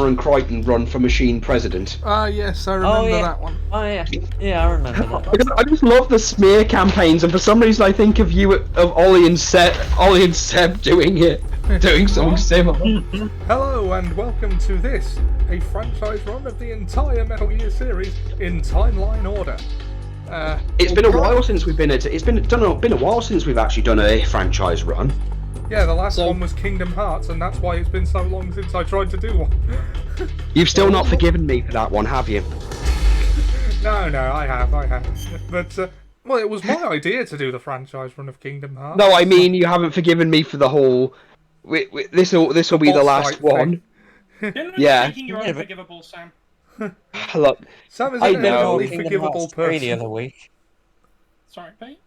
Cameron Crichton run for Machine President. Ah, yes, I remember that one. Oh yeah, yeah, I remember that. I just love the smear campaigns, and for some reason I think of you, of Ollie and Seb doing it, doing something similar. Hello and welcome to this, a franchise run of the entire Metal Gear series in timeline order. It's been a while since we've been at. It's been a while since we've actually done a franchise run. Yeah, the last one was Kingdom Hearts, and that's why it's been so long since I tried to do one. You've still not forgiven me for that one, have you? No, I have. But, well, it was my idea to do the franchise run of Kingdom Hearts. No, I mean you haven't forgiven me for the whole. This will be the last one. Yeah. Making your own forgivable, Sam. Look, Sam is I a know. really forgivable person. The other week. Sorry, Pete?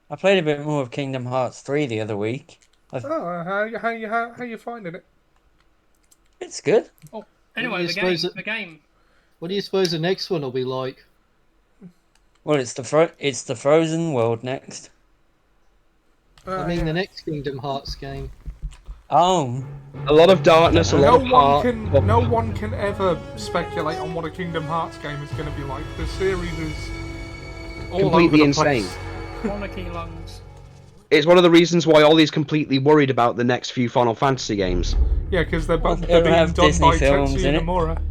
I played a bit more of Kingdom Hearts 3 the other week. Oh, how you finding it? It's good. Oh, anyway, the game. What do you suppose the next one will be like? Well, it's the Frozen world next. I mean, the next Kingdom Hearts game. Oh. A lot of darkness, a lot of heart. No one can ever speculate on what a Kingdom Hearts game is going to be like. The series is all completely over the insane. place. Monarchy lungs. It's one of the reasons why Ollie's completely worried about the next few Final Fantasy games. Yeah, because they're being have done Disney by films Tetsuya in it. Nomura.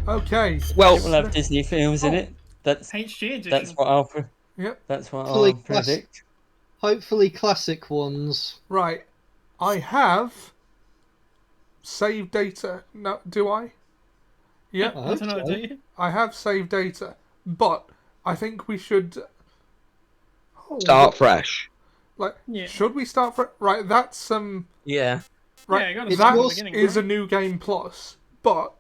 Okay. Well, It will have Disney films in it. That's HG edition. that's what I'll Yep. that's what Hopefully I'll predict. Hopefully classic ones. Right. I have save data. No, do I? Yep. I I hope don't know, so. do you? I have save data, but I think we should start fresh. Like, Yeah. should we start? Right. That's Yeah. Right. Yeah, you gotta It's start at your- the beginning, is a right? new game plus, but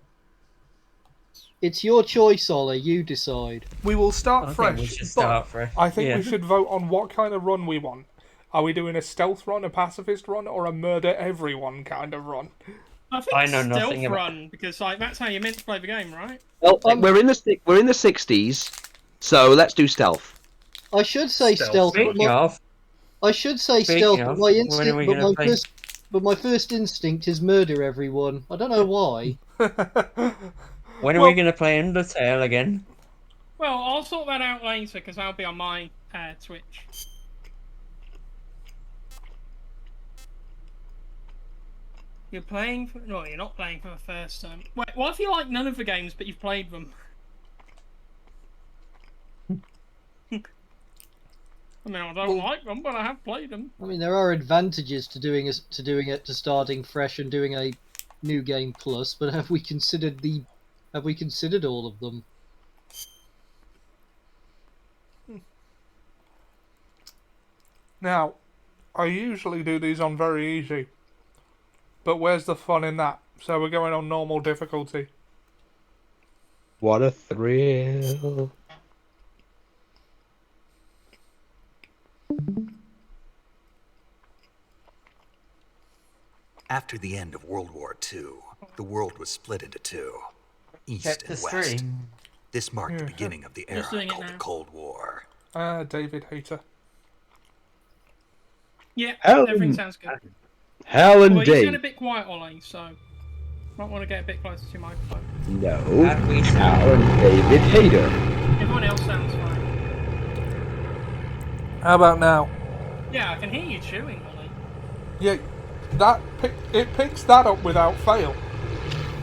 It's your choice, Ollie. You decide. we will start I fresh. think we should but start fresh. I think Yeah. we should vote on what kind of run we want. Are we doing a stealth run, a pacifist run, or a murder everyone kind of run? I think I know nothing stealth about- run, because like that's how you're meant to play the game, right? Well, we're in the 60s, so let's do stealth. I should say stealth. but Speaking of, I should say Speaking stealth, of, but my when are instinct, we gonna play? but my first instinct is murder everyone. I don't know why. when are we going to play Undertale again? Well, I'll sort that out later, because that'll be on my Twitch. You're playing for... No, you're not playing for the first time. Wait, what if you like none of the games, but you've played them? I mean, I don't like them, but I have played them. I mean, there are advantages to doing to starting fresh and doing a new game plus, but have we considered all of them? Now, I usually do these on very easy, but where's the fun in that? So we're going on normal difficulty. What a thrill! After the end of World War II, the world was split into two, East Chapter and West. 3. This marked the beginning of the era Just doing it called the now. Cold War. David Hater. Yeah, Helen. everything sounds good. Helen Well, you D. sound a bit quiet, Ollie, so... Might want to get a bit closer to your microphone. No. And we Helen David Hater. Everyone else sounds fine. How about now? Yeah, I can hear you chewing, Ollie. Yeah, it picks that up without fail.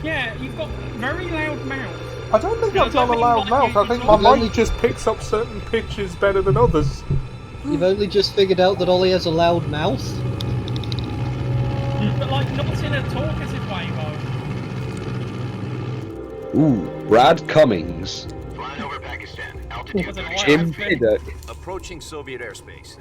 Yeah, you've got very loud mouth. I don't think Yeah, I've got a I don't loud think mouth. I you think can my talk. mic just picks up certain pitches better than others. You've only just figured out that Ollie has a loud mouth? But like, not in a talkative way, though. Ooh, Brad Cummings. Flying over Pakistan. I Altitude don't know why 30. Jim I've been- Hader. Approaching Soviet airspace.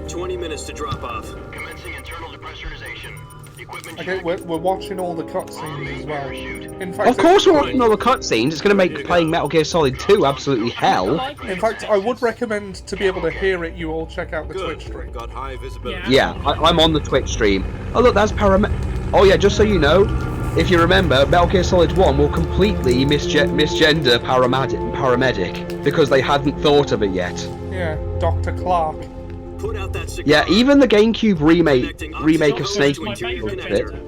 20 minutes to drop off. Commencing internal depressurization. Equipment Okay, check. we're watching all the cutscenes as well. In fact, Of course, we're watching all the cutscenes. It's going to make playing Metal Gear Solid 2 absolutely hell. In fact, I would recommend to be able to hear it. You all check out the Twitch stream. Got high visibility. Yeah, I'm on the Twitch stream. Oh look, that's Oh yeah, just so you know, if you remember, Metal Gear Solid 1 will completely misgender paramedic because they hadn't thought of it yet. Yeah, Dr. Clark. Put out that cigar. Yeah, even the GameCube remake of That's Snake my favourite it. character.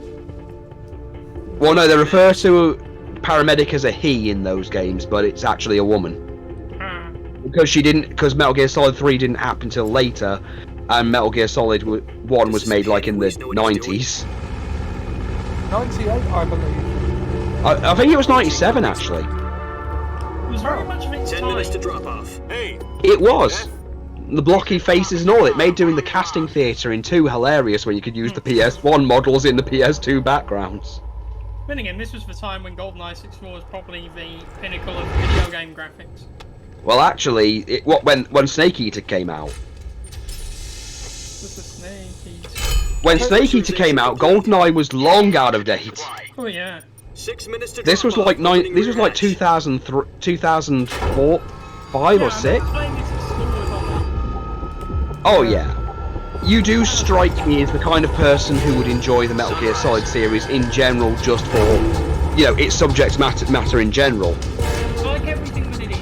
Well, no, they refer to paramedic as a he in those games, but it's actually a woman. Because Metal Gear Solid 3 didn't happen until later, and Metal Gear Solid 1 was made like in the 90s. 98, I believe. I think it was 97 actually. It was very much of its 10 time. minutes to drop off. Hey, It was. The blocky faces and all. It made doing the casting theatre in 2 hilarious when you could use the PS1 models in the PS2 backgrounds. Then again, this was the time when GoldenEye 64 was probably the pinnacle of video game graphics. Well, actually, when Snake Eater came out. With the Snake Eater. When Snake Eater came out, GoldenEye was long out of date. Oh yeah. 6 minutes to This drop was like off. This was like 2003, 2004, 5 or 6. Playing this at school was on Oh yeah. You do strike me as the kind of person who would enjoy the Metal Gear Solid series in general, just for, you know, its subject matter in general. It's like everything that it is.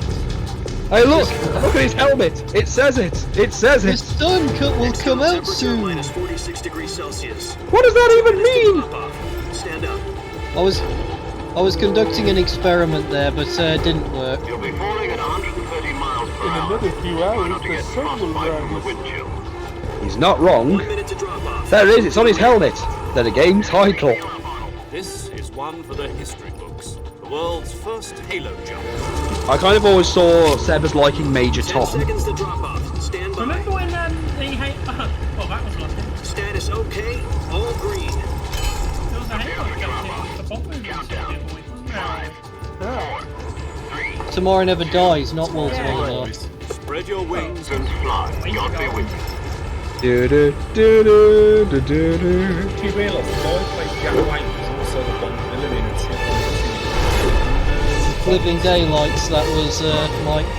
Hey, look at his helmet. It says it. It says The it. sun will come out Temperature soon. minus 46 degrees Celsius. What does that even mean? Drop off. Stand up. I was conducting an experiment there, but it didn't work. You'll be falling at 130 miles per In hour. another few hours, the sun will rise. windshield. He's not wrong. 1 minute to drop off. There it is. It's on his helmet. They're the game title. this is one for the history books. The world's first Halo jump. I kind of always saw Seb as liking Major 10 Tom. seconds to drop off. Stand by. Remember when the Halo... well, that was lucky. Status okay. All green. There was a Halo jump in the bottom of the point, wasn't there? Tomorrow Never Dies, not Walter Holiday. Spread your wings and Fly. God be with you. Do do do do do do do. Do you realise the guy who played Jack White was also the Bond villain in it? Living Daylights, that was Mike.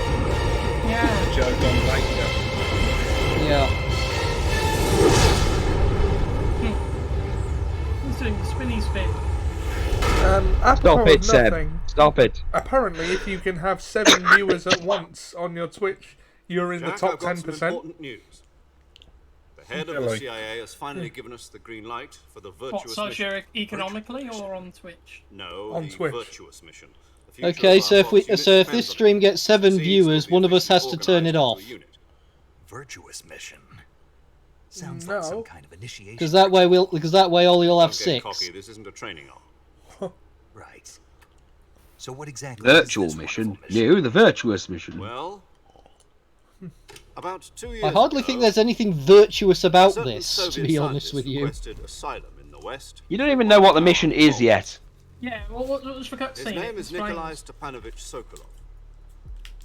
Yeah. Joe Don Baker. Yeah. He's doing spinny spin. Stop Apropos it, of Seb. nothing, Stop it. apparently if you can have 7 viewers at once on your Twitch, you're in the Jack, top I've got some 10%. important news. The head of the Really? CIA has finally given us the green light for the What, virtuous mission. socio-economically or on Twitch? No, On the Twitch. virtuous mission. The future Okay, of so our if we Fox unit so if depends this on stream it. gets 7 Seeds will viewers, be one of us has to officially turn it organised off. into a unit. Virtuous mission. Sounds No. like some kind of initiation. Because that way Ollie will have Don't get 6. cocky, this isn't a training arm. Right. So what exactly is Virtual this mission. wonderful mission? No, the virtuous mission. Well, about 2 years I hardly ago, think there's anything virtuous about certain this, to Soviet be honest scientists with you. requested asylum in the West. You don't even know what the mission is yet. Yeah, well, what was the cutscene? His name is Explain. Nikolai Stepanovich Sokolov.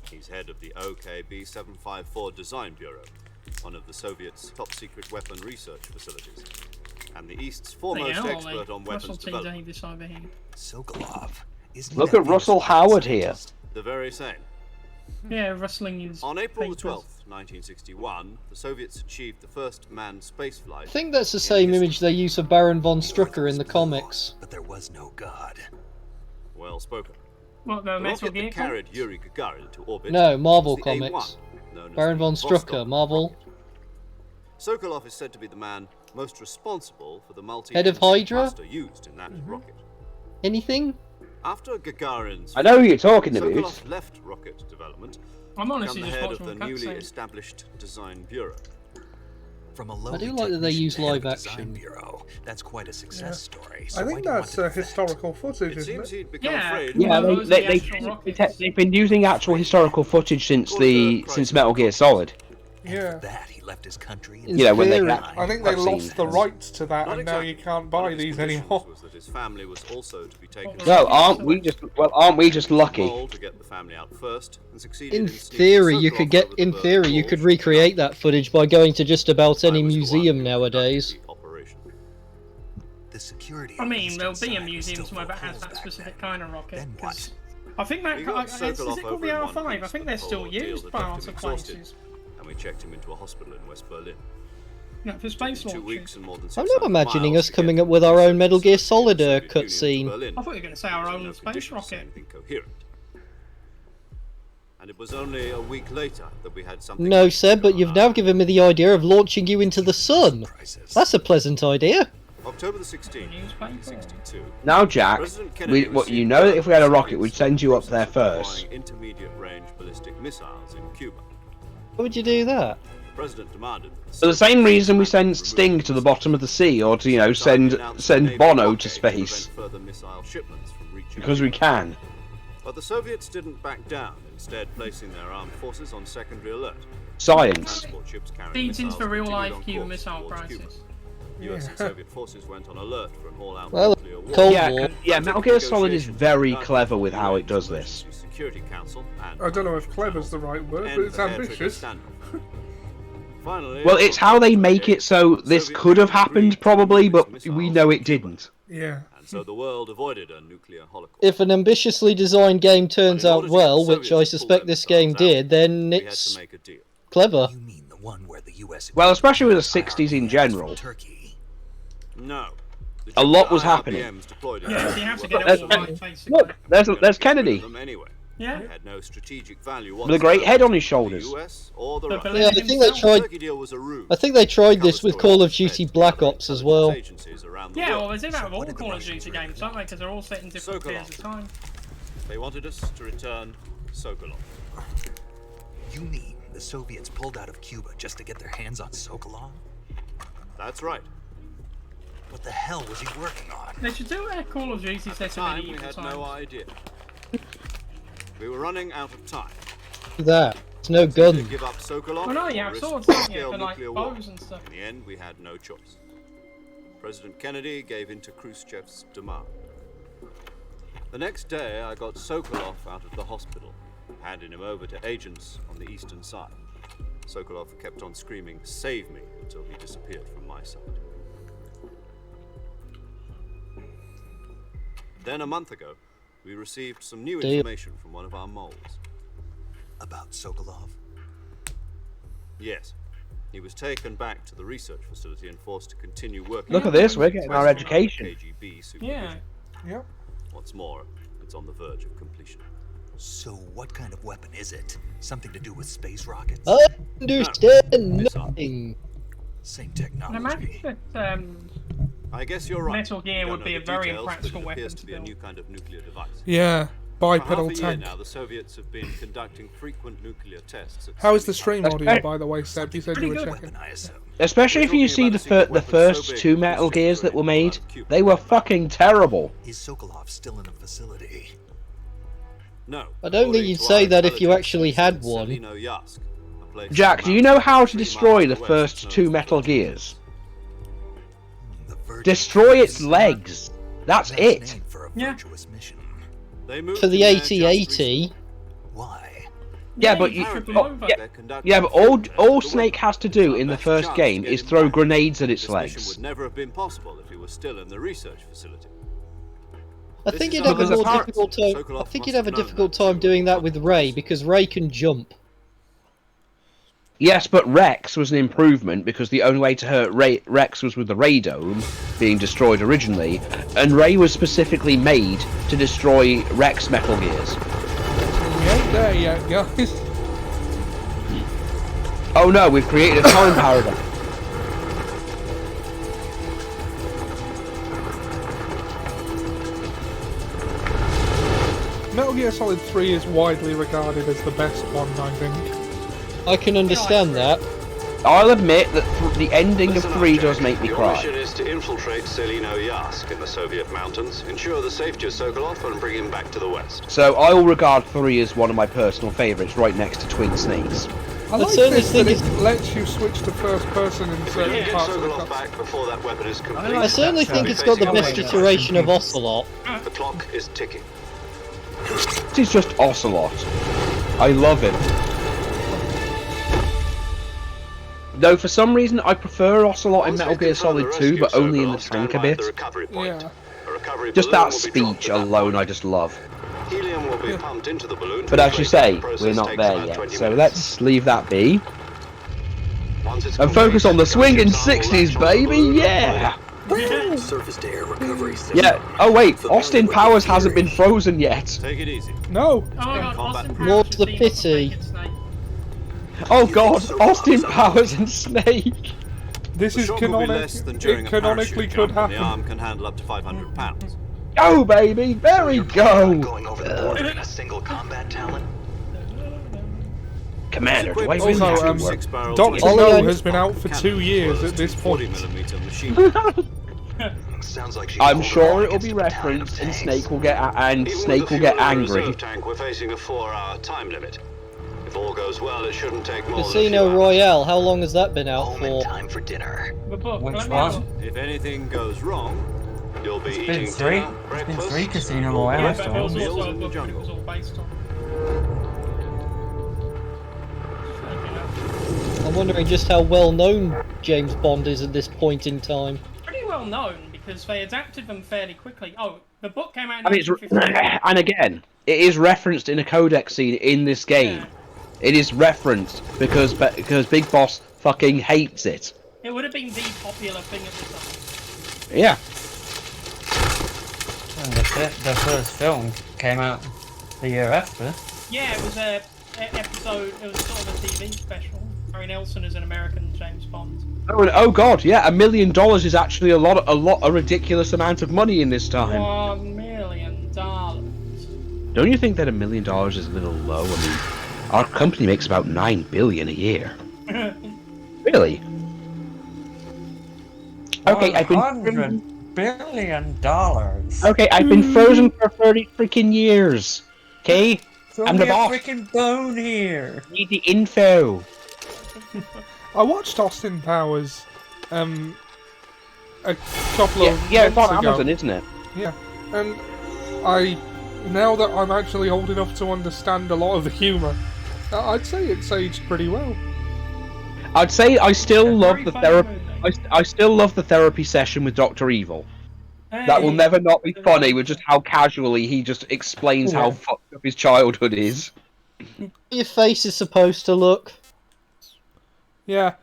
He's head of the OKB 754 Design Bureau, one of the Soviets' top-secret weapon research facilities, and the East's foremost There you go, expert Ollie. on weapons Russell T. development. Davis over here. Sokolov. Isn't Look that at Russell famous Howard scientist? The very same. Yeah, rustling is. On April the papers. 12th, 1961, the Soviets achieved the first manned spaceflight. I think that's the same image they use of Baron von Strucker in the comics. But there was no God. Well spoken. What, the The Metal rocket Gear that carried Yuri Gagarin to orbit No, Marvel was the A-1, comics. known as Baron the von Vostok Strucker, Marvel. rocket. Sokolov is said to be the man most responsible for the multi Head of Hydra? blaster used in that rocket. Anything? After Gagarin's I know who you're talking about. Sokolov left rocket development, I'm become honestly the just head of watching the a newly cutscene. established Design Bureau. From a I lowly do like that they technician use to head of live a design action. bureau. That's quite a success story. So I why think do you want that's to defect? historical footage, It isn't seems it? he'd become Yeah. afraid. Yeah, Well, those are the actual rockets. they've been using actual historical footage since Metal Gear Solid. Yeah. That he left his country. In You know, when they theory. I think they lost the rights to that, Not and now you exactly. can't One buy of his these conditions anymore. was that his family was also to be taken Well, Well, aren't we just lucky? Mole to get the family out first, and succeeded In sneaking theory, you Sokolov could get. over the In Berlin theory, you Wall could to recreate that footage by going to just about any I was the one museum who nowadays. conducted the operation. The security. I of mean, Eastern there'll be a Side was museum still somewhere that full has of that holes back specific then. kind of rocket. Then 'cause what? I think that We got is Sokolov it called the over in one R5? I piece, think but they're the still whole ordeal used had by left lots him of exhausted, places. and we checked him into a hospital in West Berlin. No, for space 2 launches. weeks and more than I'm 600 not imagining miles us to coming get up with our from own Metal Gear Soviet Solid Union to cutscene. Berlin. I thought you were going to say our There was own no space condition to say rocket. anything coherent. And it was only a week later that we had something. No, like Seb, but you've now given me the idea of launching you into the sun. Surprises. That's a pleasant idea. October the 16th, Newspaper. 1962. Now, Jack, President Kennedy what you received know that if we had a orders rocket, we'd send you up there first. deploying intermediate-range ballistic missiles in Cuba. Why would you do that? The president demanded. For the same reason we send Sting to the bottom of the sea, or to, you know, send Bono to space. Further missile shipments from reaching Because we can. But the Soviets didn't back down, instead placing their armed forces on secondary alert. Science. Transport ships carrying Feeds into missiles the real continued life on Cuban course Missile towards Crisis. Cuba. US and Soviet forces went on alert for an all-out Well, nuclear war. Cold Yeah, War. yeah, Metal Gear Solid is very clever with how it does this. Security Council and I don't know if clever's the right word, but it's ambitious. Finally, Well, it's how they make it so this could have happened, probably, but we know it didn't. Yeah. and so the world avoided a nuclear holocaust. If an ambitiously designed game turns out well, which I suspect this game did, then We had it's to make a deal. clever. You mean the one where the U.S. Well, especially with the 60s in general. Turkey. No. The A lot was IRBMs happening. deployed in Yeah, so you have to get Iraq it all Look, right, basically. Look, there's Kennedy, them anyway. Yeah. They had no strategic value with a great head on his shoulders. The US or the But Russians. Yeah, I think they The tried. Turkey deal was a ruse. I think they tried this with Call of Duty Black Ops as well. Agencies around the Yeah, well, world. they do that with all the Call of Duty games, don't they? Because they're all set in different periods of time. They wanted us to return Sokolov. You mean the Soviets pulled out of Cuba just to get their hands on Sokolov? That's right. What the hell was he working on? They should do a Call of Duty At the set in time, we medieval had times. no idea. We were running out of time. That. It's no To gun. give up Sokolov Well, no, you or have risk swords, don't you? full-scale For like nuclear war. bows and stuff. In the end, we had no choice. President Kennedy gave in to Khrushchev's demand. The next day, I got Sokolov out of the hospital, handed him over to agents on the eastern side. Sokolov kept on screaming, "Save me," until he disappeared from my sight. Then a month ago, we received some new Damn. information from one of our moles. About Sokolov? Yes. He was taken back to the research facility and forced to continue working. Look at this, we're getting our West education. KGB supervision. Yeah. Yep. What's more, it's on the verge of completion. So what kind of weapon is it? Something to do with space rockets? I understand Missile. nothing. Same And imagine technology. that I guess you're right. Metal Gear We would don't be know a the very details, but impractical it appears weapon to to be a build. new kind of nuclear device. Yeah. For half Bipedal a year tank. now, the Soviets have been conducting frequent nuclear tests. At How is the Soviet stream That's audio, great. by the way, Seb? You said you were Pretty good. checking. Weapon, I assume. Especially if you see the first two Metal Gears that were made, they were fucking terrible. Is Sokolov still in a facility? No. I don't think you'd say that if you actually had one. Jack, do you know how to destroy the first two Metal Gears? The Virgin Destroy its Islands. legs. That's Nice it. name for a Yeah. virtuous mission. For the AT-AT, Why? Yeah, but you you, trip them oh, over. yeah, but all Snake has to do in the first game is throw grenades at its This mission legs. would never have been possible if he was still in the research facility. I This think is you'd have a because more apart- difficult time. Sokolov I think must you'd have a have known difficult that time too. doing that with Ray because Ray can jump. Yes, but Rex was an improvement because the only way to hurt Rex was with the Ray Dome being destroyed originally, and Ray was specifically made to destroy Rex Metal Gears. We ain't there yet, guys. Oh no, we've created a time paradox. Metal Gear Solid 3 is widely regarded as the best one, I think. I can understand that. I'll admit that the ending of 3 does make me Your cry. mission is to infiltrate Selino Yask in the Soviet mountains, ensure the safety of Sokolov, and bring him back to the west. So I will regard 3 as one of my personal favourites, right next to Twin Snakes. I like certainly this that think it lets you switch to first person in certain Get parts of the Sokolov cutscene. back before that weapon is complete. I certainly think it's got the best iteration of Ocelot. The clock is ticking. This is just Ocelot. I love him. Though for some reason I prefer Ocelot in Metal Gear Solid 2, but only in the tank a bit. Yeah. Just that speech alone I just love. Helium will be pumped into the balloon. But as you say, we're not there yet, so let's leave that be. And focus on the swinging 60s, baby, yeah! Surface to air recovery system. Yeah, oh wait, Austin Powers hasn't been frozen yet. Take it easy. No! Oh my god, Austin Powers What's should the team up with pity? Naked Snake. Oh god, Austin Powers and Snake! This The is shock will be less than during it a canonically parachute could jump, and the happen. arm can handle up to 500 pounds. Go, baby! There we go! Going over the border in a single combat talon? Commander, do I Equipped really with Also, have to two um, work? six-barrel Dr. 20 No Ollie, has been out for cannons 2 years as well at as this two point. 40mm machine. Sounds like she I'm hold her sure own it'll against be a battalion of referenced, and tanks. Snake will get Even with Snake the will get fuel in the angry. reserve tank, we're facing a 4-hour time limit. If all goes well, it shouldn't take more than a few Casino hours. Royale, how long has that been out Home in for? time for dinner. The book. Which Let me one? have a- If anything goes wrong, you'll be It's been eating three. dinner, It's been breakfast, 3 Casino all Royale Yeah, the but there was films. meals also a in the book that it was jungle. all based on. I'm wondering just how well known James Bond is at this point in time. Pretty well known because they adapted them fairly quickly. Oh, the book came out in And it's 1953. and again, it is referenced in a codex scene in this game. Yeah. It is referenced because Big Boss fucking hates it. It would have been the popular thing at the time. Yeah. And the first film came out the year after. Yeah, it was a episode. It was sort of a TV special. Harry Nelson is an American James Bond. Oh, and, oh god, yeah, $1 million is actually a ridiculous amount of money in this time. $1 million. Don't you think that $1 million is a little low? I mean, our company makes about $9 billion a year. Really? Okay, I've been $100 billion. okay, I've been frozen for 30 freaking years. Okay, Throw I'm me the a boss. freaking bone here. Need the info. I watched Austin Powers a couple Yeah, of yeah, it's months on ago. Amazon, isn't it? Yeah, and now that I'm actually old enough to understand a lot of the humour, I'd say it's aged pretty well. I'd say I still love Very the funny therapy. movie. I still love the therapy session with Dr. Evil. That will Hey. never not be funny with just how casually he just explains how Yeah. fucked up his childhood is. Your face is supposed to look. Yeah,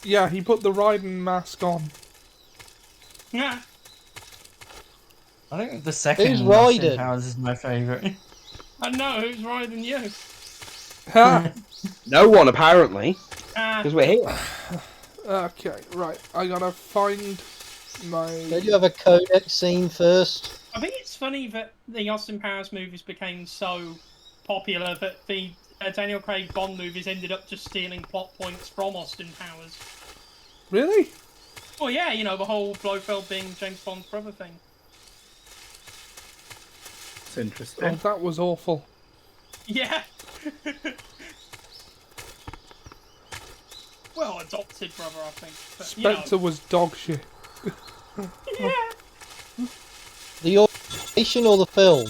yeah, he put the Raiden mask on. Yeah. I think the second Who's Austin Raiden? Powers is my favourite. I know who's riding you. Ha! No one apparently, Ah, because we're here. Okay, right. I gotta find my. Don't you have a codex scene first? I think it's funny that the Austin Powers movies became so popular that the Daniel Craig Bond movies ended up just stealing plot points from Austin Powers. Really? Well, yeah, you know, the whole Blofeld being James Bond's brother thing. It's interesting. Oh, that was awful. Yeah. Well, adopted brother, I think. But, you know. Spectre was dog shit. Yeah. The organization or the film?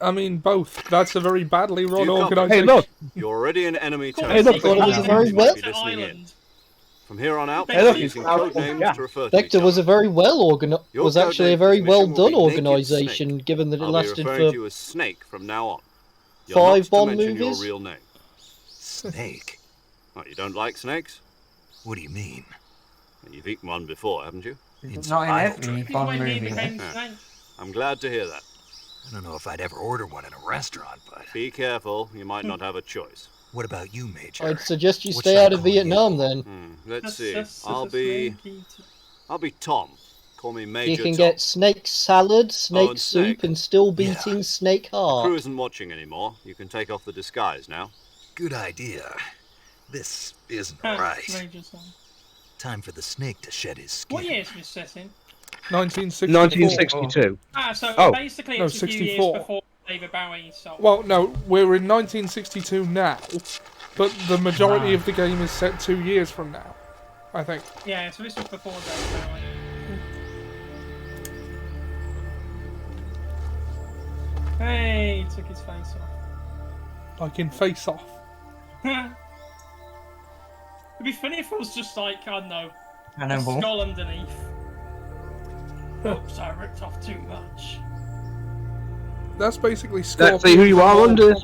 I mean, both. That's a very badly run You copy? organisation. Hey, look. You're already in enemy Of course, Hey, look, territory. I thought it was a Now very you well- might be listening in. Island. From here on out, Hey, we're look, using it's code out- names yeah. to refer to Spectre each was a other. very well Your was actually a code very name well mission will done be Naked organisation, Snake. given that it I'll be lasted referring for to you as Snake from now on. You're 5 not to Bond mention movies? your real name. Snake? Oh, you don't like snakes? What do you mean? Well, you've eaten one before, haven't you? Not in every This is Bond when he movie. became Yeah. Snake. I'm glad to hear that. I don't know if I'd ever order one in a restaurant, but Be careful, you might not have a choice. what about you, Major? I'd suggest you What stay should I out of call you? Vietnam then. Let's see. That's I'll a be snake eater. Tom. Call me Major You can Tom. get snake salad, snake and soup, snake. and still Yeah. beating snake The heart. crew isn't watching anymore. You can take off the disguise now. Good idea. This isn't Ah, right. Major Tom. Time for the snake to shed his skin. What year is this set in? 1964. 1962. Ah, so Oh. basically No, it's a few 64. years before David Bowie. So Well, no, we're in 1962 now, but the majority of the game is set 2 years from now, I think. yeah, so this was before David Bowie. Hey, he took his face off. Like in Face Off. It'd be funny if it was just like, I don't know, a Hannibal. skull underneath. Oops, I ripped off too much. That's basically Scorpion. Let's see who you are under this.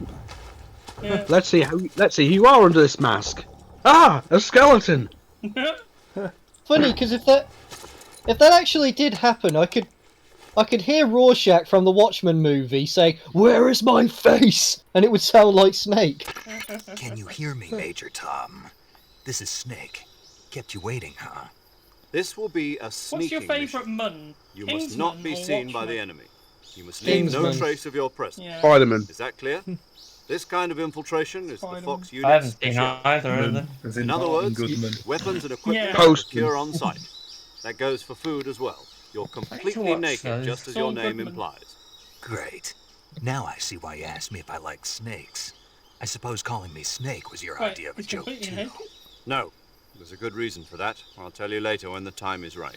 Yeah. Let's see who you are under this mask. Ah, a skeleton. Funny, because if that actually did happen, I could hear Rorschach from the Watchmen movie say, "Where is my face?" and it would sound like Snake. Can you hear me, Major Tom? This is Snake. Kept you waiting, huh? This will be a sneaking What's your favourite mission. mun? You must not be seen by the enemy. You must leave no Kingsman. trace of your presence. Yeah. Spider-Man. Is that clear? This kind of infiltration is the Spider-Man. Fox I unit's haven't seen speciality. either of them. As In other Martin words, Goodman. weapons and equipment Yeah. are Post. secure on site. That goes for food as well. You're completely watch naked, those. just as Saul your name Goodman. implies. Great. Now I see why you asked me if I like snakes. I suppose calling me Snake was your Wait, idea of a he's joke, completely too. naked? No, there's a good reason for that. I'll tell you later when the time is right.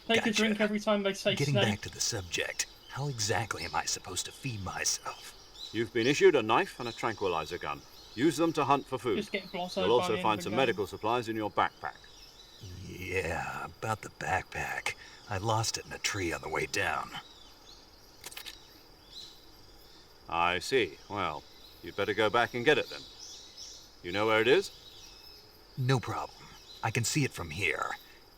Take a Gotcha. drink every time they say Getting snake. back to the subject, how exactly am I supposed to feed myself? You've been issued a knife and a tranquilizer gun. Use them to hunt for food. Just get glossoed You'll by also the end find of the some game. medical supplies in your backpack. Yeah, about the backpack. I lost it in a tree on the way down. I see. Well, you'd better go back and get it then. You know where it is? No problem. I can see it from here.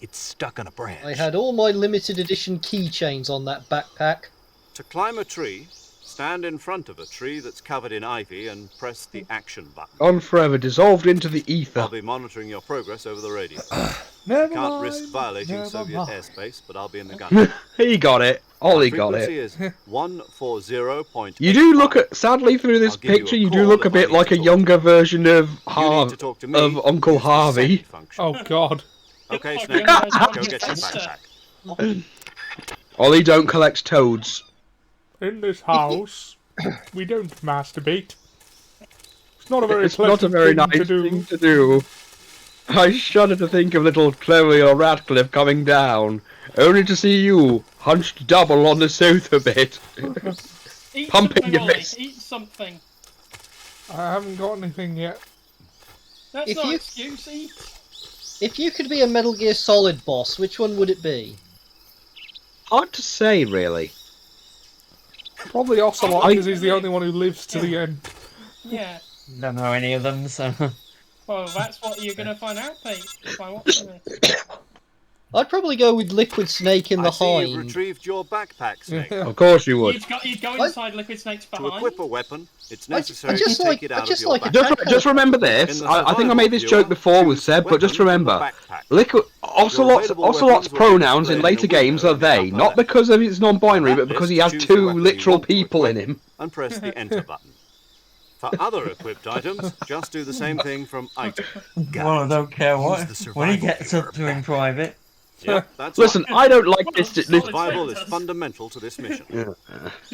It's stuck on a branch. I had all my limited edition keychains on that backpack. To climb a tree, stand in front of a tree that's covered in ivy and press the action button. Gone forever, dissolved into the ether. I'll be monitoring your progress over the radio. Never Can't mind. risk violating never Soviet mind. airspace, but I'll be in the gun. He got it. Ollie got Frequency it. is 140.85. You do look at, sadly through this I'll give you a picture, you do call look a if I bit need like to a talk. younger version of You need to talk to me. of Uncle Use the Harvey. send function. Oh God. Okay, I Snake, realise go what get your you've done. backpack. Ollie don't collect toads. In this house, we don't masturbate. It's not a very It's not a pleasant very thing nice to do. thing to do. I shudder to think of little Chloe or Radcliffe coming down, only to see you hunched double on the sofa bit. Eat Pumping something, your Ollie. fist. Eat something. I haven't got anything yet. That's If not you- an excuse. Eat. If you could be a Metal Gear Solid boss, which one would it be? Hard to say, really. Probably Ocelot, I- because he's the only one who lives to the end. Yeah. Don't know any of them, so. Well, that's what you're going to find out, Pete, by watching this. I'd probably go with Liquid Snake in I the see you've hind. retrieved your backpack, Snake. Of course you would. You'd go What? inside Liquid Snake's To behind. equip a weapon, it's I necessary just to like- take it I out of just your like a backpack. Just remember this. In the I think I made this survival joke before viewer, with Seb, but just weapon from the remember, backpack. Liquid Ocelot's available Ocelot's weapons will be pronouns in displayed in later a window games are in the they, upper not left. because of his non-binary, On but that because he list, has choose the two weapon you literal want to people in equip him. And press the enter button. For other equipped items, just do the same thing from item. Got Well, I it. don't care what. Use the When he survival gets viewer up to in private. Yep, that's Listen, right. I don't like this. Survival is fundamental to this mission.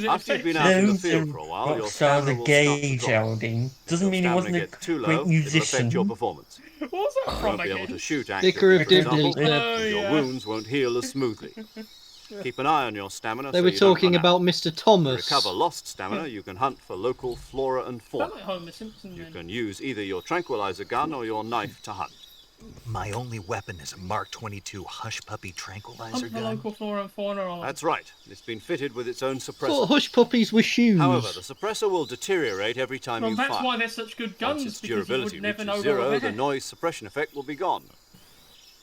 After you've been out in the field for a while, your Rockstar's stamina a will gay start to drop. Geraldine. Doesn't Your mean he stamina wasn't a gets too low, great it'll affect musician. your performance. What was that You from won't be able again? to shoot Vicar accurately, of for example, Dibley. Oh, and your yeah. wounds won't heal as smoothly. Keep an eye on your stamina. They so were you don't talking run out. about Mr. To Thomas. recover lost stamina, you can hunt for local flora and Sound fauna. like Homer Simpson You then. can use either your tranquilizer gun or your knife to hunt. My only weapon is a Mark 22 Hush Puppy tranquilizer Hunt for gun. local flora and fauna. Ollie. That's right. It's been fitted with its own Thought suppressor. hush puppies were shoes. However, the suppressor will deteriorate every time Well, you that's fire. why they're such good guns, Once its because you durability would never know reaches they were zero, the there. noise suppression effect will be gone.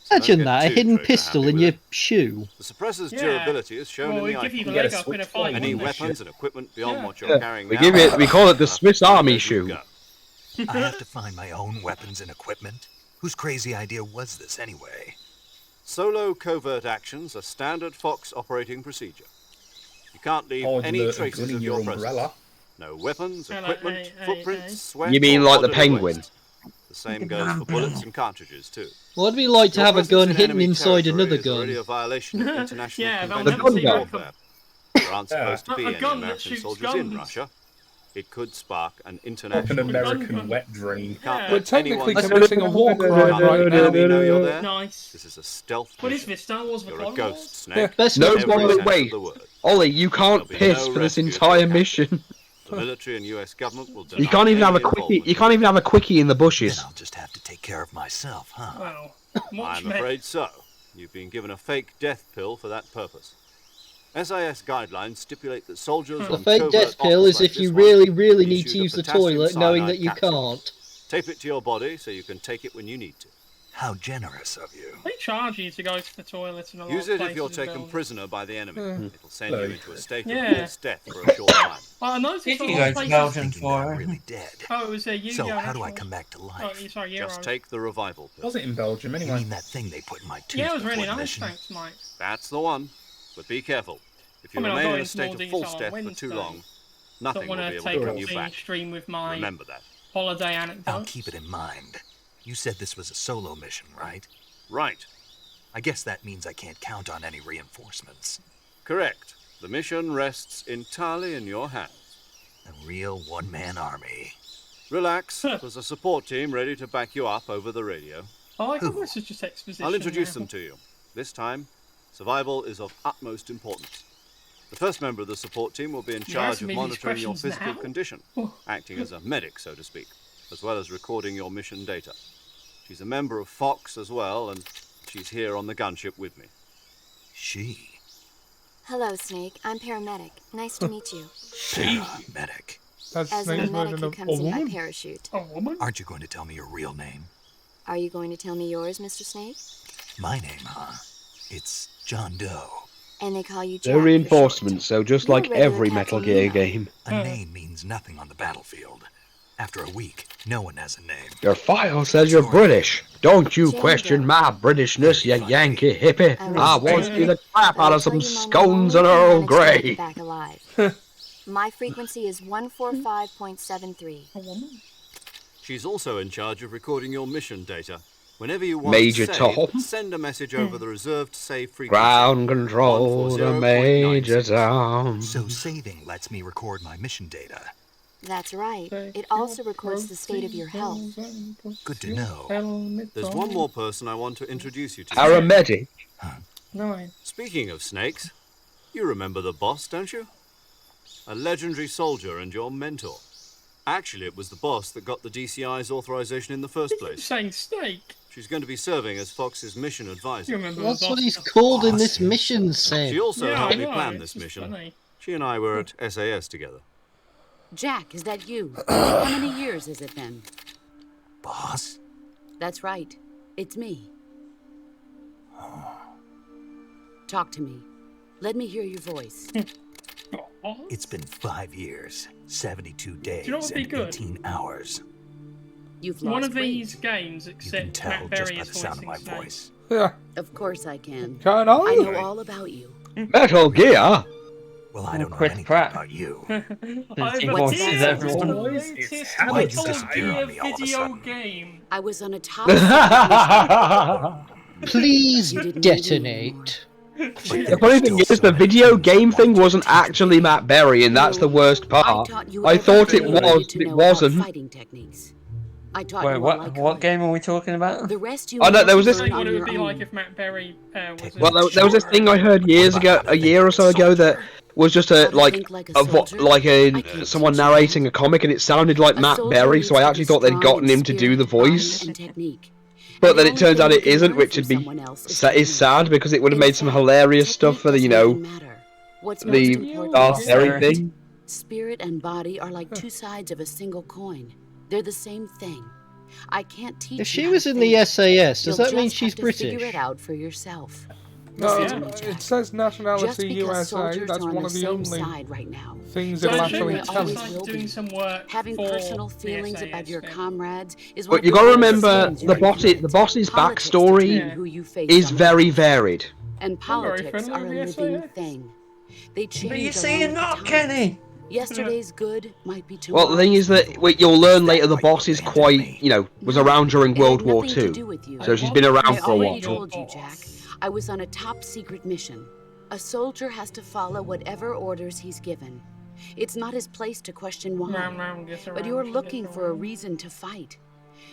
So Imagine don't that, a get too hidden treasure pistol happy in with your it. shoe. The suppressor's Yeah. durability is shown Well, in we the give you icon. the Get a leg up in a switch fight, point. Any wouldn't they? weapons and equipment beyond Yeah. what you're carrying We now. give it. We call it the you'll have to Swiss find Army as you shoe. go. I have to find my own weapons and equipment. Whose crazy idea was this anyway? Solo covert actions are standard Fox operating procedure. You can't leave Hard any alert and traces gunning of your your presence. umbrella. No weapons, Hello, equipment, hey, footprints, hey. sweat. You mean or like the bodily penguin? waste. The same goes for bullets and cartridges too. Well, it'd be like to Your have a presence gun in hidden enemy inside territory another is already gun. a violation of international Yeah, they'll conventions never see on that warfare. There aren't supposed to A be any gun that American shoots soldiers in guns. Russia. It could spark an Like an international. American wet dream. Can't Yeah. We're let technically anyone committing a war crime right Let now. enemy know you're there. Nice. This is a stealth What is mission. this, Star Wars The You're a Clone ghost, Wars? Snake. Best No, Every Star Wars. sense wait. of the word. Ollie, you can't There'll be piss no for this rescue if entire you're mission. The military and US government will deny You can't even have a any quickie. involvement. You can't even have a quickie in the Then bushes. I'll just have to take care of myself, huh? Well, I'm watchmen. afraid so. You've been given a fake death pill for that purpose. SIS guidelines stipulate that soldiers The on fake covert death pill ops is like if you this one really, really issued need to a use the potassium toilet knowing cyanide that you capsule. can't. Tape it to your body so you can take it when you need to. How generous of you. They charge you to go to the toilet and a lot Use of it if you're places in taken Belgium. prisoner by the enemy. It'll send you into a state of Yeah. false death for a short time. Well, I noticed Did a you lot go of to places... Belgium Thinking that I'm for? really dead. Oh, it was a Yu-Gi-Oh! So how do I National- come back to Oh, life? sorry, Euro. Just take the revival pill. Was it in Belgium You anyway? mean that thing they put in my tooth Yeah, it was before really the nice, mission? thanks, Mike. That's the one. But be careful. If you I mean, I'll remain go in a into state more of detail false on death for Wednesday. too long, Don't nothing want will to be able take to up bring you the back. stream with my Remember that. holiday anecdotes. I'll keep it in mind. You said this was a solo mission, right? Right. I guess that means I can't count on any reinforcements. Correct. The mission rests entirely in your hands. A real one-man army. Relax. There's a support team ready to back you up over the radio. I like how Who? this is just exposition. I'll introduce now. them to you. This time, survival is of utmost importance. The first member of the support team will be in You're charge asking of me these monitoring your questions physical now? condition, acting as a medic, so to speak, as well as recording your mission data. She's a member of Fox as well, and she's here on the gunship with me. She. Hello, Snake. I'm paramedic. Nice to meet you. Medic. That's As a Snake's medic version who of a comes in by woman. parachute. A woman? Aren't you going to tell me your real name? Are you going to tell me yours, Mr. Snake? My name, huh? It's John Doe. And they call you Jack. No for reinforcements, so just You're like regular every Captain Metal Gear Nemo. game. A name means nothing on the battlefield. After a week, no one has a name. Your file says you're British. Don't you question my Britishness, you Yankee hippie. I want you the crap out of some scones and Earl Grey. Back alive. My frequency is 145.73. A woman? She's also in charge of recording your mission data. Whenever you want Major to save, Tom. send a message over the reserved save frequency. Ground control to 140.96. Major Tom. So saving lets me record my mission data. That's right. It also records the state of your health. Good to know. There's one more person I want to introduce you to. Paramedic. Nine. Speaking of snakes, you remember the boss, don't you? A legendary soldier and your mentor. Actually, it was the boss that got the DCI's authorization in the first You're place. saying Snake? She's going to be serving as Fox's mission You advisor. remember That's the what boss? he's called in this mission, She Sam. also Yeah, helped I me know, plan it's this just mission. funny. She and I were at SAS together. Jack, is that you? How many years has it been? Boss? That's right. It's me. Talk to me. Let me hear your voice. It's been 5 years, 72 days, you know what would be and good? 18 hours. You've lost One of weight. these games, You can except tell Matt just Berry by is the sound of my voicing Snake. voice. Yeah. Of course I can. Can I I? know all about you. Metal Gear? Well, I don't know Chris anything Pratt. about you. I've He voices appeared everyone. in the It's latest happened. Why'd you Metal disappear Gear on me all of a video sudden? game. I was on a top secret Please You didn't detonate. The funny thing is, the video game thing wasn't actually Matt Berry, and that's the worst part. taught you I thought it everything you was, needed to but it know about wasn't. Fighting techniques. I taught Wait, you all I what could. game are we talking about? The rest you Oh, no, there was must this- Saying learn what on it your would be own. like if Matt Berry was Well, there was this thing I heard years ago, a year or so ago, that was just a someone narrating a comic, and it sounded like A Matt soldier Berry. needs So I to be actually thought they'd strong gotten in him to do the spirit, mind, voice. and technique. But And then the it turns only out thing it you can isn't, learn which from would be someone else is is technique. sad because it would have In made some fact, hilarious stuff for the technique doesn't even matter. What's most the important Darth is Berry spirit. thing. Spirit and body are like two sides of a single coin. They're the same thing. I can't teach If you she how was to in the think. SAS, does You'll that mean just she's have to Figure British? it out for yourself. No, Listen to me, it Jack. says Just nationality because USA. soldiers That's are on one the of the same only side right now. things So it'll I think actually we're Soldier tell always us. also will doing be. some work Having for personal the feelings SAS about your thing. comrades is one But of you the got to greatest remember, things you the can boss's do. boss's Politics backstory determine who you face is on very life. varied. And I'm very politics friendly are a with the living SAS. thing. They change. But you along see, you're with the not, times. Kenny. Yesterday's good might be tomorrow. Well, the thing is that you'll learn later the boss is quite, was around during It World had War nothing to II. do with you. So she's been around I for a already while. told you, Jack. I was on a top secret mission. A soldier has to follow whatever orders he's given. It's not his place to question why. Round, round, yes, But around, you're yes, looking for a around. reason to fight.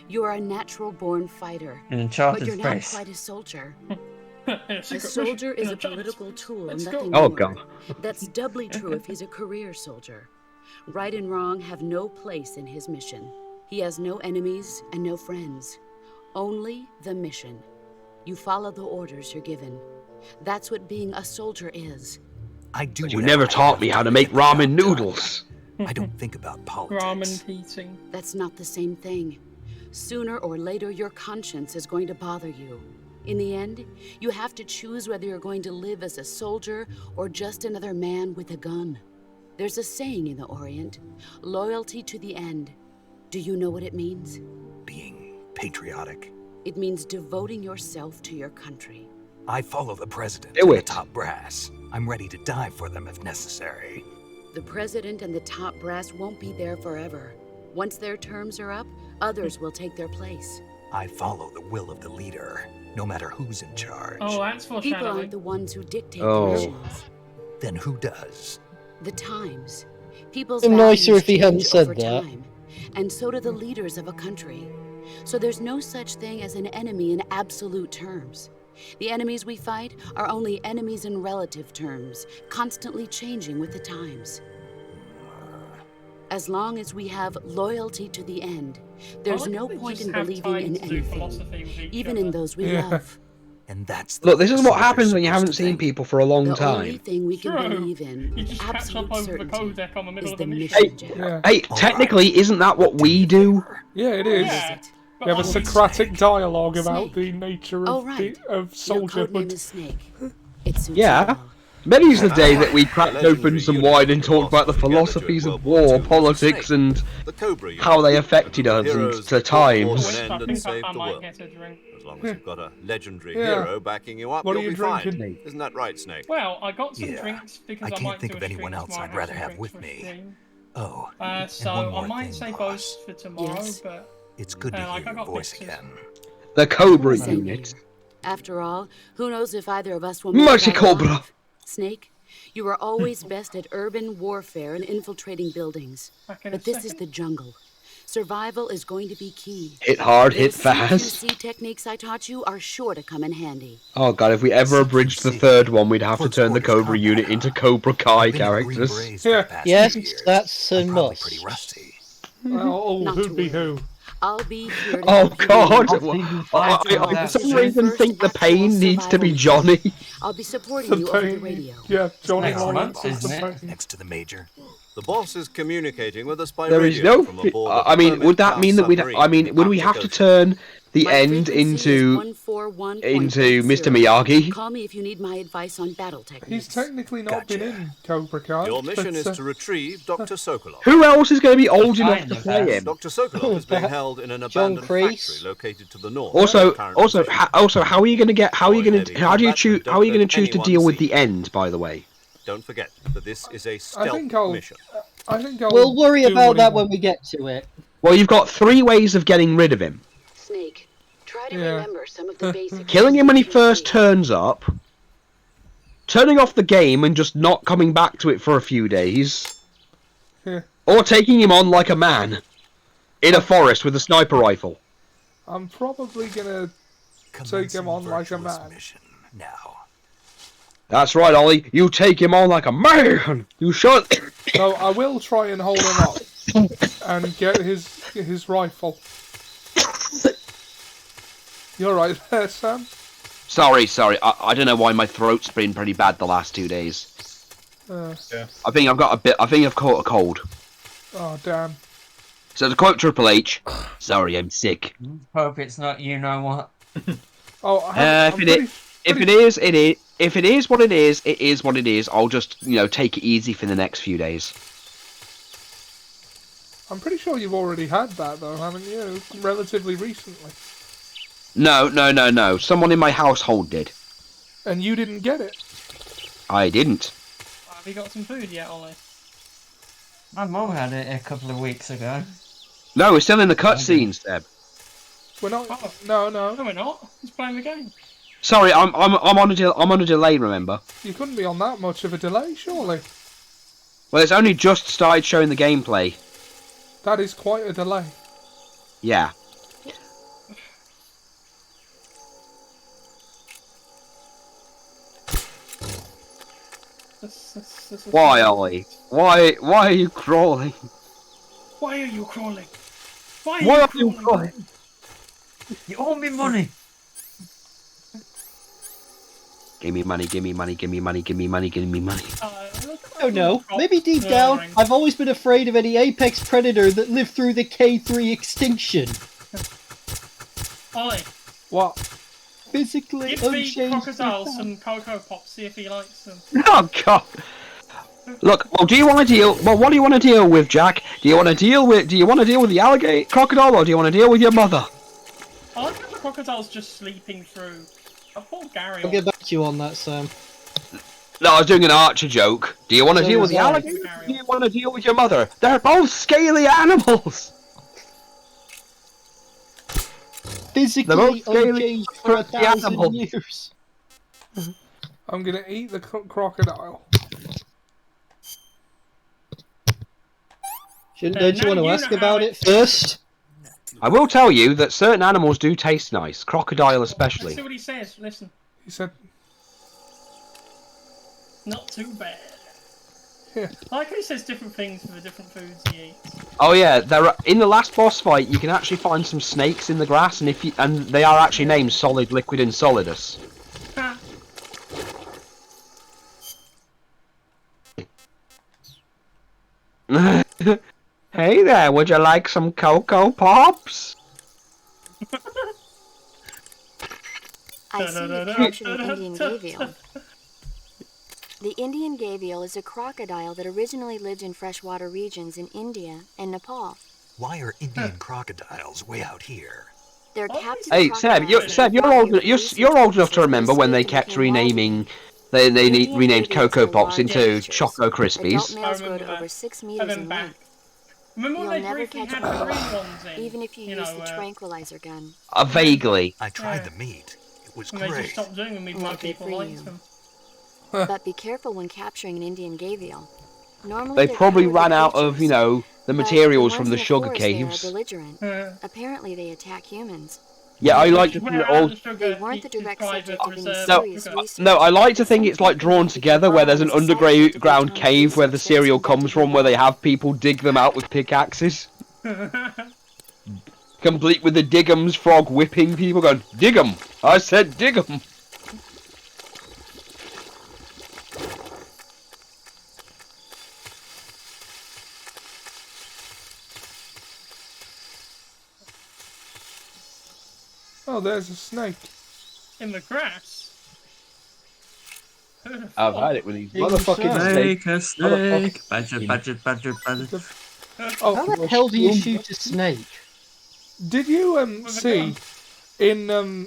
You're a natural-born fighter. An But enchanted you're not face. quite a soldier. A A secret soldier mission is a in China. political tool and Let's go. nothing Oh, more. God. That's doubly true if he's a career soldier. Right and wrong have no place in his mission. He has no enemies and no friends. Only the mission. You follow the orders you're given. That's what being a soldier is. I do. You whatever never I taught have me to how to to make get the job ramen done. noodles. I don't think about politics. Ramen heating. That's not the same thing. Sooner or later, your conscience is going to bother you. In the end, you have to choose whether you're going to live as a soldier or just another man with a gun. There's a saying in the Orient, loyalty to the end. Do you know what it means? Being patriotic. It means devoting yourself to your country. I follow the president Do and the it. top brass. I'm ready to die for them if necessary. The president and the top brass won't be there forever. Once their terms are up, others will take their place. I follow the will of the leader, no matter who's in charge. Oh, that's People foreshadowing. aren't the ones who dictate Oh. the missions. Then who does? The times. People's It'd be nicer values if he hadn't change said over that. time, and so do the leaders of a country. So there's no such thing as an enemy in absolute terms. The enemies we fight are only enemies in relative terms, constantly changing with the times. As long as we have loyalty to the end, there's I like no that they point just in have believing in time to do anything, philosophy with each even other. in those we Yeah. love. And that's the Look, this way is a what soldier's happens when you supposed haven't to seen think. people for a long The only time. thing we can True. believe in You with just catch up absolute over the certainty codec on the middle is of the the mission, mission. Jack. Yeah. Hey, technically, isn't that what we do? Yeah, it is. Yeah. We have a But Socratic dialogue about Snake. the nature Oh, of, right. of Your codename soldierhood. is Snake. It suits Yeah. you well. Many's the day that we cracked Legendary open some unit wine and that talked about the lost together during philosophies World of War II war, was politics, Snake. and The Cobra unit. how they affected us and Heroes the fought towards times. an I end and think saved I the might world. get a drink. As long as you've got a legendary Yeah. hero backing you up, What are you'll you be fine. drinking? Isn't that right, Snake? Well, I got some Yeah. drinks because I I can't might think do of a anyone stream else tomorrow I'd and rather some have drinks with for me. stream. Oh, So one I more might thing, say boss. both for tomorrow, Yes. but it's good to like, hear I your got voice pictures. again. The Cobra Same unit. here. After all, who knows if either of us will make Mercy it out Cobra. alive. Snake, you are always best at urban warfare and infiltrating buildings. back in a But this is second. the jungle. Survival is going to be key. Hit hard, hit Those fast. CQC techniques I taught you are sure to come in handy. Oh god, if we ever abridged the third one, we'd have to turn the Cobra unit into Cobra Kai I've been in Green characters. Berets for the Yeah. past Yes, few years. that's a I'm probably must. pretty rusty. Oh, Not who'd to be worry. who? I'll be here to Oh help you god! win. I for some Your reason first think the actual pain needs to be survival Johnny. I'll be supporting The you over the pain. radio. Yeah, Johnny Next Lawrence month, is the isn't it? pain. Next to the major. The boss is communicating with us by There radio is no. from aboard the I mean, Hermit would that class mean that we'd? submarine I mean, in would we the have to Arctic turn the My end frequency is into 141.80. Mr. Miyagi? Call me if you need my advice on battle techniques. He's technically not been in Cobra Kai. Your mission but, is to retrieve Dr. Sokolov. Who else is going to be old enough Kind to of play has. him? Dr. Sokolov is being held in an John abandoned Kreese. factory located to the north. Also, Current also, position. how are you going to get? How are you going to? How do you choose? How are you going to choose to Anyone deal with see. the end? By the way, Don't forget that this is a I stealth think I'll. mission. I think I'll. We'll worry do about what he that when wants. we get to it. well, you've got 3 ways of getting rid of him: Snake, try to Yeah. remember some of the basic. killing him when he first CQC. turns up, turning off the game and just not coming back to it for a few days, Yeah. or taking him on like a man in a forest with a sniper rifle. I'm probably gonna take Commencing him on like a virtuous man. Mission now. That's right, Ollie. You take him on like a man. You should. So I will try and hold him up and get his rifle. You're right there, Sam. Sorry. I don't know why my throat's been pretty bad the last 2 days. I think I've got a bit. I think I've caught a cold. Oh damn. So to quote Triple H, sorry, I'm sick. Hope it's not you know what. Oh, If it is, it is. If it is what it is what it is. I'll just, take it easy for the next few days. I'm pretty sure you've already had that though, haven't you? Relatively recently. No. Someone in my household did. And you didn't get it. I didn't. Have you got some food yet, Ollie? My mum had it a couple of weeks ago. No, we're still in the cutscenes, Deb. We're not. Oh. No. No, we're not. He's playing the game. Sorry, I'm on a delay. Remember? You couldn't be on that much of a delay, surely. Well, it's only just started showing the gameplay. That is quite a delay. Yeah. Why, Ollie? Why are you crawling? Why are you crawling? Why Why are you crawling? You owe me money. Give me money, give me money, give me money, give me money, give me money. Oh no, maybe deep down, I've always been afraid of any apex predator that lived through the K3 extinction. Ollie, What? Physically give the unchanged. crocodile some Cocoa Pops, see if he likes them. Oh God. Look, well, do you want to deal? Well, what do you want to deal with, Jack? Do you want to deal with the alligator crocodile, or do you want to deal with your mother? I like that the crocodile's just sleeping through. Oh, poor Gary. I'll get back to you on that, Sam. No, I was doing an Archer joke. Do you want to So deal with was the I. alligator? Or do you want to deal with your mother? They're both scaly animals. Physically most scaly unchanged for the 1,000 animals. years. I'm gonna eat the crocodile. Don't you want to ask about it first? I will tell you that certain animals do taste nice, crocodile Let's especially. see what he says. Listen. He said, Not too bad. Yeah. I like how he says different things for the different foods he eats. Oh yeah, in the last boss fight you can actually find some snakes in the grass, and they are actually named Solid, Liquid, and Solidus. Ha. Hey there, would you like some Cocoa Pops? I see you captured an Indian gavial. The Indian gavial is a crocodile that originally lived in freshwater regions in India and Nepal. Why are Indian crocodiles way out here? They're captive Hey Seb, you're old enough to remember when they kept renaming. They renamed Cocoa Pops into Choco Crispies. Adult males grow to over 6 meters in length. Remember when You'll they never briefly catch had one, the green ones in? even if you use the tranquilizer gun. Vaguely. I tried the meat. It was And they just great. stopped doing them even though Lucky people for liked you. them. But be careful when capturing an Indian gavial. Normally They they're probably cowardly ran out of, creatures, the but materials the from ones the in sugar forest, they are caves. belligerent. Yeah. Apparently they attack humans. Yeah, I like to think that all. They weren't the direct subject of any No, serious research. no, I like to think it's like drawn together, where there's an underground cave where the cereal comes from, where they have people dig them out with pickaxes. Complete with the Diggums frog whipping people, going, "Dig 'em! I said dig 'em!" oh, there's a snake. In the grass? I've had it with these motherfucking Snake, a snake. Badger. Oh, How the hell do you shoot a snake? did you see in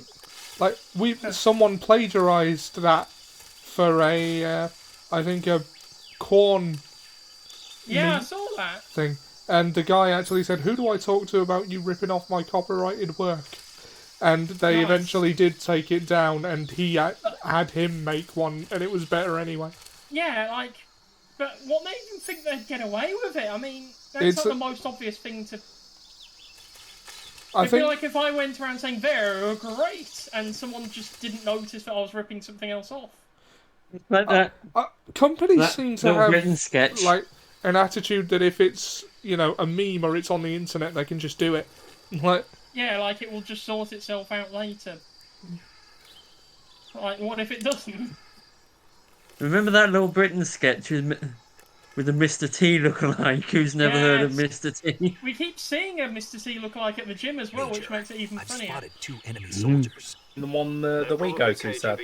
someone plagiarized that for a I think a corn Yeah, I meat saw that. thing, and the guy actually said, "Who do I talk to about you ripping off my copyrighted work?" And they Nice. eventually did take it down, and he had him make one, and it was better anyway. Yeah, but what made them think they'd get away with it? I mean, that's It's not a- the most obvious thing to. I It'd be think like if I went around saying they're great, and someone just didn't notice that I was ripping something else off. Like that. companies That seem to little have written sketch. like an attitude that if it's a meme or it's on the internet, they can just do it. Like, Yeah, like it will just sort itself out later. Like, what if it doesn't? Remember that little Britain sketch with the Mr. T lookalike who's never heard of Yes. Mr. T? We keep seeing a Mr. C lookalike at the gym as well, which makes it even I've funnier. spotted 2 enemy soldiers. The one the we go to, sir.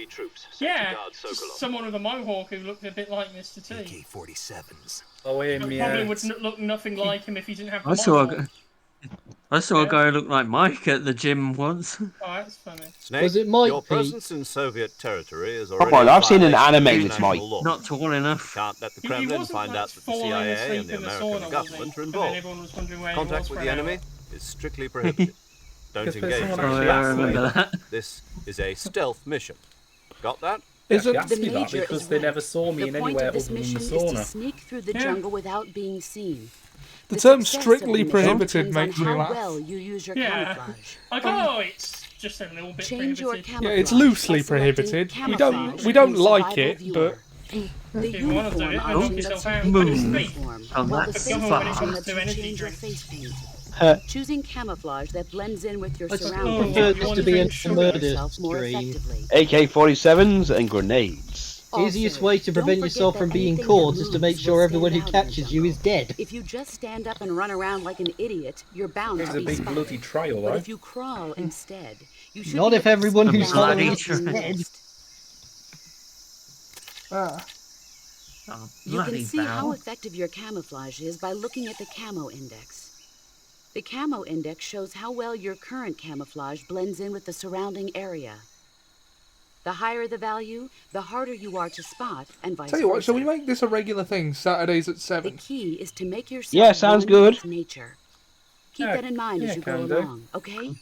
Yeah, just someone with a mohawk who looked a bit like Mr. T. AK-47s. Oh, him, But yeah. probably would look nothing like him if he didn't have the I saw mohawk. a guy who looked like Mike at the gym once. Oh, that's funny. Snake, Was it Mike your Pete? presence in Soviet territory is Come already on, I've seen an violation of anime that's international Mike. law. Not tall enough. Can't let the He Kremlin wasn't find like out that the falling CIA asleep and the in the American sauna, was government he? are And then involved. everyone was wondering where he Contact was with for the an enemy hour. is strictly prohibited. Don't Because engage. someone in actually I asked me remember that. that. This is a stealth mission. Got that? is They it? asked me that Major because is they right. never saw me The in point anywhere of this other than the mission is to sauna. sneak through the Yeah. jungle without being seen. The term success of strictly the mission prohibited depends on makes me how laugh. well you use your Yeah. camouflage. Like, oh, it's just a little bit Change your prohibited. camouflage. Yeah, it's loosely by selecting prohibited. We camouflage don't in like survival it, viewer. but The If you wanna do uniform it, option knock lets yourself you out, pick but the it's free. uniform, Oh, while the that's safe far. option lets you Energy change your drinks. face paint. Uh, Choosing camouflage that blends in with your I just surroundings prefer you this want to to be a drink sugar murder yourself more stream. effectively. AK-47s and grenades. Easiest Also, way to don't prevent forget yourself that from being anything caught that is to moves make will sure everyone who stand out in the catches you is jungle. dead. If you just stand up and run around like an idiot, you're bound There's to a be big spotted. bloody trail, But right? if you crawl instead, You should Not be if able to everyone see who's down following on us this is dead. nest. Ah. Oh, You can bloody see how Val. effective your camouflage is by looking at the camo index. The camo index shows how well your current camouflage blends in with the surrounding area. The higher the value, the harder you are to spot, and vice Tell you what, versa. shall we make this a regular thing, Saturdays at The 7? key is to make yourself Yeah, sounds one good. with nature. Keep Yeah, that in mind yeah, as you go can do. along, okay?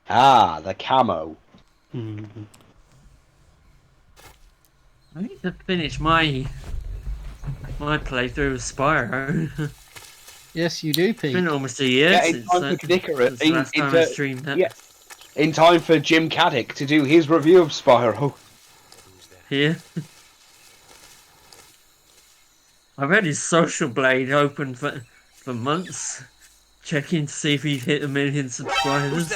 Ah, the camo. I need to finish my playthrough of Spyro. Yes, you do, It's Pete. been almost a year Yeah, in since, time for Dicker, since the last time I streamed that. yeah, in time for Jim Caddick to do his review of Spyro. Here. I've had his social blade open for months, checking to see if he'd hit 1 million subscribers.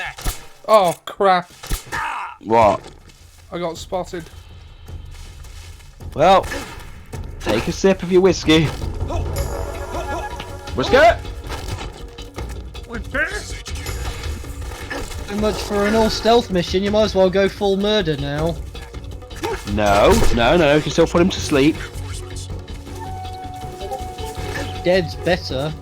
Oh, crap. What? I got spotted. Well, take a sip of your whiskey. Whiskey? Too much for an all-stealth mission, you might as well go full murder now. No, you can still put him to sleep. Dead's better.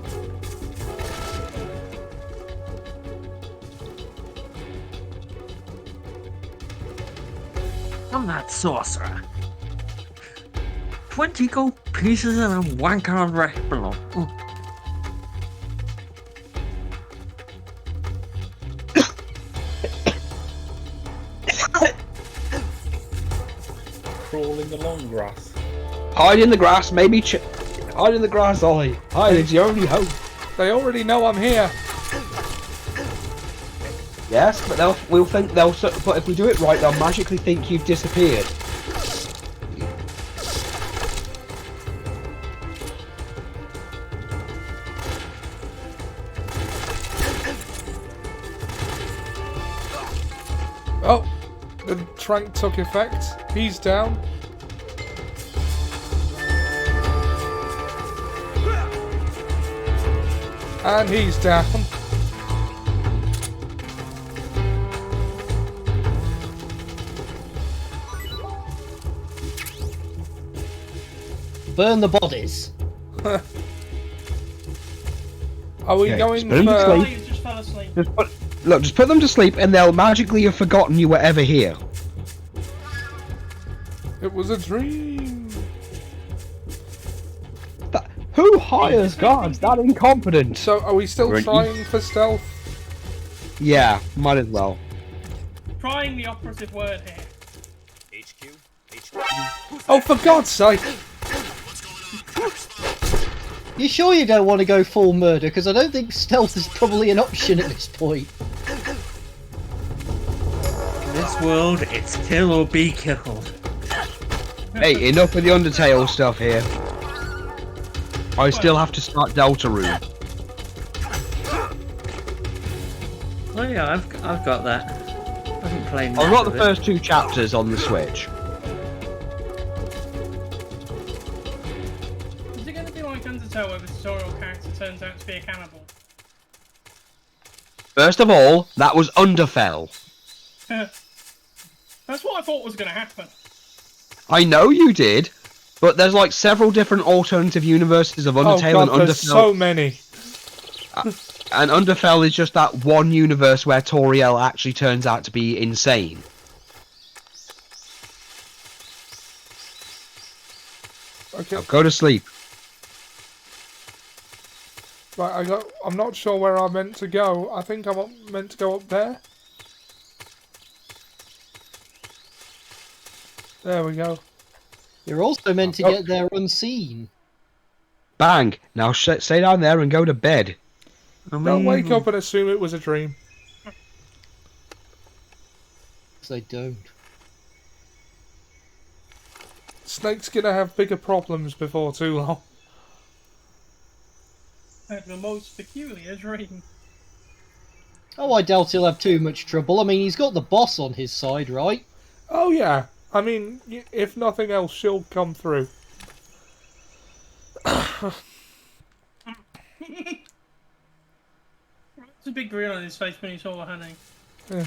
I'm that sorcerer. 20 gold pieces and a wanker on Rexblock. Crawl in the long grass. Hide in the grass, maybe hide in the grass, Ollie. Hide, it's your only hope. They already know I'm here. Yes, but we'll think but if we do it right, they'll magically think you've disappeared. Oh, the trank took effect. He's down. And he's down. Burn the bodies. Are we Okay, going just put him to for... Oh, sleep. you just fell asleep. Just put them to sleep, and they'll magically have forgotten you were ever here. It was a dream. Who hires guards that incompetent? So, are we still Weren't you? trying for stealth? Yeah, might as well. Trying the operative word here. Oh, for God's sake! You sure you don't want to go full murder? Because I don't think stealth is probably an option at this point. In this world, it's kill or be killed. Hey, enough with the Undertale stuff here. I still have to start Deltarune. Oh yeah, I've got that. I haven't played I've much got the of it. first 2 chapters on the Switch. Is it going to be like Undertale where the tutorial character turns out to be a cannibal? First of all, that was Underfell. That's what I thought was going to happen. I know you did, but there's like several different alternative universes of Oh Undertale God, and there's Underfell. so many. And Underfell is just that one universe where Toriel actually turns out to be insane. Okay, Now go to sleep. right, I'm not sure where I'm meant to go. I think I'm meant to go up there. There we go. You're also meant to get there unseen. Bang! Now stay down there and go to bed. Don't wake up and assume it was a dream. Because they don't. Snake's gonna have bigger problems before too long. The most peculiar dream. Oh, I doubt he'll have too much trouble. I mean, he's got the boss on his side, right? Oh yeah. I mean, if nothing else, she'll come through. There's a big grin on his face when he saw Honey. Yeah.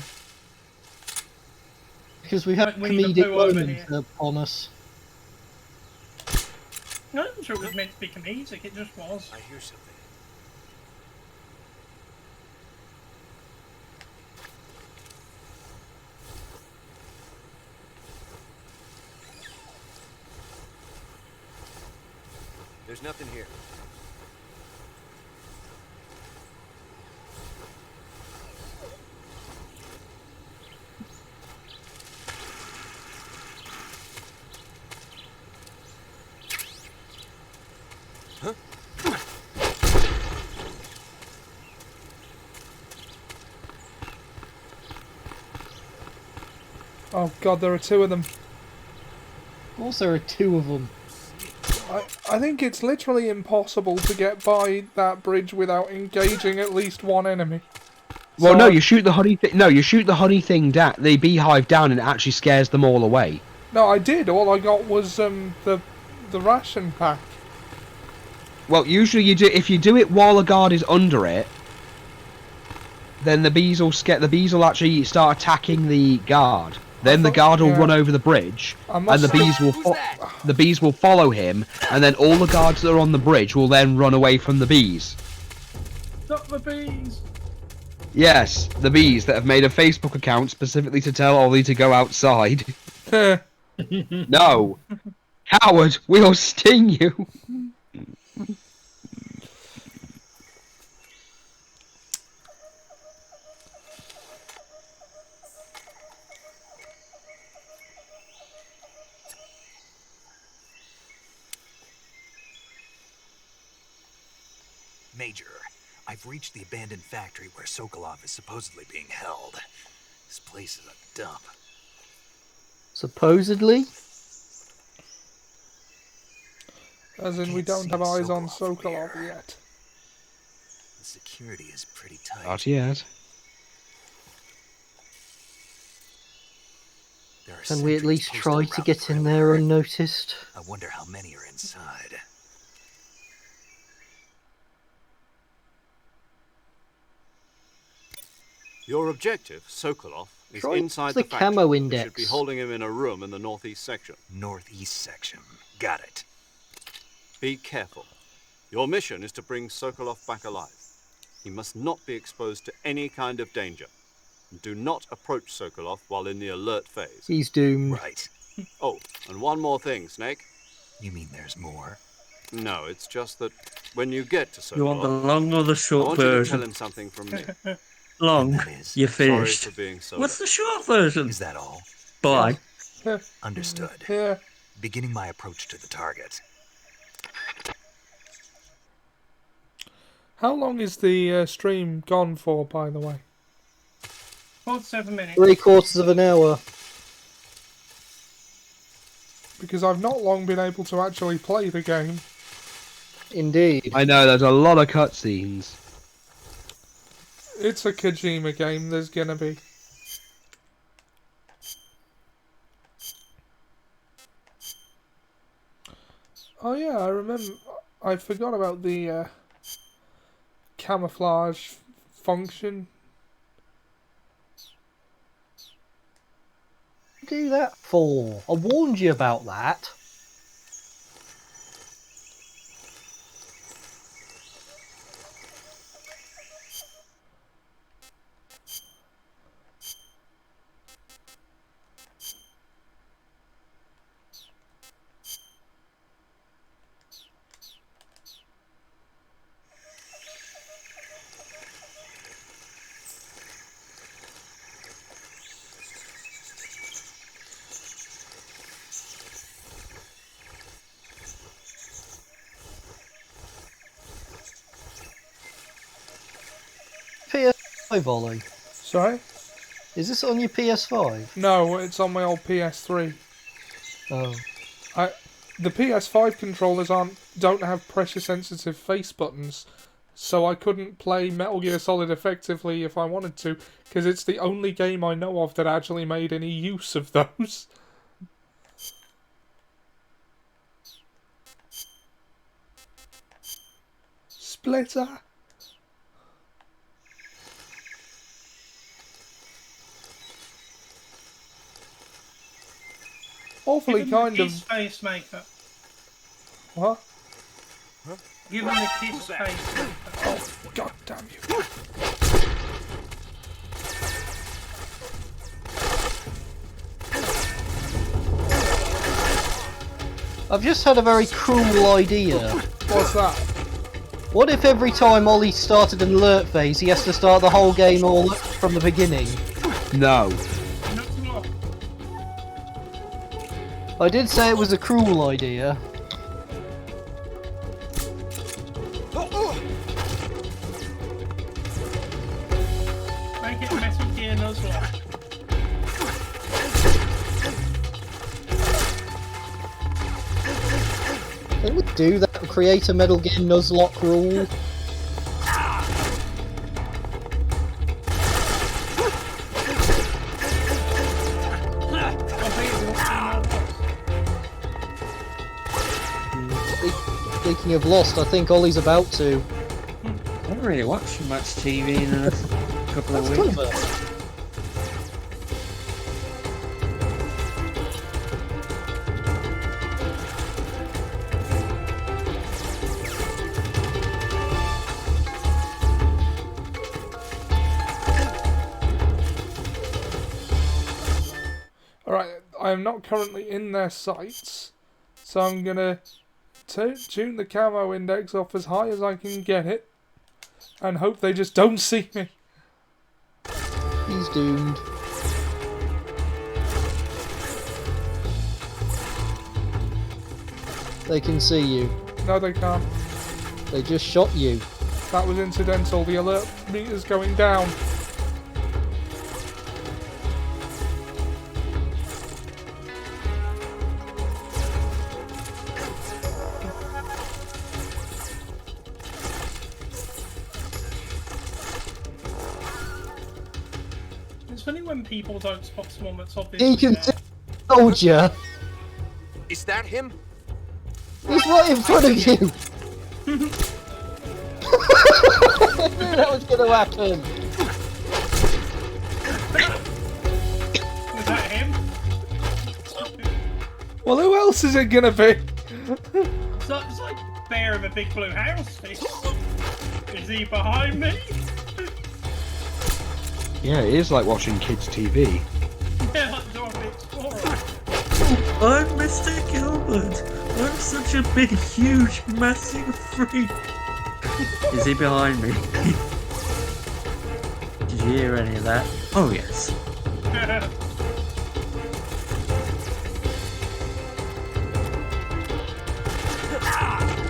Because we have Winnie the comedic Pooh over moments here. upon us. No, I'm sure it was meant to be comedic, it just was. I hear something. There's nothing here. Oh god, there are two of them. Of course there are two of them. I think it's literally impossible to get by that bridge without engaging at least one enemy. Well, So no, you shoot the honey thing. No, you shoot the honey thing down, the beehive down, and it actually scares them all away. No, I did. All I got was the ration pack. Well, usually you do. If you do it while a guard is under it, then the bees will actually start attacking the guard. Then the guard will run over the bridge, and the bees will follow him, and then all the guards that are on the bridge will then run away from the bees. Not the bees! Yes, the bees that have made a Facebook account specifically to tell Ollie to go outside. No, coward, we'll sting you. Major, I've reached the abandoned factory where Sokolov is supposedly being held. This place is a dump. Supposedly? As in, we don't have eyes on Sokolov yet. The security is pretty tight. Not yet. Can we at least try to get in there unnoticed? I wonder how many are inside. Your objective, Sokolov, is Try inside the the factory. camo You index. should be holding him in a room in the northeast section. Northeast section. Got it. Be careful. Your mission is to bring Sokolov back alive. He must not be exposed to any kind of danger. Do not approach Sokolov while in the alert phase. He's doomed. Right. Oh, and one more thing, Snake. You mean there's more? No, it's just that when you get to Sokolov, You want the long or the I short want you to tell version? him something from me. Long, you're Sorry finished. for being so What's the short version? Is that all? Bye. Understood. Yeah. Beginning my approach to the target. How long is the stream gone for, by the way? 47 minutes. 3/4 of an hour. Because I've not long been able to actually play the game. Indeed. I know, there's a lot of cutscenes. It's a Kojima game, there's gonna be. Oh yeah, I remember. I forgot about the camouflage function. Do that for? I warned you about that. PS5, Ollie. Sorry? Is this on your PS5? No, it's on my old PS3. Oh. The PS5 controllers don't have pressure sensitive face buttons, so I couldn't play Metal Gear Solid effectively if I wanted to, because it's the only game I know of that actually made any use of those. Splitter! awfully Give him kind the of... kiss face maker. What? Give him the kiss face maker. Oh, god damn you. I've just had a very cruel idea. What's that? What if every time Ollie started an alert phase, he has to start the whole game all from the beginning? No. I did say it was a cruel idea. Make it Metal Gear Nuzlocke. They would do that, create a Metal Gear Nuzlocke rule. Speaking of Lost, I think Ollie's about to. I haven't really watched much TV in a couple of weeks. Clever. Alright, I am not currently in their sights, so I'm gonna tune the camo index off as high as I can get it, and hope they just don't see me. He's doomed. They can see you. No, they can't. They just shot you. That was incidental. The alert meter's going down. It's funny when people don't spot someone that's He obviously can there. see soldier. Is that him? He's right in front of you. I knew that was going to happen. Was that him? Well, who else is it gonna be? It's like Bear of a Big Blue House fish. Is he behind me? Yeah, it is like watching kids' TV. Yeah, like Dora the Explorer. I'm Mr. Gilbert. I'm such a big, huge, massive freak. Is he behind me? Did you hear any of that? Oh, yes.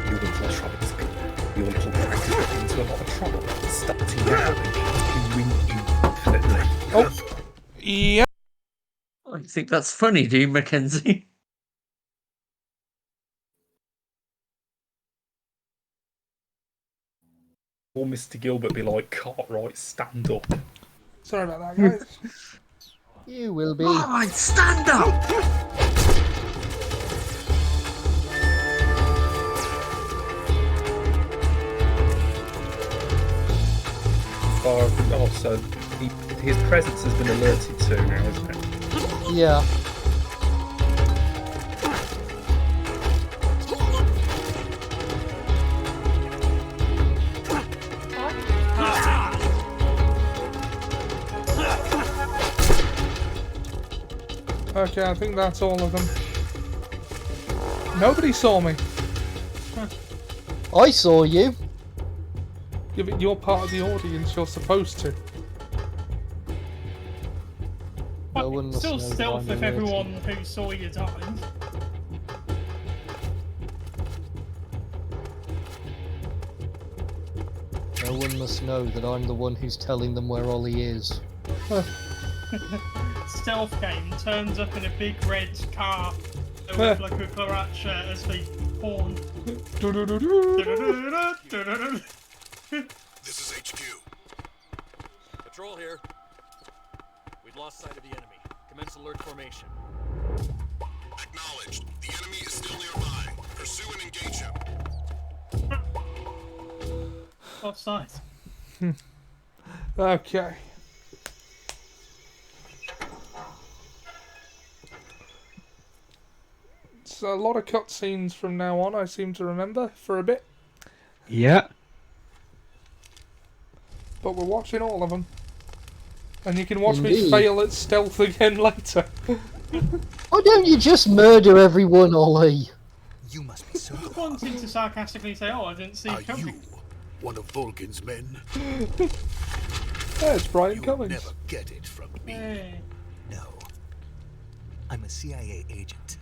Your little troubles. Your little prank got into a lot of trouble. Starting now and continuing infinitely. Oh, yeah. I think that's funny, do you, Mackenzie? Or Mr. Gilbert be like, Cartwright, stand up. Sorry about that, guys. You will be. Alright, stand up! Oh, so his presence has been alerted to now, isn't it? Yeah. Okay, I think that's all of them. Nobody saw me. I saw you. Yeah, but you're part of the audience, you're supposed to. No one must Still know that stealth I'm if alerted. everyone who saw you died. No one must know that I'm the one who's telling them where Ollie is. Stealth game turns up in a big red car with like a Claret shirt as they pawn. This is HQ. Patrol here. We've lost sight of the enemy. Commence alert formation. Acknowledged. The enemy is still nearby. Pursue and engage him. Offside. Okay. It's a lot of cutscenes from now on, I seem to remember, for a bit. Yeah. But we're watching all of them. And you can watch me Indeed. fail at stealth again later. Why don't you just murder everyone, Ollie? You must be so. Wanting to sarcastically say, "Oh, I didn't see Are it coming." you one of Vulcan's men? There's Brian You'll Cummings. never get it from me. Hey. No. I'm a CIA agent.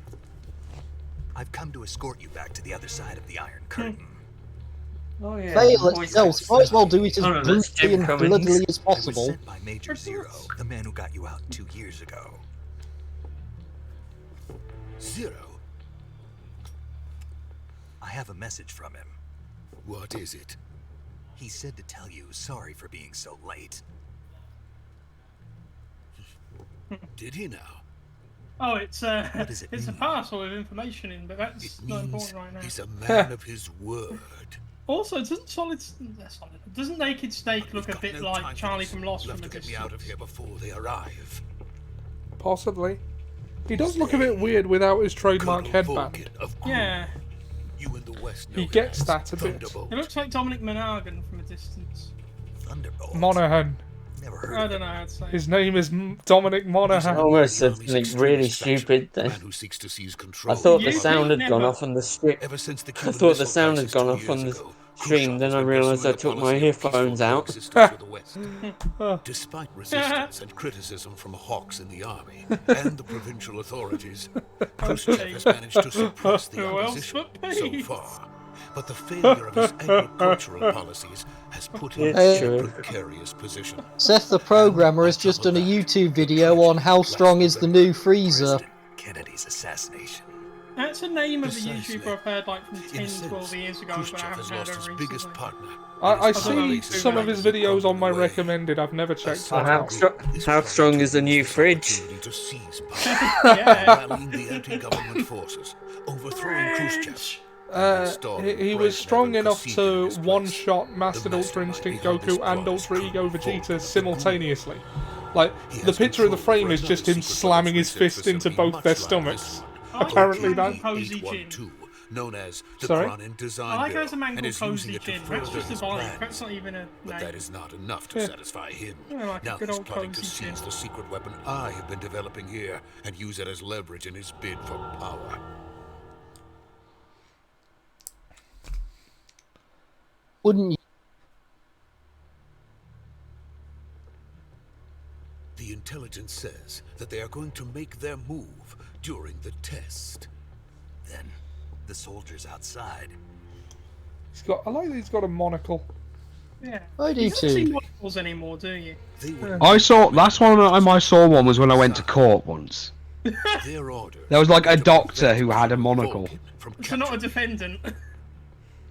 I've come to escort you back to the other side of the Iron Curtain. Oh yeah. Fail at stealth. Might as well do it as Oh, no, that's brutally Jim and Cummings. bloodily as I was possible. sent by Major Zero, the man who got you out 2 years ago. Zero? I have a message from him. What is it? He said to tell you sorry for being so late. Did he now? Oh, it's What does it it's a mean? parcel with information in, but that's It not means important right now. he's a man of his word. Also, doesn't Naked Snake look a Got bit no like time for Charlie this. from Lost You'll from a have to get me out of distance? here before they arrive. Possibly. He does look a bit weird without his trademark Colonel headband. Vulcan of Gru. Yeah, You in the West know He him gets as that a bit. Thunderbolt. it looks like Dominic Monaghan from a distance. Thunderbolt. Monaghan. Never heard I of don't him. know how to say. His name is Dominic Monaghan. Almost said Army's something extremely really special, stupid a then. man who seeks to seize control I thought of the You sound had never- gone off on the stream. Ever since the I Cuban thought the Missile sound had Crisis gone 2 off on years the ago, stream, Khrushchev then I has been realised I pursuing a took my policy of peaceful earphones out. coexistence with the West. Despite resistance and criticism from hawks in the army and the provincial authorities, Khrushchev has managed to suppress the Who else opposition but so peace? far. But the failure of his agricultural policies has put him It's in a true. precarious position. Seth the programmer has just done a YouTube video on how strong is the new freezer. President Kennedy's assassination. That's a name of a Precisely. YouTuber I've heard like from In 10, a sense, 12 years ago, but I Khrushchev haven't has heard lost of his recently. biggest partner. I His see policies some of his have videos on my crumbled away. recommended. I've never checked Well, them how, out. how strong is the new fridge? To seize power, Yeah. rallying the anti-government forces, overthrowing Khrushchev. He was strong enough to one-shot Mastered Ultra Instinct Goku and Ultra Ego Vegeta simultaneously. Like, the picture of the frame is just him slamming his fist into both their stomachs. I like Apparently how that... Cozy Jin. known as the Sorry? Cronin Design I like how Bureau, there's a man and called is using Cozy it to Jin. further That's just a his vibe. plans. That's not even a But name. that is not enough to Yeah. satisfy him. Yeah, like a Now good he's old plotting to Cozy Jin. seize the secret weapon I have been developing here and use it as leverage in his bid for power. Wouldn't you? The intelligence says that they are going to make their move during the test. Then, the soldiers outside. I like that he's got a monocle. Yeah. I do You don't see too. models anymore, do you? They will I saw last time I saw one was when I went to court once. their order. There was like a doctor who had a monocle. Vulcan from So not a capturing defendant.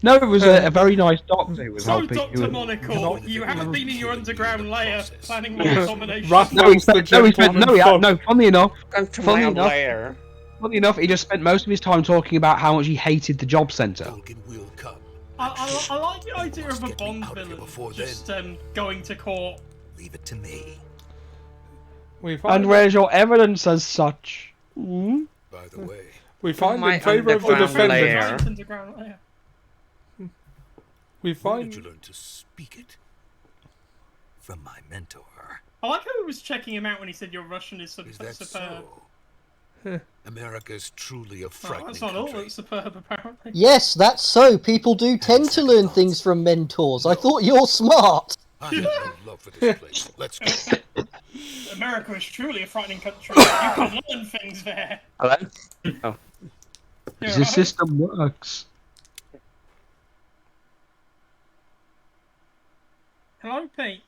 No, it was a very nice doctor who was So, helping. Dr. Monocle, you haven't been in your underground lair planning more domination. No, he spent, no. Funny enough, funny enough, Lair. funny enough, he just spent most of his time talking about how much he hated the job centre. Vulcan will come. I like the idea of a Get me Bond out of here villain before just going to court. Leave it to me. We find, And where's your evidence as such? Hmm? By the way, we find my in favour of the underground defendant. lair. Giant underground lair. We when did you find... learn to speak it? From my mentor. I like how he was checking him out when he said your Russian is Is that superb. so? America's truly a Oh, frightening that's not all country. that's superb, apparently. Yes, that's so. People do tend to learn things from mentors. I thought you're smart. I have no love for this place. Let's go. America is truly a frightening country. You can learn things there. Hello? Oh. You're The right. system works. Hello, Pete.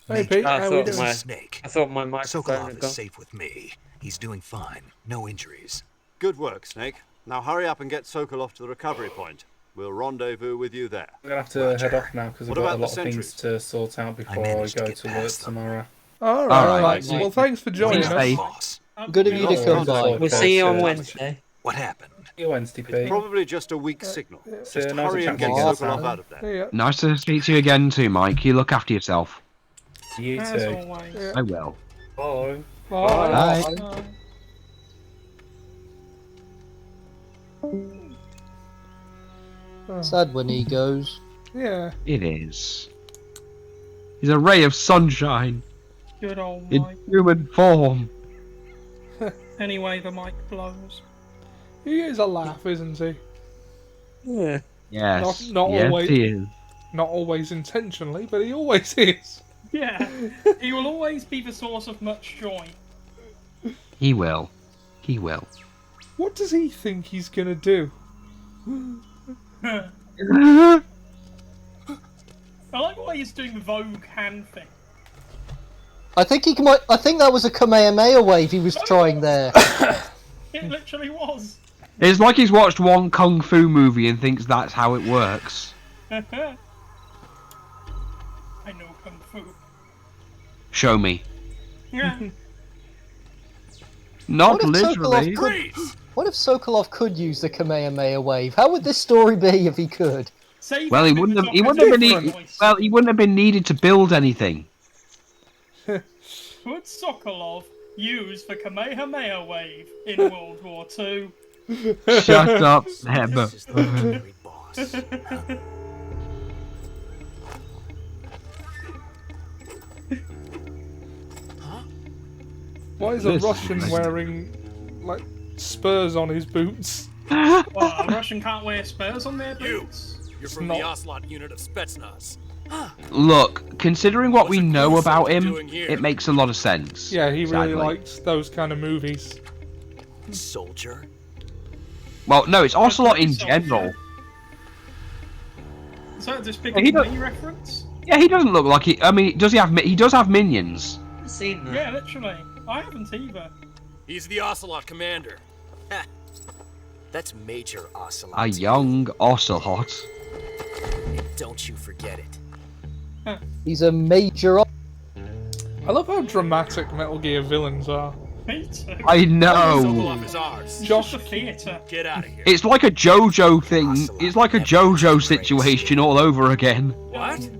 Hey Pete, I how we thought doing? my- Snake. I thought my microphone Sokolov had is gone. safe with me. He's doing fine. No injuries. Good work, Snake. Now hurry up and get Sokolov to the recovery point. We'll rendezvous with you there. I'm gonna have to head off now because I've What got a about lot the of things sentries? to sort out before I managed to go get to work past them. tomorrow. Alright, Alright. well thanks for joining Stay us. safe. Boss. Good of you to come by. We'll see you on Wednesday. What happened? See you Wednesday, Pete. Probably just a weak signal. So Just nice hurry to and chat get to you Sokolov again. out of there. Yeah, Nice to speak to you again too, Mike. You look after yourself. You As too. always. I will. Bye. bye. Bye. Bye. Sad when he goes. Yeah. It is. He's a ray of sunshine Good old in Mike. human form. Anyway, the mic blows. He is a laugh, isn't he? Yeah. Yes. Not yes, always. he is. Not always intentionally, but he always is. Yeah, he will always be the source of much joy. He will. He will. What does he think he's gonna do? I like why he's doing the Vogue hand thing. I think that was a Kamehameha wave he was trying there. It literally was. It's like he's watched one kung fu movie and thinks that's how it works. I know kung fu. Show me. Yeah. Not What if literally. What if Sokolov could use the Kamehameha wave? How would this story be if he could? Well, he wouldn't have. He wouldn't have been. Well, he wouldn't have been needed to build anything. Would Sokolov use the Kamehameha wave in World War II? Shut up, Seb. Why is a Russian wearing, like, spurs on his boots? Well, a Russian can't wear spurs on their boots. You're from the Ocelot unit of Spetsnaz. Look, considering what we know about him, it makes a lot of sense. Yeah, he really sadly. likes those kind of movies. Soldier? Well, no, it's Ocelot in general. Is that a Despicable He don't- Me reference? Yeah, he doesn't look like he. I mean, does he have? He does have minions. I've seen that. Yeah, literally. I haven't either. He's the Ocelot commander. That's Major Ocelot. A young Ocelot. Don't you forget it. He's a major. I love how dramatic Metal Gear villains are. Me too. I know. Sokolov is ours. Josh, the theatre. Get out of here. It's like a JoJo thing. It's like a JoJo situation all over again. What?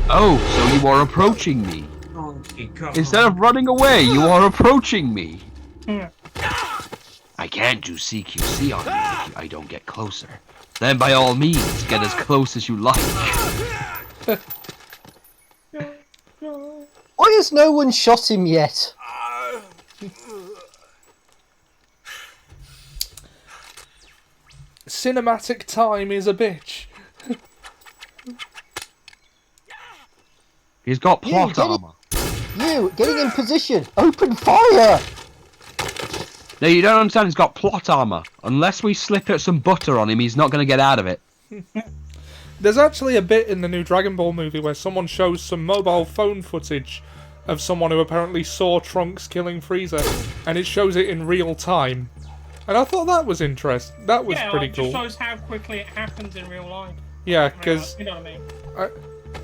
Oh, so you are approaching me. Donkey Kong. Instead of running away, you are approaching me. I can't do CQC on you if I don't get closer. Then by all means, get as close as you like. Why has no one shot him yet? Cinematic time is a bitch. He's got plot armor. You getting in position. Open fire. No, you don't understand. He's got plot armor. Unless we slip some butter on him, he's not going to get out of it. There's actually a bit in the new Dragon Ball movie where someone shows some mobile phone footage of someone who apparently saw Trunks killing Frieza, and it shows it in real time. And I thought that was interesting. That was pretty it cool. just shows how quickly it happens in real life. Yeah, because You know what I mean?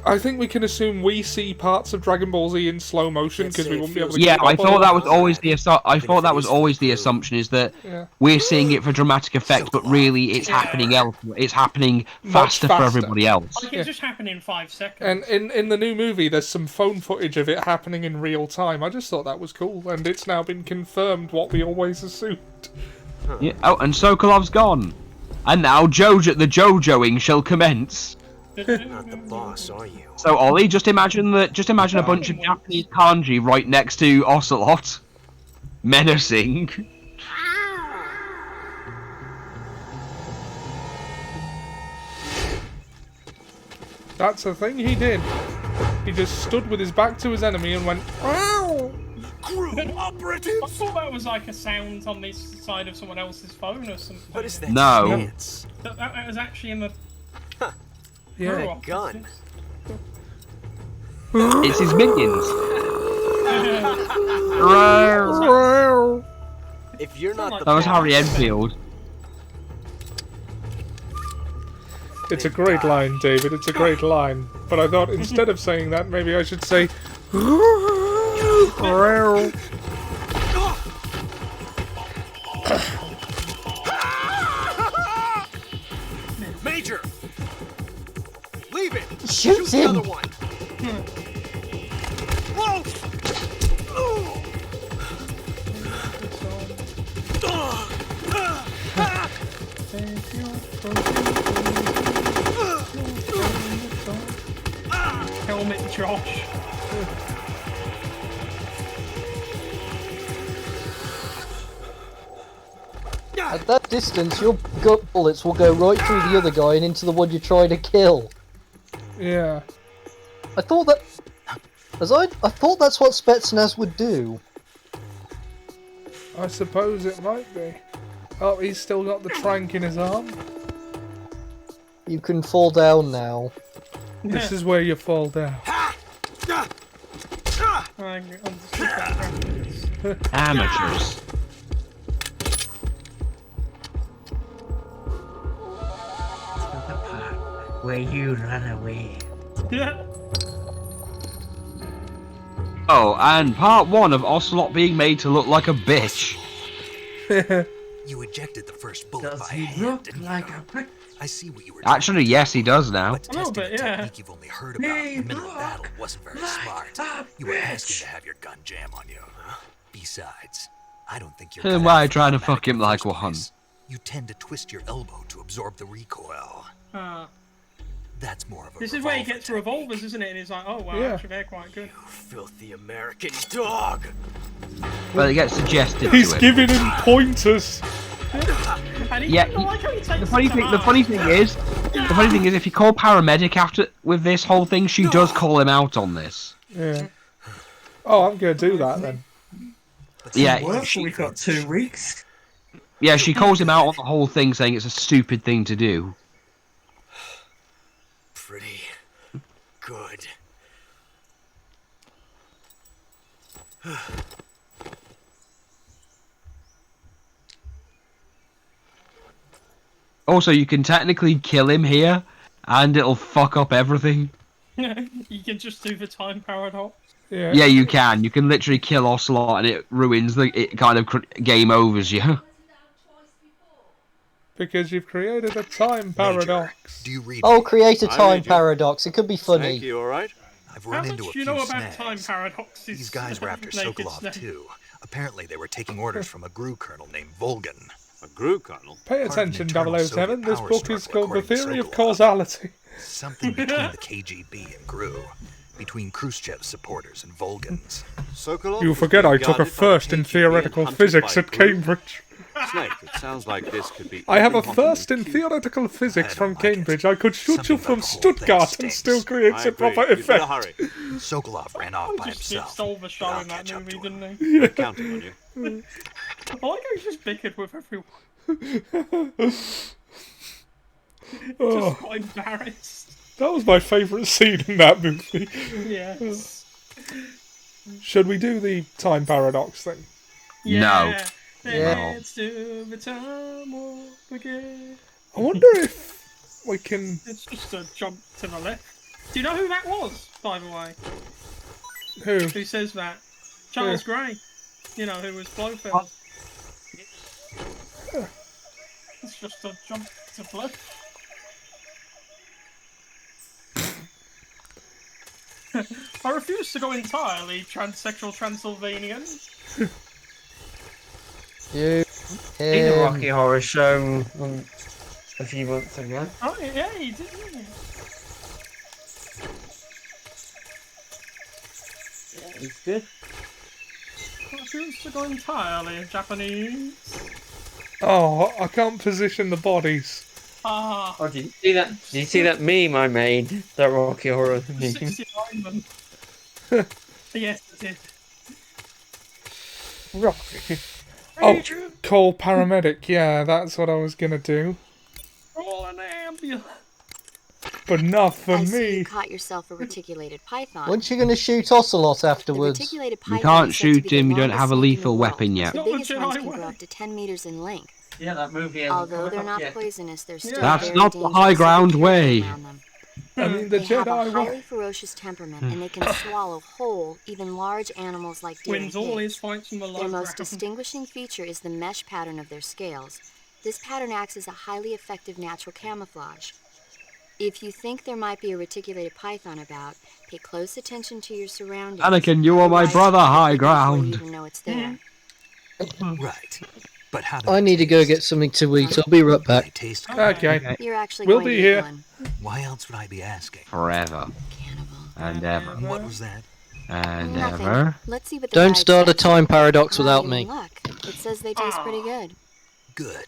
I think we can assume we see parts of Dragon Ball Z in slow motion because we won't be able to. Yeah, keep I up on thought it. that was always the assumption is that Yeah. we're seeing it for dramatic effect, but really it's happening elsewhere. It's happening faster for everybody else. Like it just happened in 5 seconds. And in the new movie, there's some phone footage of it happening in real time. I just thought that was cool, and it's now been confirmed what we always assumed. Yeah. Oh, and Sokolov's gone, and now the JoJoing shall commence. Not the boss, are you? So Ollie, just imagine a bunch of Japanese kanji right next to Ocelot, menacing. That's the thing he did. He just stood with his back to his enemy and went, "Ow!" I thought that was like a sound on this side of someone else's phone or something. What is that? No. That was actually in the. Yeah. Gun. It's his minions. If you're not the That was boss, Harry Enfield. It's a great line, David. It's a great line. But I thought instead of saying that, maybe I should say. Major, leave it. Shoot the him. other one. Whoa! Helmet Josh. At that distance, your gut bullets will go right through the other guy and into the one you're trying to kill. Yeah. I thought that... I thought that's what Spetsnaz would do. I suppose it might be. Oh, he's still got the trank in his arm. You can fall down now. This is where you fall down. Amateurs. The part where you run away. Yeah. Oh, and part 1 of Ocelot being made to look like a bitch. You ejected the first bullet Does by he hand, look didn't like you? a prick? I see what you were Actually, yes, he does now. But testing bit, a yeah. technique you've only heard about in the middle of battle wasn't very smart. You were asking to have your gun jam on you, huh? Besides, I don't think you're Then cut why out for trying to automatic fuck him in the like first one? place. You tend to twist your elbow to absorb the recoil. That's more of a This is where he revolver gets revolvers, isn't it? And he's like, oh wow, Yeah. actually they're quite good. Filthy American dog! Well, it gets suggested He's to him. giving him pointers. And he, Yeah, I like how he takes The funny it to thing, the heart. funny thing is, if you call paramedic after with this whole thing, she does call him out on this. Yeah. Oh, I'm gonna do that then. Yeah, Well, she, we got 2 weeks. yeah, she calls him out on the whole thing, saying it's a stupid thing to do. Pretty good. Also, you can technically kill him here, and it'll fuck up everything. You can just do the time paradox. Yeah. Yeah, you can. You can literally kill Ocelot, and it ruins the. It kind of game overs you. Because you've created a time paradox. Do you read Oh, me? create a I time read you. paradox. It could be funny. Thank you, alright? I've How run much into a do you few know about snags. time paradoxes? These guys were after Naked Sokolov Snake? too. Apparently they were taking orders from a GRU colonel named Volgan. A GRU colonel? Pay attention, eternal 007. This Soviet book power is called The struggle, according Theory to of Sokolov. Causality. Something between the KGB and GRU. Between Khrushchev's supporters and Volgan's. Sokolov You was forget being I took a guarded by the first in KGB theoretical and hunted physics by at GRU. Cambridge. Snake, it sounds like this could be. I have a even hotter first than in Q. theoretical physics I from don't like it. Cambridge. I could shoot Something you from about the whole thing Stuttgart and stinks. still creates I a proper agree. You better effect. hurry. Sokolov ran off by He just himself. stole the show but I'll in that catch up movie, to him. didn't he? We're counting on you. I like how he just bickered with everyone. Oh, Just quite embarrassed. that was my favourite scene in that movie. Yes. Should we do the time paradox thing? No. Yeah. Let's do the time warp again. I wonder if we can. It's just a jump to the left. Do you know who that was, by the way? Who? Who says that? Charles Gray. You know, who was Blofeld. It's just a jump to the left. I refuse to go entirely transsexual Transylvanian. You, In a him. Rocky Horror Show a few months ago. Oh, yeah, he did, didn't he? Yeah, it's good. I refuse to go entirely Japanese. Oh, I can't position the bodies. Ah, Oh, did you see that? Did you see that meme I made? That Rocky Horror meme. 69 man. Yes, I did. Rocky. Oh, call paramedic. Yeah, that's what I was gonna do. Roll an ambulance. But not for I see me. you caught yourself a reticulated python. Weren't you going to shoot Ocelot The afterwards? reticulated You python can't is said to shoot be the him, you don't longest have a snake in the lethal world. weapon yet. The Not the biggest ones Jedi can way. grow up to 10 meters in length. Yeah, that movie hasn't Although come they're out not yet. poisonous, they're still That's very not the dangerous, high so be ground careful way. around them. I mean, the They have a Jedi highly way. ferocious temperament, and they can swallow whole, even large animals like deer and Wins all his pigs. fights in the low Their most ground. distinguishing feature is the mesh pattern of their scales. This pattern acts as a highly effective natural camouflage. If you think there might be a reticulated python about, pay close attention to your surroundings. Anakin, you are my Otherwise, brother, you'll high forget before you ground. even know it's there. Right. But how do I need to go get something to eat. I'll be right back. taste? Okay. You're actually We'll going be to eat here. one. Why else would I be asking? Forever. And ever. What was that? And Nothing. ever. Let's see what the Don't guide start a says. time paradox Ah, without you're me. in luck. It says they taste pretty good. Good.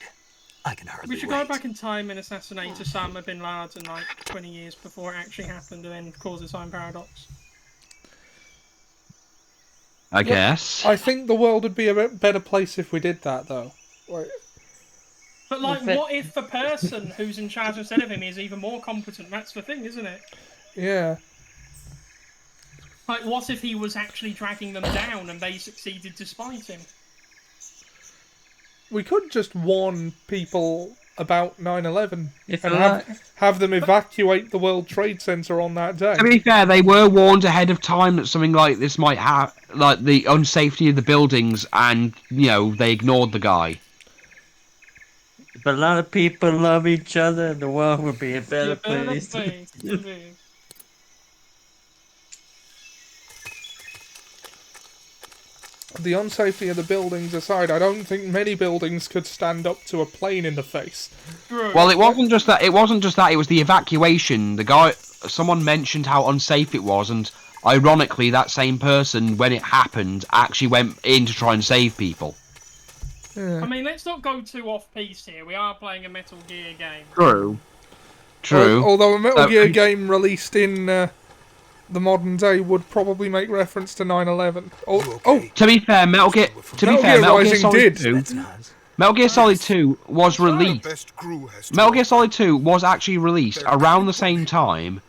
I can hardly We should wait. go back in time and assassinate Osama bin Laden like 20 years before it actually happened and then cause a time paradox. I guess. I think the world would be a bit better place if we did that, though. Like, But like, If it- what if the person who's in charge instead of him is even more competent? That's the thing, isn't it? yeah. Like, what if he was actually dragging them down and they succeeded despite him? We could just warn people about 9/11 If and you have them evacuate the World Trade Center on that day. To be fair, they were warned ahead of time that something like this might happen, like the unsafety of the buildings, and, you know, they ignored the guy. But a lot of people love each other, and the world would be a better place. The unsafety of the buildings aside, I don't think many buildings could stand up to a plane in the face. Well, it wasn't just that. It wasn't just that. It was the evacuation. The guy, someone mentioned how unsafe it was, and ironically, that same person, when it happened, actually went in to try and save people. I mean, let's not go too off-piste here. We are playing a Metal Gear game. True. True. Although a Metal Gear game released in the modern day would probably make reference to 9/11. Oh, To be fair, Metal Gear Metal Gear Solid did. 2. Metal Gear Solid 2 was released. Metal Gear Solid 2 was actually released around the same time,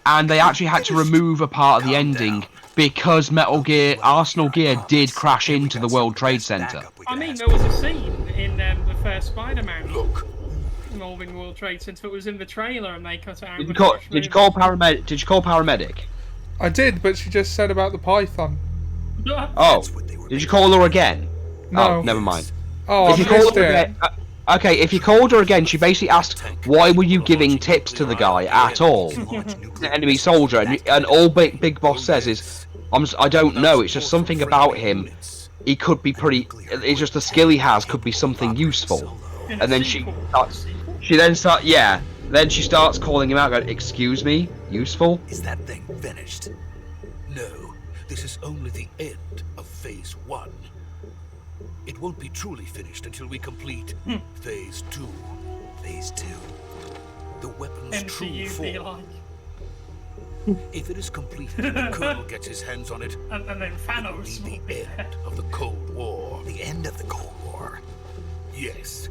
and they actually had to remove a part of the ending because Arsenal Gear did crash into the World Trade Center. I mean, there was a scene in the first Spider-Man involving World Trade Center. It was in the trailer, and they cut it out. Did you call paramedic? I did, but she just said about the python. Oh, did you call her again? No. Oh, never mind. Oh, If you I missed called her it. again, okay, if you called her again, she basically asked, "Why were you giving tips to the guy at all?" The enemy soldier, and all Big Boss says is, "I don't know. It's just something about him. He could be pretty. It's just the skill he has could be something useful." And then Then she starts calling him out, going, "Excuse me, useful." Is that thing finished? No, this is only the end of Phase 1. It won't be truly finished until we complete Phase 2. Phase 2. The weapon's true MCU be form. like, If it is completed and the Colonel gets his hands on it, and then Thanos it'll will be be the there. end of the Cold War. The end of the Cold War. Yes.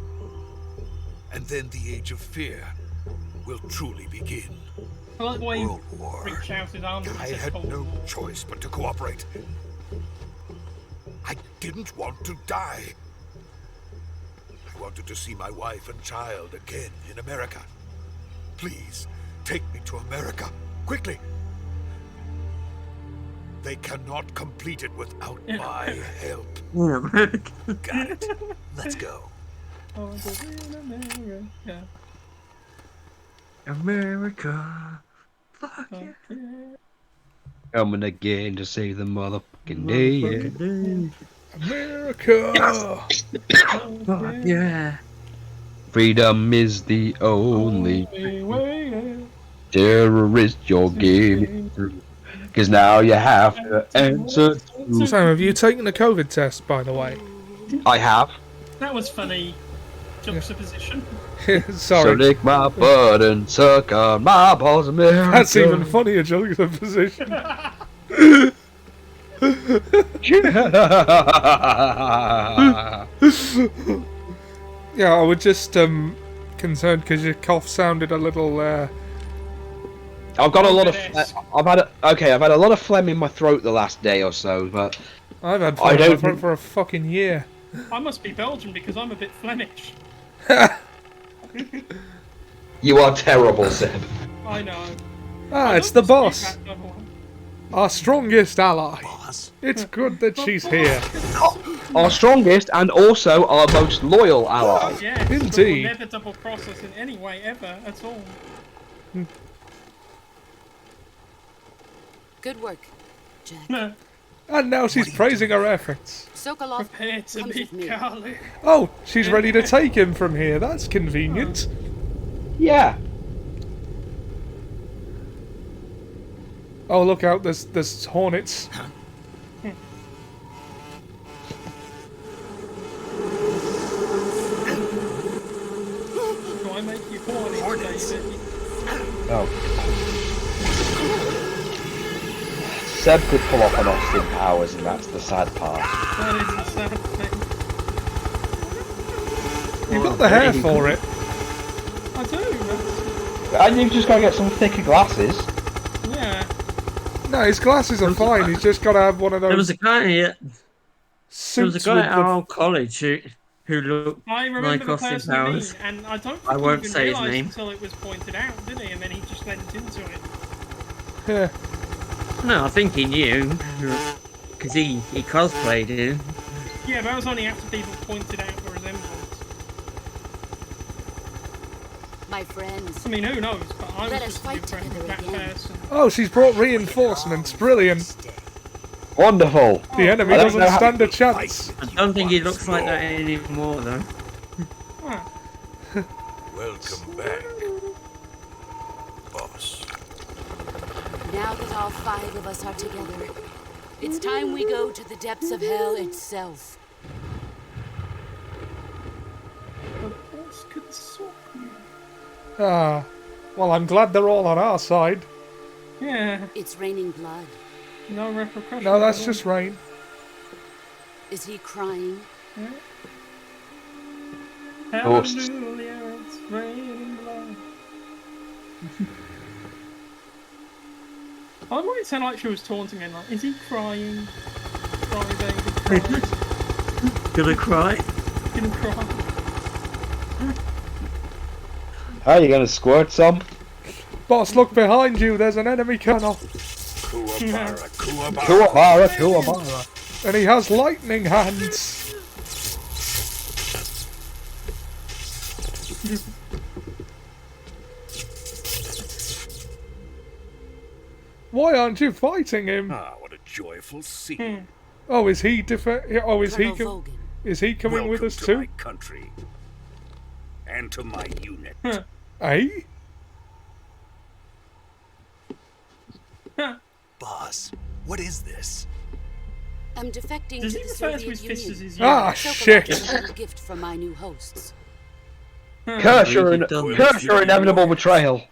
And then the Age of Fear will truly begin. I like the way he World War. reached out his arms and I said had Cold no War. choice but to cooperate. I didn't want to die. I wanted to see my wife and child again in America. Please, take me to America, quickly. They cannot complete it without my help. Got it. Let's go. America. Fuck yeah. Coming again to save the motherfucking day. America. Fuck yeah. Freedom is the only terrorist you're giving through. Because now you have to answer to... Sam, have you taken the COVID test, by the way? I have. That was funny juxtaposition. So Sorry. lick my butt and suck on my balls, America. That's even funnier juxtaposition. Yeah, I was just concerned because your cough sounded a little. I've got a lot of. I've had a lot of phlegm in my throat the last day or so, but I've had I don't phlegm for a fucking year. I must be Belgian because I'm a bit Flemish. You are terrible, Seb. I know. Ah, it's the boss. Our strongest ally. It's good that she's here. Our strongest and also our most loyal ally. Yeah, she will Indeed. never double cross us in any way ever at all. Good work, Jack. And now she's praising her efforts. Sokolov, Prepare to comes be with me. garlic. Oh, she's ready to take him from here. That's convenient. Yeah. Oh, look out! There's hornets. Do I make you horny, David? Oh. Seb could pull off an Austin Powers, and that's the sad part. That is a sad thing. You've got the hair for it. I do. And you've just got to get some thicker glasses. Yeah. No, his glasses are fine. He's just got to have one of those. There was a guy here. There was a suits guy with at the- our old college who looked I remember like the Austin person you mean, Powers. and I don't think I won't he even say his realised name. until it was pointed out, did he? And then he just went into it. Yeah. No, I think he knew because he cosplayed him. Yeah, but that was only after people pointed out the resemblance. My friends. I mean, who knows? But I was Let us just a fight different together that again. person. Oh, she's brought reinforcements. Brilliant. Wonderful. The enemy I don't doesn't know how- stand a chance. I don't think he looks like that anymore, though. Welcome back, boss. Now that all 5 of us are together, it's time we go to the depths of hell itself. The boss could swap you. Ah. Well, I'm glad they're all on our side. Yeah. It's raining blood. No repercussions. No, that's at all. just rain. Is he crying? Ghosts. Hallelujah, it's raining blood. I might sound like she was taunting him. Like, is he crying? Cry, baby, cry. Gonna cry? Gonna cry. Are you going to squirt some? Boss, look behind you. There's an enemy colonel. Kuwabara, Kuwabara. Kuwabara, Kuwabara. And he has lightning hands. Why aren't you fighting him? Ah, what a joyful scene. Oh, is he Oh, is he? Colonel Vogan. Is he coming with Welcome us to too? my country and to my unit. Eh? Boss, what is this? I'm defecting Does to he the refer to Soviet his fist Union. as his Ah, unit? shit. Sokolov is a gift from my new hosts. Kershaw, inevitable betrayal.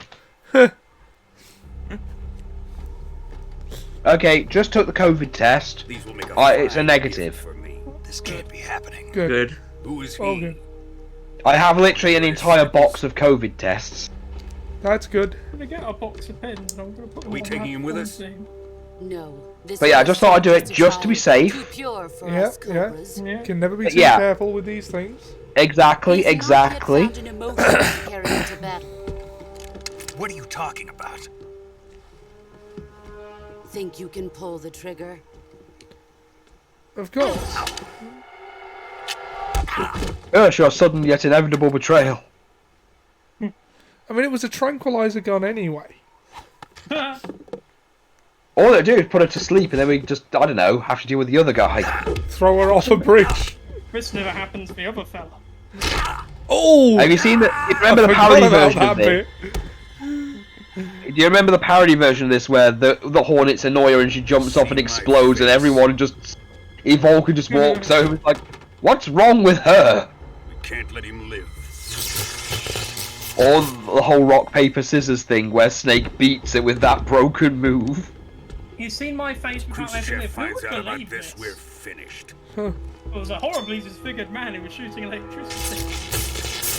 Okay, just took the COVID test. These will make It's a fine negative. gift for me. This can't be happening. Good. Good. Who is he? Okay. I have literally an entire box of COVID tests. That's good. I'm gonna get a box of pens and I'm gonna put them we on taking that him with us? thing. No. This But yeah, I just thought I'd do it is just to be safe. Too pure for Yeah, us yeah. cobras. Yeah. Can never be too Yeah. careful with these things. Exactly, He's not yet exactly. found an emotion to carry into battle. What are you talking about? Think you can pull the trigger? Of course. Kershaw, sudden yet inevitable betrayal. I mean, it was a tranquilizer gun anyway. All they do is put her to sleep and then we just, I don't know, have to deal with the other guy. Throw her off a bridge. This never happened to the other fella. Oh! Have you seen the, you remember I the forgot parody about version that of this? bit. Do you remember the parody version of this where the hornets annoy her and she jumps off and explodes and everyone just, Evolker just walks over and is like, what's wrong with her? We can't let him live. Or the whole rock, paper, scissors thing where Snake beats it with that broken move. You've seen my face without letting Khrushchev it. Who finds would out about believe this, this? we're finished. It was a horribly disfigured man who was shooting electricity.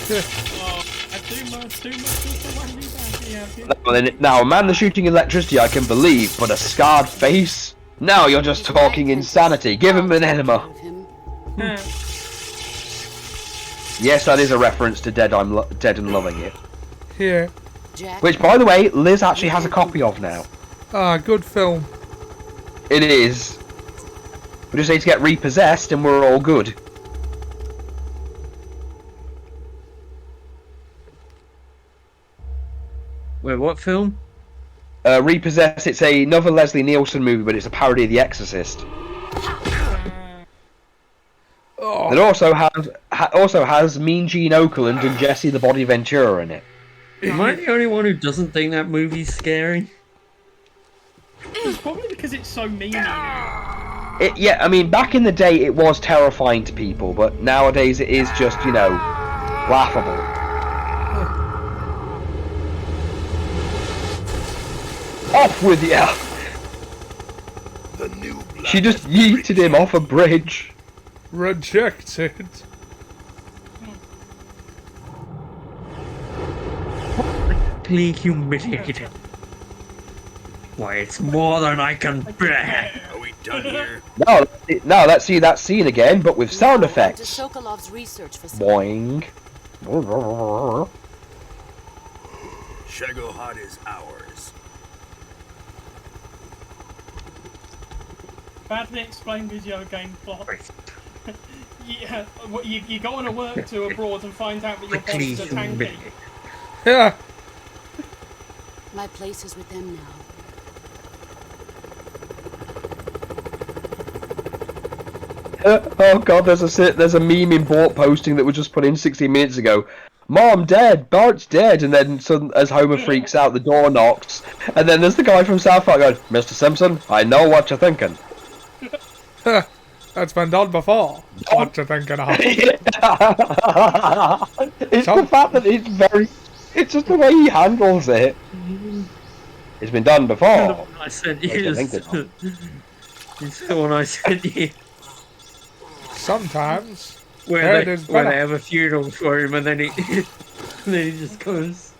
Oh, I too much people want me back. Now, a man that's shooting electricity I can believe, but a scarred face? Now you're just talking insanity. Give him an enema. Yes, that is a reference to Dead and Loving It. Yeah. Which, by the way, Liz actually has a copy of now. Ah, good film. It is. We just need to get repossessed and we're all good. Wait, what film? Repossessed, it's another Leslie Nielsen movie, but it's a parody of The Exorcist. Oh. It also has Mean Gene Okerlund and Jesse the Body Ventura in it. Am I the only one who doesn't think that movie's scary? It's probably because it's so mean. Yeah, I mean, back in the day it was terrifying to people, but nowadays it is just, you know, laughable. Off with ya! She just yeeted him off a bridge. Rejected. Utterly humiliated. Why, it's more than I can bear. Are we done here? No, let's see that scene again, but with sound To effects. Sokolov's research facility. Boing. Shagohod is ours. Badly explained video game plot. Yeah, you go on a work tour abroad and find out that your boss is a tanky. Yeah. My place is with them now. Oh god, there's a meme in Bort posting that was just put in 16 minutes ago. Mom, dead, Bart's dead, and then as Homer freaks out, the door knocks, and then there's the guy from South Park going, Mr. Simpson, I know what you're thinking. That's been done before. What you thinking of? It's the fact that it's just the way he handles it. It's been done before. I sent you. It's the one I sent you. Sometimes. Where they have a funeral for him, and then he just goes.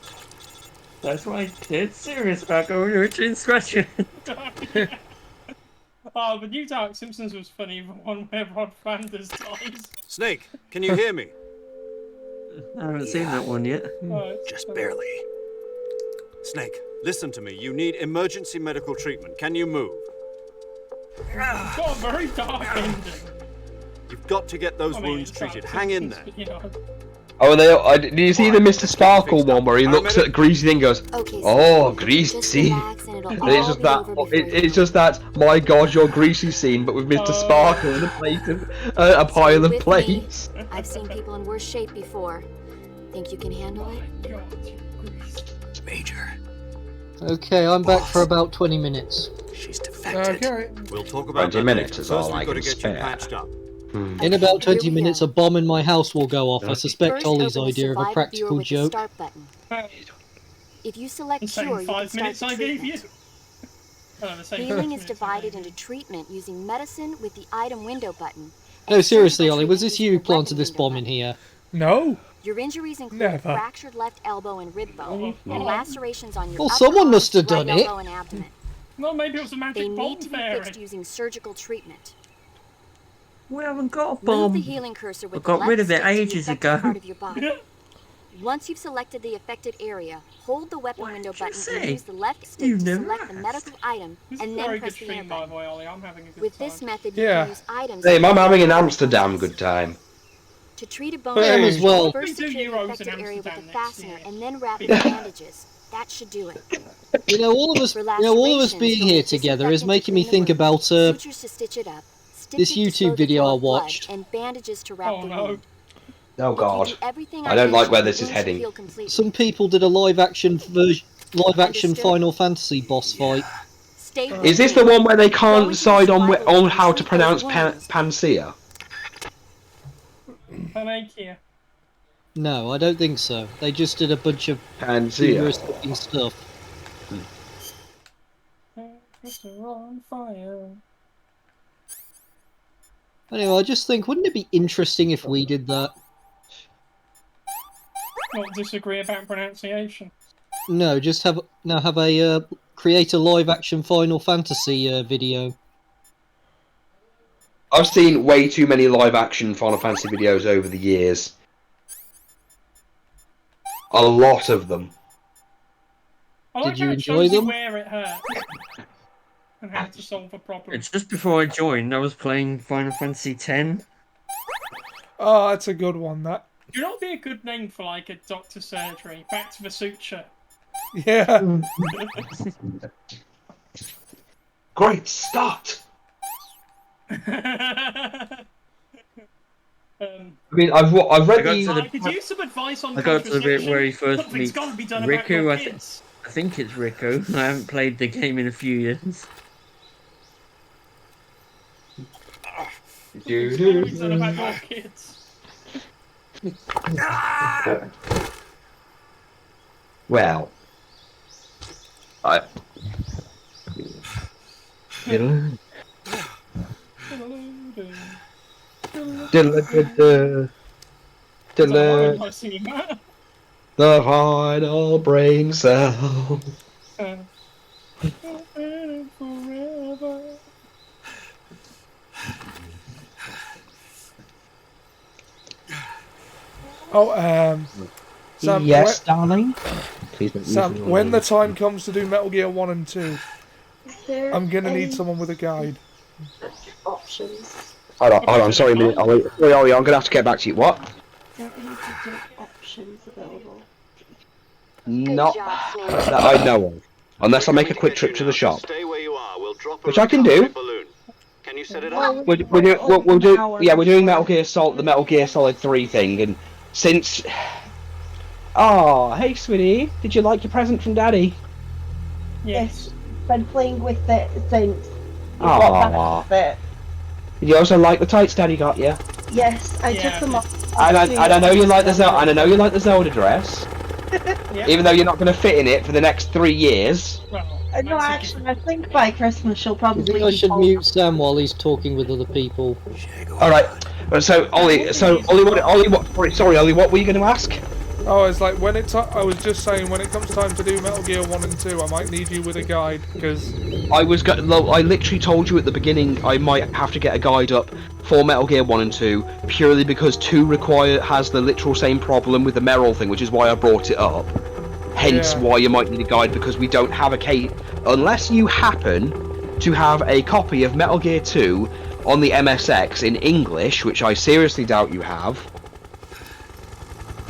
That's why it's serious about going to a chin scratcher. Oh, the new Dark Simpsons was funny, the one where Rod Flanders dies. Snake, can you hear me? I haven't seen that one yet. Just barely. Snake, listen to me. You need emergency medical treatment. Can you move? It's got a very dark ending. You've got to get those wounds treated. Hang in there. You know. Oh, and do you see the Mr. Sparkle one where he looks at Greasy and goes, "Oh, Greasy," and it's just that my God, you're Greasy scene, but with Mr. Sparkle and a pile of plates. I've seen people in worse shape before. Think you can handle it? Major. Okay, I'm back for about 20 minutes. She's defected. Okay. We'll talk about 20 minutes is all First, I we've got can to get you spare. patched up. In about 20 minutes, a bomb in my house will go off. I suspect First, Ollie's open the idea of a survival practical viewer with the joke. start button. If you select The same cure, you can 5 start minutes the I gave you. treatment. The same Healing 5 is divided into treatment using medicine with the item window button. No, seriously, Ollie, was this you who planted this bomb in here? No. Your injuries include Never. a fractured left elbow and rib bone, and lacerations on your Well, upper someone arm, must have right done it. elbow and abdomen. Well, maybe it was a They magic bomb need to be fairy. fixed using surgical treatment. We haven't got a Move bomb. the healing cursor with I got the rid left of it stick to the ages affected ago. part of your body. Once you've selected the affected area, hold the weapon window button and say? use the left stick You to never select the asked. medical item, This is and a then very press good the stream, enter by button. the way, Ollie. I'm having a good With time. this method, you Yeah. can use items. Same, that I'm you having an can Amsterdam good time. To treat a bone I am as well. first We do secure the Euros in affected area with a Amsterdam next fastener year. and then wrap it in bandages. That should do it. You know, all of us being here together is making me think about Sutures to stitch it up, this stitches to slow YouTube the video flow I of blood, watched. and bandages to wrap Oh the no. wound. Oh If you God, do everything I don't like where mentioned, this the is wound should heading. heal completely. Some people did a live-action Understood? Final Fantasy boss fight. Stay Is this the one where they can't decide on how to pronounce Panacea? Panakia. No, I don't think so. They just did a bunch of Panacea. humorous-looking stuff. On fire. Anyway, I just think, wouldn't it be interesting if we did that? Not disagree about pronunciation. No, just create a live-action Final Fantasy video. I've seen way too many live-action Final Fantasy videos over the years. A lot of them. I like Did you how it enjoy shows you them? where it hurt and how to solve a problem. It's just before I joined, I was playing Final Fantasy X. Oh, that's a good one, that. You know what would be a good name for like a doctor surgery? Back to the suture. Yeah. Great start! I mean, I've read the. I could use some advice on I got to the bit where he first Something's meets gotta be done about Riku. your I kids. think it's Riku. I haven't played the game in a few years. Something's gotta be done about your kids. Well, I. The final brain cell. Oh, Sam, Yes, darling. Please don't use Sam, the when the wrong- time comes to do Metal Gear 1 and 2, I'm gonna need someone with a guide. Options. Hold on, sorry a minute, Ollie. Sorry, Ollie, I'm gonna have to get back to you. What? There are options available. Not that I know of. Unless I make a quick trip to the shop. Stay where you are. We'll drop Which I can do. balloon. Can you set it Well, up? We'll do. Yeah, we're doing the Metal Gear Solid 3 thing, and since. Oh, hey, sweetie. Did you like your present from Daddy? Yes. Been playing with it since. Aww. It. Did you also like the tights Daddy got you? Yes, I took them off. And I know you like the Zelda. And I know you like the Zelda dress. Even though you're not going to fit in it for the next 3 years. No, actually, I think by Christmas she'll I probably. think I should mute Sam while he's talking with other people. All right. So Ollie, Ollie, what were you going to ask? Oh, it's like when I was just saying when it comes time to do Metal Gear 1 and 2, I might need you with a guide because I literally told you at the beginning I might have to get a guide up for Metal Gear 1 and 2 purely because 2 has the literal same problem with the Merrill thing, which is why I brought it up. Hence why you might need a guide, because we don't have a case unless you happen to have a copy of Metal Gear 2 on the MSX in English, which I seriously doubt you have.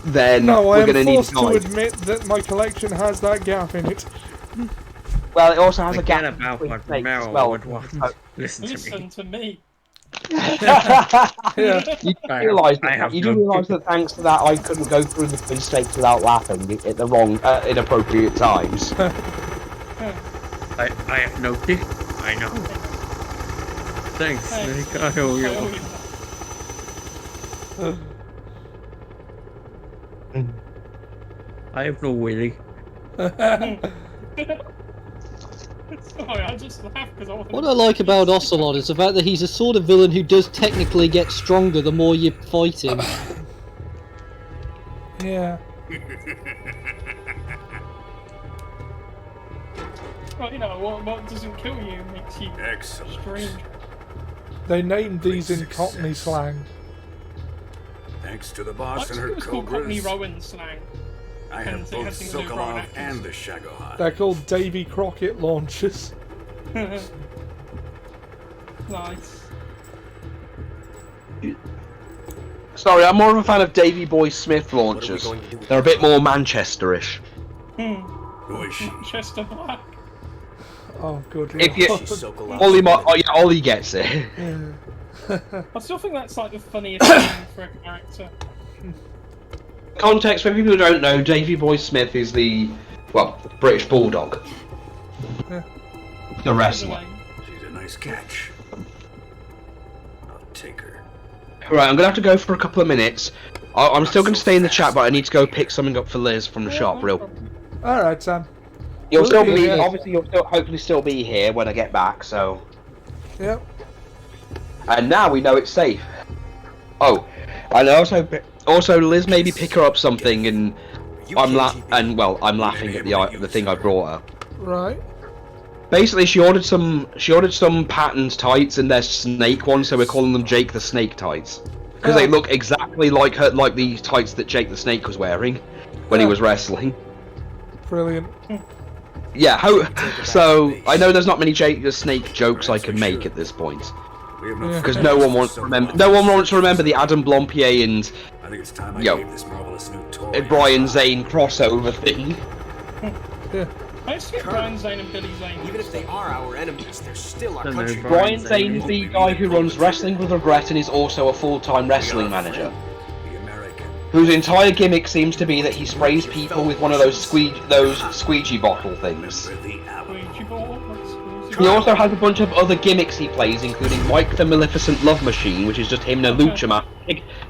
Then no, I we're am going to need a forced to guide. admit that my collection has that gap in it. Well, it also has a Forget gap about between what snakes as Meryl well. would want. Listen to me. You do realise that thanks to that I couldn't go through the mistakes without laughing at the wrong, inappropriate times. I have no dick. I know. Thanks, Nick. I owe you. I have no willy. Sorry, I just laughed because I wasn't. What I like about Ocelot is the fact that he's a sort of villain who does technically get stronger the more you fight him. Yeah. Well, you know, what doesn't kill you makes you strange. They named these in Cockney slang. Thanks to the I boss just and thought her it was called Cockney cobras, Rowan slang. I have And it both has things to do with Rowan Sokolov Atkins. and the Shagohod. They're called Davy Crockett launchers. Nice. Sorry, I'm more of a fan of Davy Boy Smith launchers. They're a bit more Manchesterish. Who is she? Chester Black. Oh, good If you, lord. Ollie gets it. I still think that's like the funniest thing for a character. Context for people who don't know, Davy Boy Smith is the, British Bulldog. The wrestler. She's a nice catch. I'll take her. Right, I'm gonna have to go for a couple of minutes. I'm still gonna stay in the chat, but I need to go pick something up for Liz from the shop, real. Alright, Sam. You'll We'll still be be, here. obviously you'll hopefully still be here when I get back, so. Yep. And now we know it's safe. Oh, and also Liz maybe pick her up something, and I'm laughing at the thing I brought her. Right. Basically, she ordered some patterned tights, and they're snake ones, so we're calling them Jake the Snake tights because they look exactly like the tights that Jake the Snake was wearing when he was wrestling. Brilliant. Yeah. So I know there's not many Jake the Snake jokes I can make at this point. Because no one wants to remember the Adam Blompier and I think it's time I gave this marvelous new toy. Brian Zane crossover thing. Yeah. I used to get Brian Zane and Billy Zane. Even if they are our enemies, they're still our Don't know, country. Brian Zane is the guy who runs Wrestling with Regret and is also a full-time wrestling manager. Whose entire gimmick seems to be that he sprays people with one of those squeegee bottle things. Squeegee ball? What's squeegee He also has a bunch of other gimmicks he plays, including Mike the Maleficent Love Machine, which is just him in a lucha mask,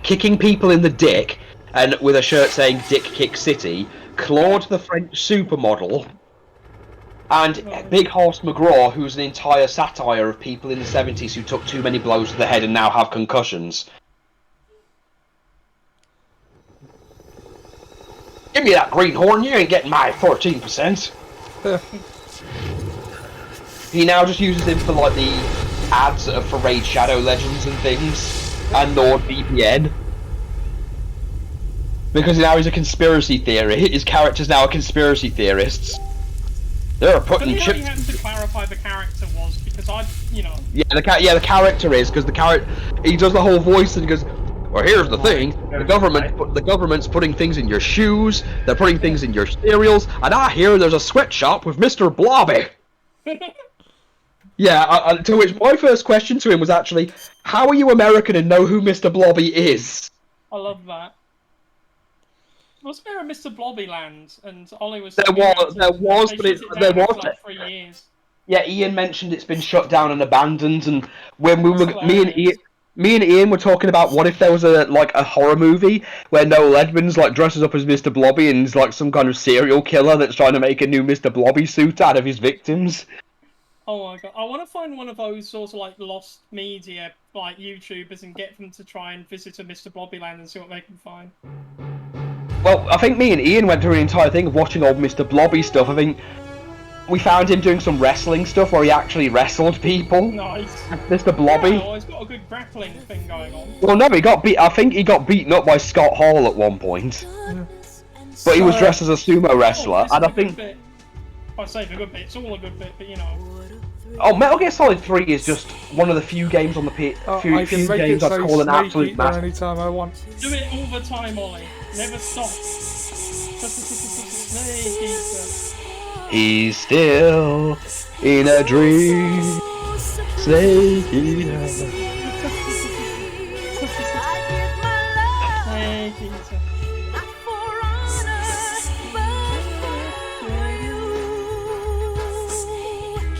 kicking people in the dick, and with a shirt saying Dick Kick City, Claude the French Supermodel, and Big Horse McGraw, who's an entire satire of people in the 70s who took too many blows to the head and now have concussions. Give me that greenhorn, you ain't getting my 14%. He now just uses him for like the ads for Raid Shadow Legends and things, and NordVPN. Because now he's a conspiracy theorist. His character's now a conspiracy theorists. They're putting But chips. you have to clarify the character was because Yeah, the character is because he does the whole voice and he goes, "Well, here's the thing: the government's putting things in your shoes. They're putting things in your cereals, and I hear there's a sweatshop with Mr. Blobby." Yeah, to which my first question to him was actually, "How are you American and know who Mr. Blobby is?" I love that. Was there a Mr. Blobbyland? And Ollie was. There was, but there was. For like 3 years. Yeah, Ian mentioned it's been shut down and abandoned, and when me and Ian were talking about what if there was a horror movie where Noel Edmonds dresses up as Mr. Blobby and is like some kind of serial killer that's trying to make a new Mr. Blobby suit out of his victims. Oh my god, I want to find one of those sort of lost media YouTubers and get them to try and visit a Mr. Blobbyland and see what they can find. Well, I think me and Ian went through an entire thing of watching old Mr. Blobby stuff. I think we found him doing some wrestling stuff where he actually wrestled people. Nice. Mr. Blobby. Yeah, well, he's got a good grappling thing going on. Well, no, he got beat. I think he got beaten up by Scott Hall at one point. But he was dressed as a sumo wrestler, and I think. I say the good bit. It's all a good bit, but Oh, Metal Gear Solid 3 is just one of the few games on the I few can make games it I'd say call an Snake absolute Eater master. anytime I want. Do it all the time, Ollie. Never stop. Snake Eater. He's still in a dream. Snake Eater. Snake Eater.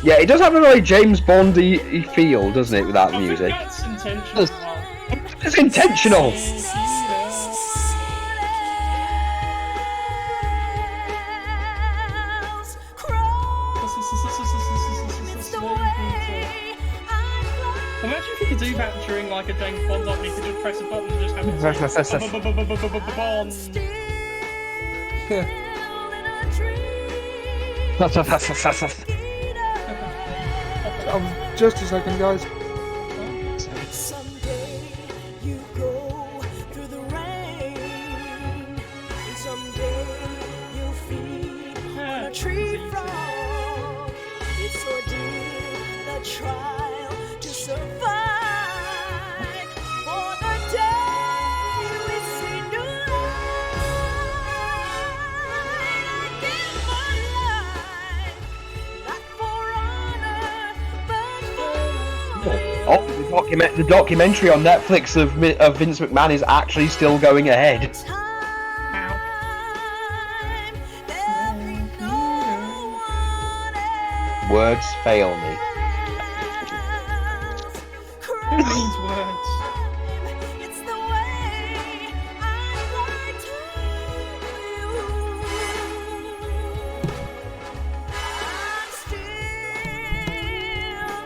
Yeah, it does have a very James Bondy feel, doesn't it, with that music? That's intentional. It's intentional. Imagine if you could do that during a James Bond, you could just press a button and just have it Just a second, guys. Oh, the documentary on Netflix of Vince McMahon is actually still going ahead. Words fail me. Who needs words?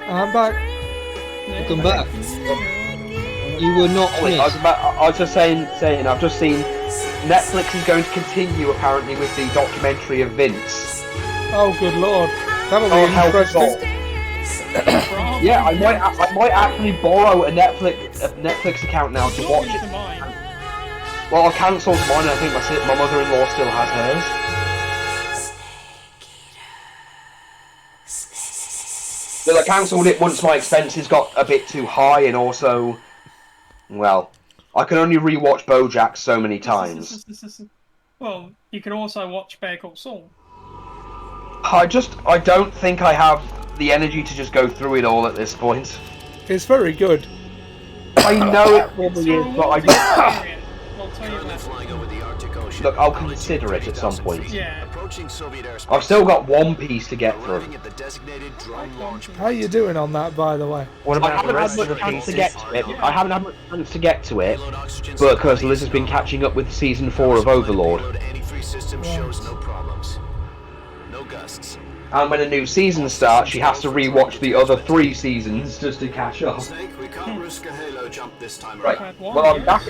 I'm back. Welcome back. You were not missed. I was just saying, I've just seen Netflix is going to continue apparently with the documentary of Vince. Oh, good lord. That'll be interesting. Yeah, I might actually borrow a Netflix account now to watch it. Well, I cancelled mine, and I think my mother-in-law still has hers. But I cancelled it once my expenses got a bit too high, and also, well, I can only rewatch BoJack so many times. Well, you can also watch Better Call Saul. I don't think I have the energy to just go through it all at this point. It's very good. I know it probably is, but I Currently flying over the Arctic Ocean. look, I'll consider it at some point. Yeah. Approaching Soviet airspace. I've still got one piece to get through. Arriving at the designated drone launch. How you doing on that, by the way? I haven't had much chance to get to it. I haven't had much chance to get to it, but because Liz has been catching up with season 4 of Overlord. Antifreeze system shows no problems. No gusts. And when a new season starts, she has to rewatch the other 3 seasons just to catch up. Snake, we can't risk a halo jump this time Right. around. Well,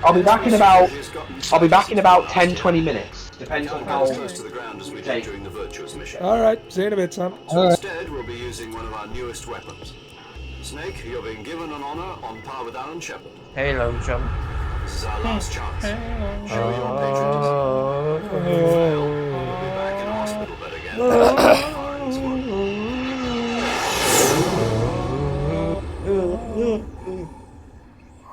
I'll be back in about 10-20 minutes. Depends on how close to the ground as we did during the virtuous mission. Alright, see you in a bit, son. So instead, we'll be using one of our newest weapons. Snake, you're being given an honor on par with Alan Shepard. Halo jump. This is our last chance. Show your patriotism. If you fail, we'll be back in hospital bed again.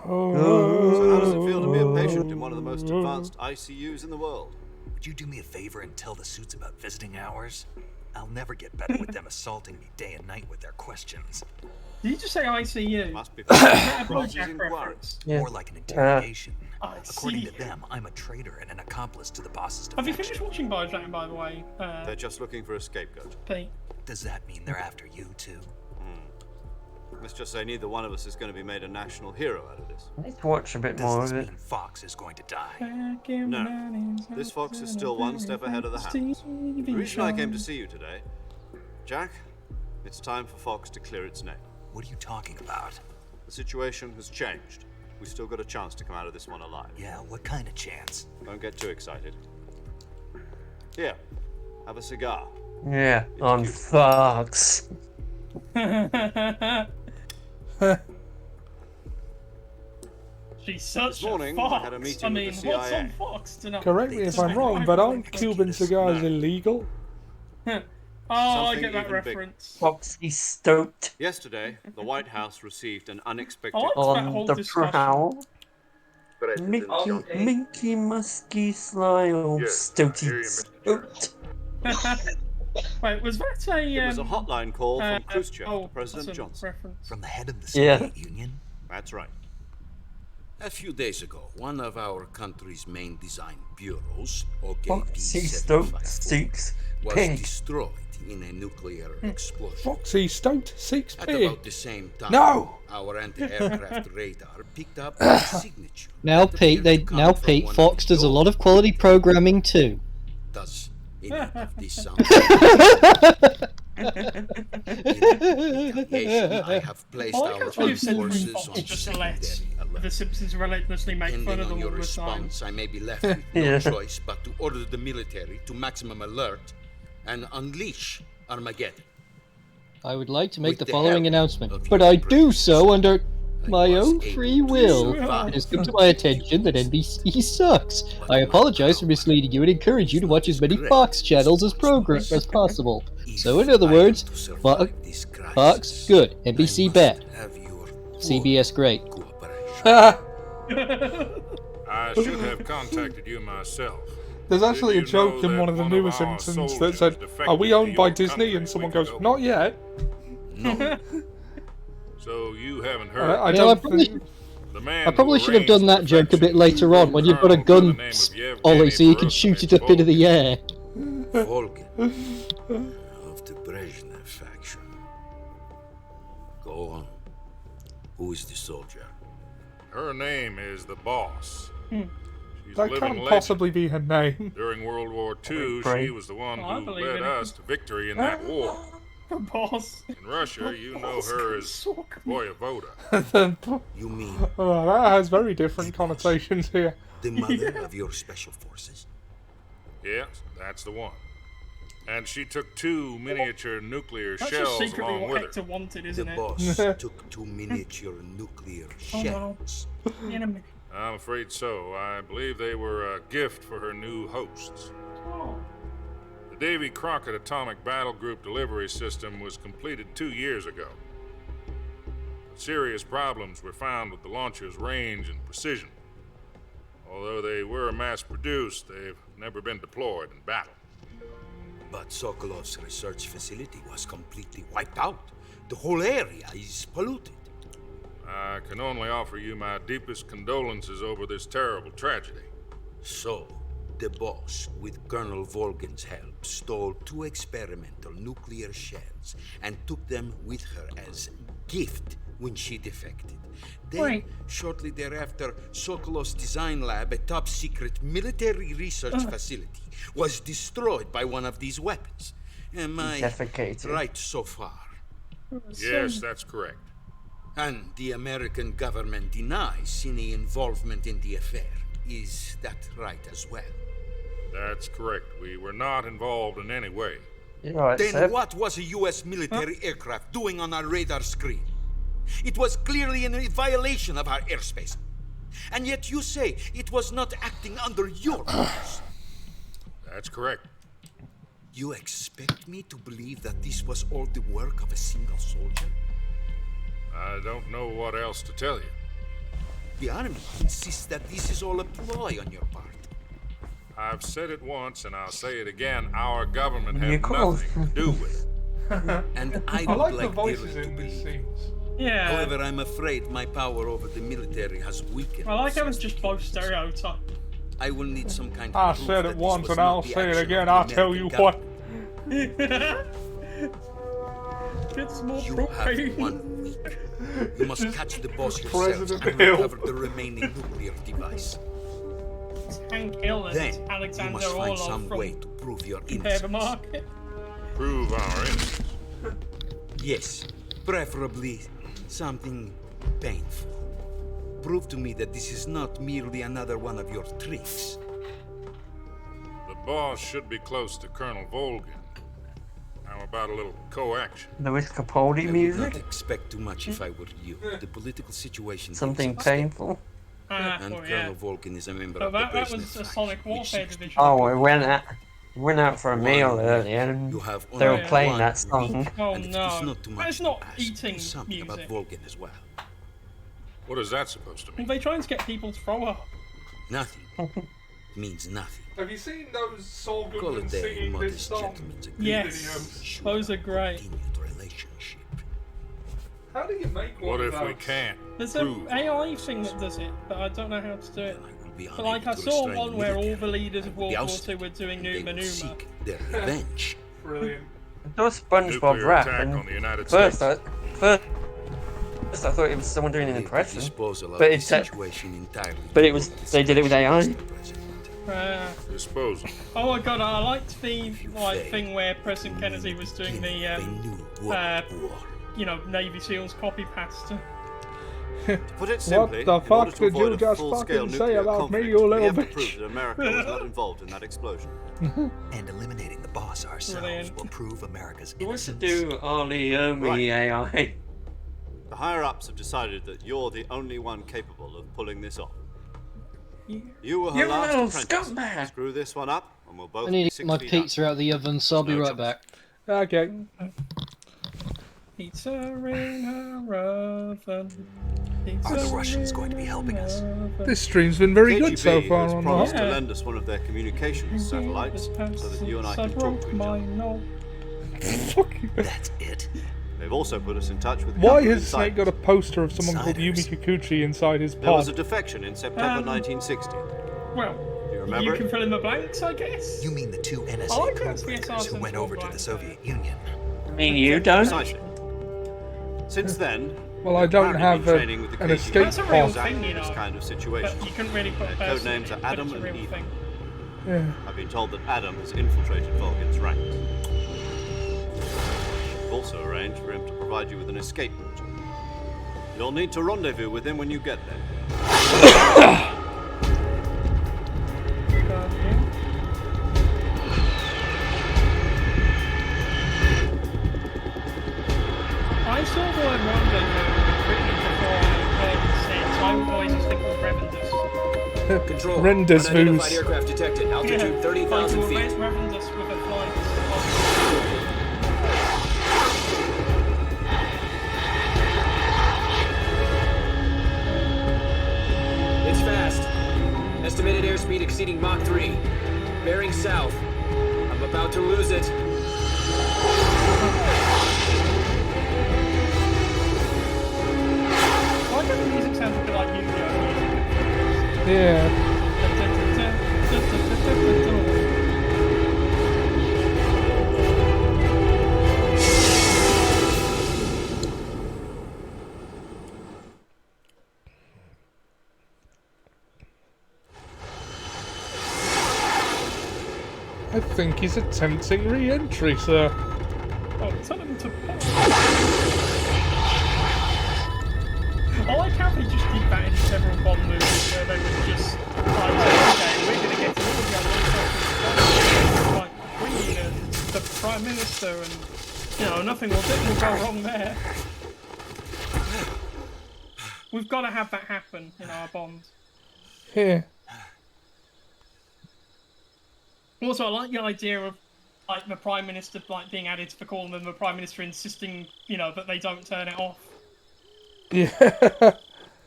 So how does it feel to be a patient in one of the most advanced ICUs in the world? Would you do me a favor and tell the suits about visiting hours? I'll never get better with them assaulting me day and night with their questions. Did you just say ICU? Must be More like an interrogation. I According see. to them, I'm a traitor and an accomplice to the boss's Have you defection. finished watching Bojack, by the way? They're just looking for a scapegoat. Pete. Does that mean they're after you too? Let's just say neither one of us is going to be made a national hero out of this. Let's watch a bit Does more this of it. mean Fox is going to die? No. This Fox is still one step ahead of the Hounds. The reason I came to see you today, Jack, it's time for Fox to clear its name. What are you talking about? The situation has changed. We've still got a chance to come out of this one alive. Yeah, what kind of chance? Don't get too excited. Here, have a cigar. Yeah, on Fox. She's such This morning, a I fox. had a meeting I with mean, the what's CIA. on Fox tonight? Correct me if I'm wrong, but aren't Cuban cigars illegal? Oh, I Something get that even bigger. reference. Foxy stoked Yesterday, the White House received an unexpected I liked that whole on the discussion. prowl. Mickey Musky Slyle Stoaty Stoked. Wait, was that a? It was a hotline call from Khrushchev oh, to President that's a Johnson. reference. From the head of the Yeah. Soviet Union? That's right. A few days ago, one of our country's main design bureaus, Foxy Stoked OKB-754, Seeks was Pig. destroyed in a nuclear explosion. Foxy Stoked Seeks At Pig. about the same time, No! our anti-aircraft radar picked up a signature. Now, that Pete, appeared to come from Pete, one of Fox the does a lot of quality programming too. Does any of this sound? In retaliation, I have placed I like our how armed you've said forces Fox on just let secondary alert. the Simpsons relentlessly make fun Depending of on them your all the time. response, I may be left with no Yeah. choice but to order the military to maximum alert and unleash Armageddon. I would like to make With the the following help announcement, of but your I do so under my was own able free to will. survive. It has come to my attention that NBC sucks. I apologize for misleading you and encourage you to watch as many Fox channels as possible. So, in other words, Fox good, NBC bad, CBS great. I should have contacted you myself. There's actually a Did you know joke in that one of the one newer of our Simpsons that soldiers said, "Are we defected owned to by your Disney?" country And a someone week goes, ago? "Not yet." So you haven't heard. I You know, I don't probably, think. The man I probably who should have done that arranged joke a bit later on when you've got a gun, Ollie, so you can shoot it up into the air. Volgin of the Brezhnev faction. Go on. Who is the soldier? Her name is the Boss. She's a That living can't legend. possibly be her name. During World War II, Great. she was the one I who believe led in it. us to victory in that war. Boss. In Russia, you know her as Voyevoda. You mean Oh, that has very different connotations here. the mother of your special forces? Yes, that's the one. And she took 2 miniature nuclear That's just shells secretly along what with Hector her. wanted, The isn't it? boss took 2 miniature nuclear Oh, no. shells. Enemy. I'm afraid so. I believe they were a gift for her new hosts. Oh. The Davy Crockett Atomic Battle Group delivery system was completed 2 years ago. Serious problems were found with the launcher's range and precision. Although they were mass-produced, they've never been deployed in battle. But Sokolov's research facility was completely wiped out. The whole area is polluted. I can only offer you my deepest condolences over this terrible tragedy. So, the boss, with Colonel Volgin's help, stole 2 experimental nuclear shells and took them with her as gift when she defected. Then, Right. shortly thereafter, Sokolov's design lab, a top-secret military research facility, was destroyed by one of these weapons. Am I Defecated. right so far? Yes, that's correct. And the American government denies any involvement in the affair. Is that right as well? That's correct. We were not involved in any way. Then what was a U.S. military aircraft doing on our radar screen? It was clearly in a violation of our airspace. And yet you say it was not acting under your orders. That's correct. You expect me to believe that this was all the work of a single soldier? I don't know what else to tell you. The army insists that this is all a ploy on your part. I've said it once and I'll say it again. Our government You had call. nothing to do with it. And I I would like the like voices dearly to in these believe. scenes. Yeah. However, I'm afraid my power over the military has weakened. I like how it's just both stereotype. I will need some kind of I proof said that it this once was and not I'll the say it action of again. the I'll tell you American what. government. Get some more You propane. have 1 week. You must catch the boss yourself President and Hill. recover the remaining nuclear device. It's Hank Hill and Then you Alexander must find Orlov some from way to prove your Compare the innocence. Market. Prove our innocence. Yes, preferably something painful. Prove to me that this is not merely another one of your tricks. The boss should be close to Colonel Volgin. How about a little co-action? Louis Capaldi I would music? not expect too much if I were you. The political situation is Something unstable. painful? And Well, yeah. Colonel Volgin is a member So of the that Brezhnev was a faction, Sonic which Warfare seeks to division. Oh, we went out for a meal earlier and You have they were only playing one that song. week, Oh and if it is no. not too much That's to not ask, eating do something about music. Volgin as well. What is that supposed to Well, mean? they trying to get people to throw up. Nothing. Means nothing. Have you seen those Saul Call Goodman it a singing this modest song? gentleman's agreement. Yes, those are great. Continued relationship. How do you make one What of if we those? can't There's an prove AI thing that does it, but I don't know how to do it. I will be But like I unable to saw restrain one the where all military. the leaders of I will be World War II ousted, were doing and they Numa will Numa. seek their revenge. Brilliant. Does SpongeBob nuclear rap? attack And on the United first, States? first I thought it was someone doing an Leave the impression, disposal of but the it's situation entirely but to it was the they did it with AI. Mr. President. Disposal. Oh my god, I liked the thing where President Kennedy was doing the They knew war. you know, Navy SEALs copy pasta. To put it simply, the in fuck order to did you avoid a just full-scale fucking say nuclear about me, conflict, you we little have to bitch? prove that America was not involved in that explosion. And eliminating the boss ourselves Brilliant. will prove America's We want to innocence. do Arlie Right. AI. The higher-ups have decided that you're the only one capable of pulling this off. You were her You're a last little apprentice. scumbag. Screw this one up, and we'll both I be need to 6 get my feet pizza out of the oven, so I'll be No right choice. back. Okay. Pizza in her oven. Pizza Are the Russians going to be helping us? This stream's been very good so KGB far has on promised that. to lend us one of their communications satellites so that you and I can talk to each other. That's it. They've also put us in touch with Why government has Snake got a poster of someone called Yumi Kikuchi inside his There was a pod? defection in September 1960. Well, Do you remember you it? can fill in the blanks, I guess. You mean the 2 I NSA like that codebreakers CSR who went over to the Soviet Union? I mean, you don't. Precisely. Since then, Well, I don't apparently have been training with the an KGB escape That's a real pod. exactly thing, you this know. kind of situation. But you couldn't really put a Their person codenames in it, are but Adam it's a and real Eva. thing. Yeah. I've been told that Adam has infiltrated Volgin's ranks. I've also arranged for him to provide you with an escape route. You'll need to rendezvous with him when you get there. I saw the word rendezvous written before I heard it said, so I would always just think of Revendus. Control. Rendezvous. Unidentified aircraft detected. Altitude Yeah, 30,000 like, feet. Revendus with a flight. It's fast. Estimated airspeed exceeding Mach 3. Bearing south. I'm about to lose it. I like how the music sounds a bit like Yu-Gi-Oh! music. Yeah. I think he's attempting re-entry, sir. Oh, tell him to I like how they just did that in several Bond movies where they would just like say, okay, we're going to get all the other like Queen and the Prime Minister and, you know, nothing will go wrong there. We've got to have that happen in our Bond. Here. Also, I like the idea of like the Prime Minister like being added to the call and then the Prime Minister insisting, you know, that they don't turn it off. Yeah.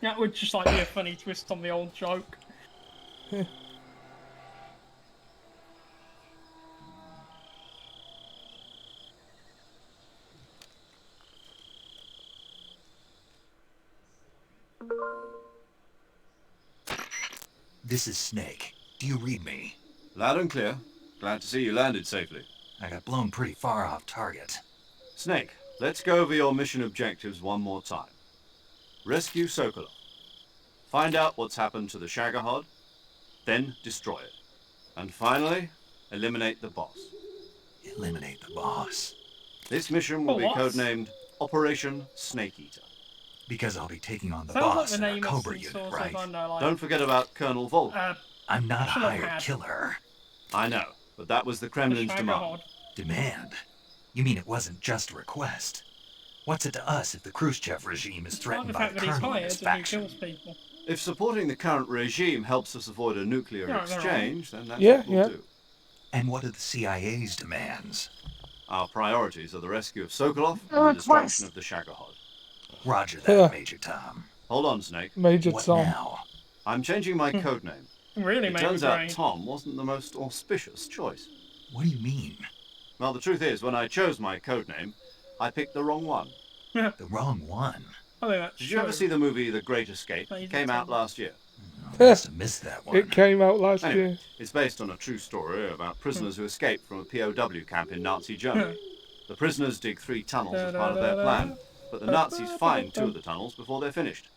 That would just like be a funny twist on the old joke. Yeah. This is Snake. Do you read me? Loud and clear. Glad to see you landed safely. I got blown pretty far off target. Snake, let's go over your mission objectives one more time. Rescue Sokolov. Find out what's happened to the Shagohod, then destroy it. And finally, eliminate the boss. Eliminate the boss? This mission will be codenamed Operation Snake Eater. Because I'll be taking on the Sounds like boss the in our name of Cobra some unit, sort right? of, like, Don't forget about Colonel Volk. I'm not a should have hired had killer. I know, but that was the Kremlin's demand. Shagohod. Demand? You mean it wasn't just a request? What's it to us if the Khrushchev regime is Like threatened the by fact the that he's colonel and hired his and he faction? kills people. If supporting the current regime helps us avoid a nuclear Yeah, they're exchange, then that's Yeah, what we'll yeah. do. And what are the CIA's demands? Our priorities are the rescue of Sokolov and the destruction of the Shagohod. Roger Yeah. that, Major Tom. Hold on, Snake. Major What Tom. now? I'm changing my codename. Really It made me turns out brain. Tom wasn't the most auspicious choice. What do you mean? Well, the truth is, when I chose my codename, I picked the wrong one. The wrong one? I think that's Did you ever true. see the movie The Great Escape? No, you It didn't came tell out me. last year. I must have missed that one. It came out last Anyway, year. it's based on a true story about prisoners who escaped from a POW camp in Nazi Germany. The prisoners dig 3 tunnels as part of their plan, but the Nazis find 2 of the tunnels before they're finished.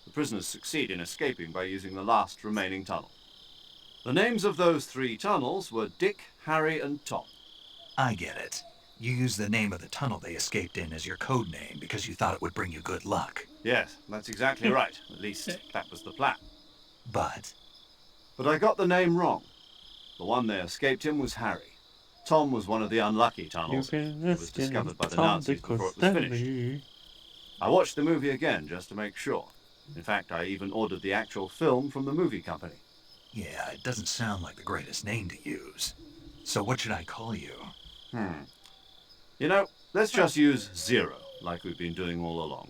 The prisoners succeed in escaping by using the last remaining tunnel. The names of those 3 tunnels were Dick, Harry, and Tom. I get it. You used the name of the tunnel they escaped in as your code name because you thought it would bring you good luck. Yes, that's exactly right. At least that was the plan. But But I got the name wrong. The one they escaped in was Harry. Tom was one of the unlucky tunnels. It was discovered by the Nazis before it was finished. I watched the movie again just to make sure. In fact, I even ordered the actual film from the movie company. yeah, it doesn't sound like the greatest name to use. So what should I call you? You know, let's just use Zero, like we've been doing all along.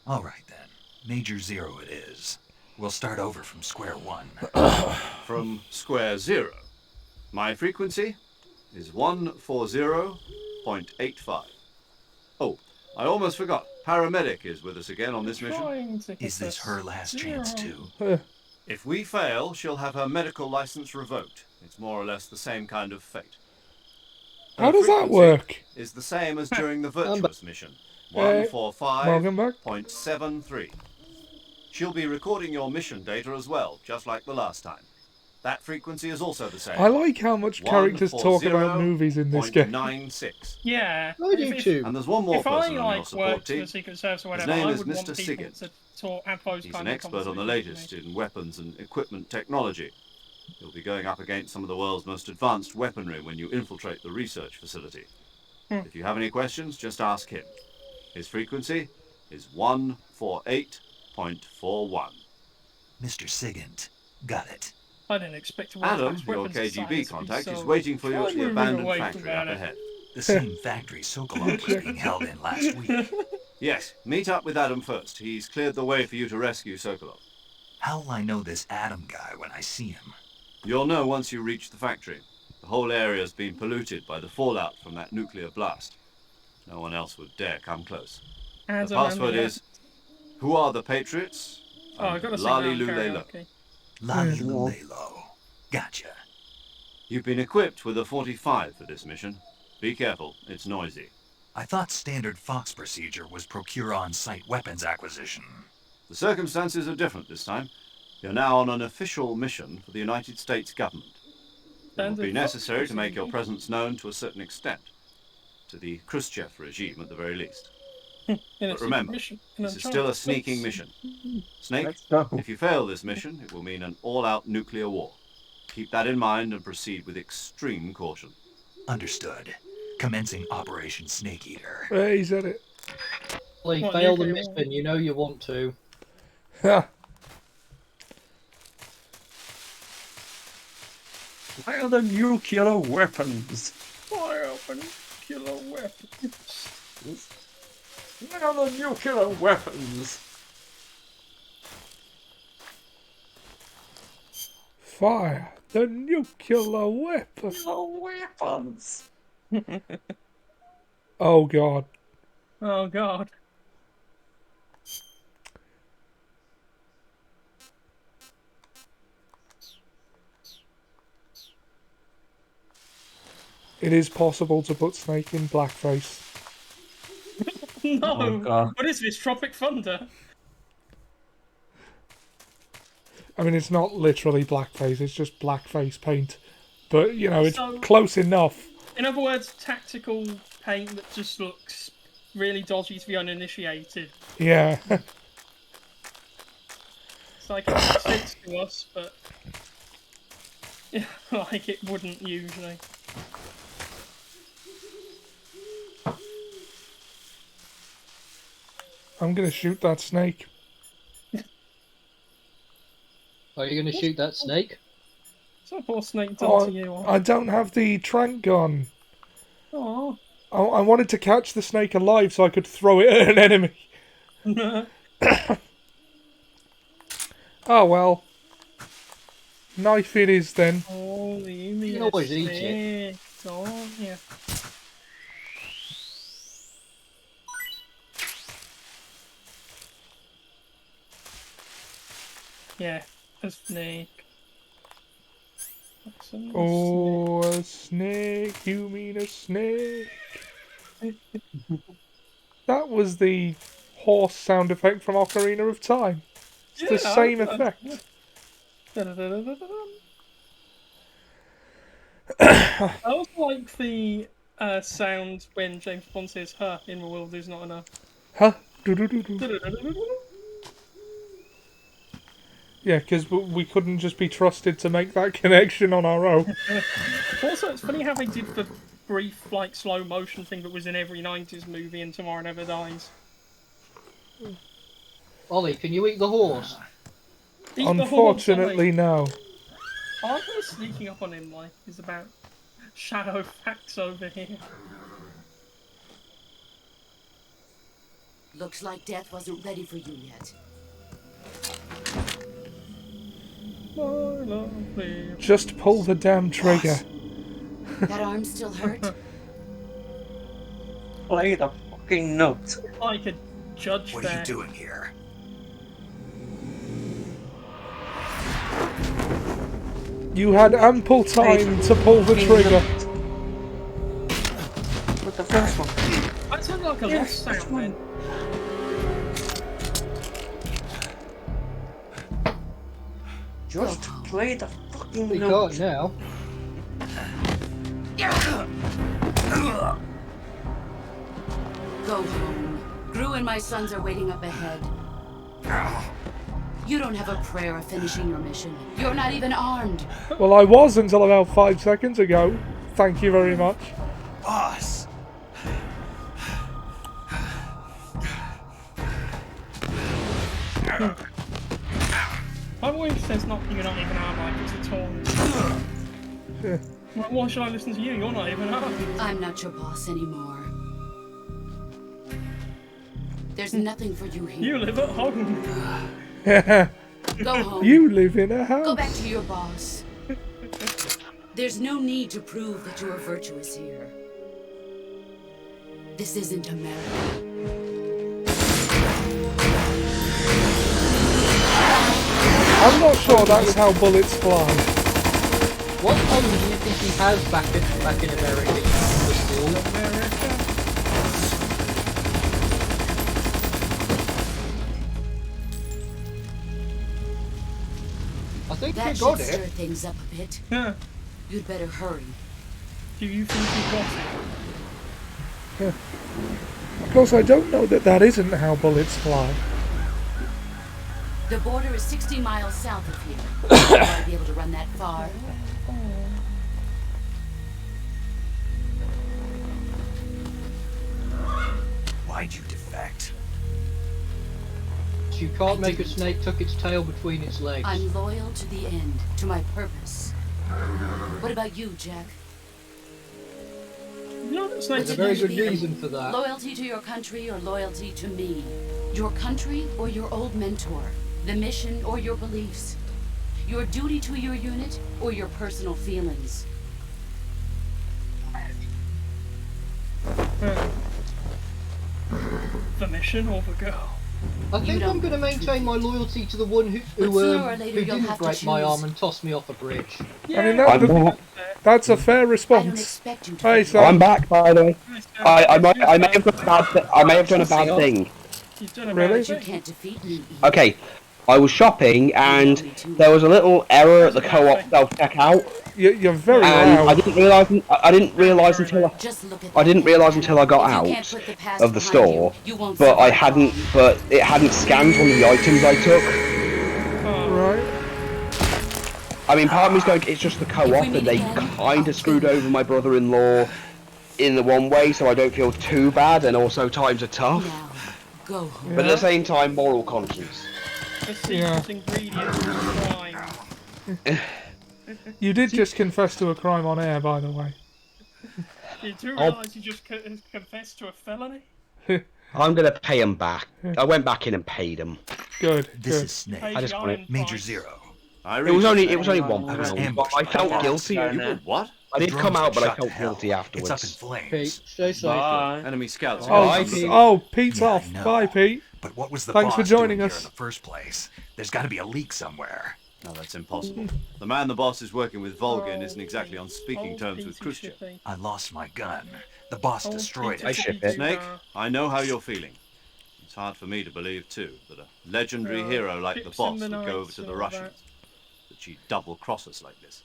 All right then. Major Zero it is. We'll start over from square one. From square 0. My frequency is 140.85. Oh, I almost forgot. Paramedic is with us again on this mission. Trying to hit Is this us. her last chance too? If we fail, she'll have her medical license revoked. It's more or less the same kind of fate. Her How does that frequency work? Is the same as during the Virtuous mission. Welcome back. 145.73. She'll be recording your mission data as well, just like the last time. That frequency is also the same. I like how much characters talk about movies in this game. 140.96. Yeah. I do too. And there's one more If I person on your like support worked in team. the Secret Service or His whatever, name I is would Mr. want people Siggins. to talk, have those He's kind an of expert on the conversations latest with me. in weapons and equipment technology. He'll be going up against some of the world's most advanced weaponry when you infiltrate the research facility. If you have any questions, just ask him. His frequency is 148.41. Mr. Sigint. Got it. I didn't expect to work Adam, with your weapons KGB science to be contact, is so- waiting for you Try at the moving abandoned away from factory that. up ahead. The same factory Sokolov was being held in last week. Yes, meet up with Adam first. He's cleared the way for you to rescue Sokolov. How will I know this Adam guy when I see him? You'll know once you reach the factory. The whole area's been polluted by the fallout from that nuclear blast. No one else would dare come close. As The a password member- is, who are the Patriots? Oh, I gotta sing Lali that on Lulelo. karaoke. Lalulelo. Gotcha. You've been equipped with a 45 for this mission. Be careful, it's noisy. I thought standard Fox procedure was procure on-site weapons acquisition. The circumstances are different this time. You're now on an official mission for the United States government. It will Standard be necessary Fox to make your procedure. presence known to a certain extent. To the Khrushchev regime at the very least. In a But secret remember, mission in this is China. still a sneaking mission. Snake, if you fail this mission, it will mean an all-out nuclear war. Keep that in mind and proceed with extreme caution. Understood. Commencing Operation Snake Eater. Hey, he said it. Well, you What, fail the nuclear war? mission, you know you want to. Ha. Fire the nuclear weapons. Fire up a nuclear weapons. Fire the nuclear weapons. Fire the nuclear weapon. Weapons. Oh god. Oh god. It is possible to put Snake in blackface. No. Oh, God. What is this? Tropic Thunder? I mean, it's not literally blackface, it's just blackface paint. But, you know, it's So- close enough. In other words, tactical paint that just looks really dodgy to the uninitiated. Yeah. It's like it makes sense to us, but like it wouldn't usually. I'm gonna shoot that snake. Are you going to shoot that snake? So poor snake done Oh, to you. I don't have the trank gun. Oh. I wanted to catch the snake alive so I could throw it at an enemy. Oh well. Knife it is then. Oh, leave me You a always eat it. snake, don't ya? Yeah, a snake. That's a Oh, a snake, you mean a snake? That was the horse sound effect from Ocarina of Time. It's the Yeah, same that's- effect. I also like the sound when James Bond says "her" in The World Is Not Enough. Huh? Do-do-do-do. Yeah, because we couldn't just be trusted to make that connection on our own. Also, it's funny how they did the brief, like, slow motion thing that was in every 90s movie in Tomorrow Never Dies. Ollie, can you eat the horse? Eat the horse, Unfortunately, no. I like how sneaking up on him, like, is about shadow facts over here. Looks like death wasn't ready for you yet. My lovely. Just pull the damn trigger. That arm still hurt? Play the fucking note. Like a judge What are there. you doing here? You had ample time to pull the trigger. With the first one. That sounds like a Yes, lost sound then. Just play the fucking We note. can't now. Go home. Gru and my sons are waiting up ahead. You don't have a prayer of finishing your mission. You're not even armed. Well, I was until about 5 seconds ago. Thank you very much. Boss! My wife says not you're not even armed, like it's a taunt. Yeah. Like, why should I listen to you? You're not even armed. I'm not your boss anymore. There's nothing for you here. You live at home. Go home. You live in a house. Go back to your boss. There's no need to prove that you are virtuous here. This isn't America. I'm not sure that's how bullets fly. What home do you think he has back in America? The school? I think That you got should stir it. things up a bit. Yeah. You'd better hurry. Do you think you got it? Of course, I don't know that that isn't how bullets fly. The border is 60 miles south of here. You might be able to run that far. Why'd you defect? You can't make a snake tuck its tail between its legs. I'm loyal to the end, to my purpose. What about you, Jack? No, that's There's a very good reason for that. Loyalty to your country or loyalty to me? Your country or your old mentor? The mission or your beliefs? Your duty to your unit or your personal feelings? The mission or the girl? I think I'm going to maintain my loyalty to the one who sooner or later you'll didn't have to break my choose. arm and toss me off a bridge. I mean, that's a fair response. Hey, Sam. I'm back, by the way. I may have done a bad I may have done a bad thing. You've done a Really? You can't defeat me. Okay, I was shopping and there was a little error at the co-op self-checkout. You're very and loud. I didn't realise until I got out of the store, but it hadn't scanned one of the items I took. Right. I mean, part of me's going, it's just the co-op, and they kind of screwed over my brother-in-law in the one way, so I don't feel too bad, and also times are tough. Go home. But at the same time, moral conscience. The secret ingredient of crime. You did just confess to a crime on air, by the way. You do realise you just confessed to a felony? I'm gonna pay him back. I went back in and paid him. Good. This is Snake. I just wanted Major Zero. It was only £1, but I felt guilty. What? I did come out, but I felt guilty It's afterwards. up in flames. Pete, stay safe. Enemy scouts. Oh, Pete's off. I know. Bye, Pete. But what was the Thanks for boss joining doing us. here in the first place? There's got to be a leak somewhere. No, that's impossible. The man the boss is working with, Volgin, isn't exactly on speaking terms with Khrushchev. I lost my gun. The boss destroyed it. Snake, I know how you're feeling. It's hard for me to believe, too, that a legendary hero like the boss would go over to the Russians. That she'd double-cross us like this.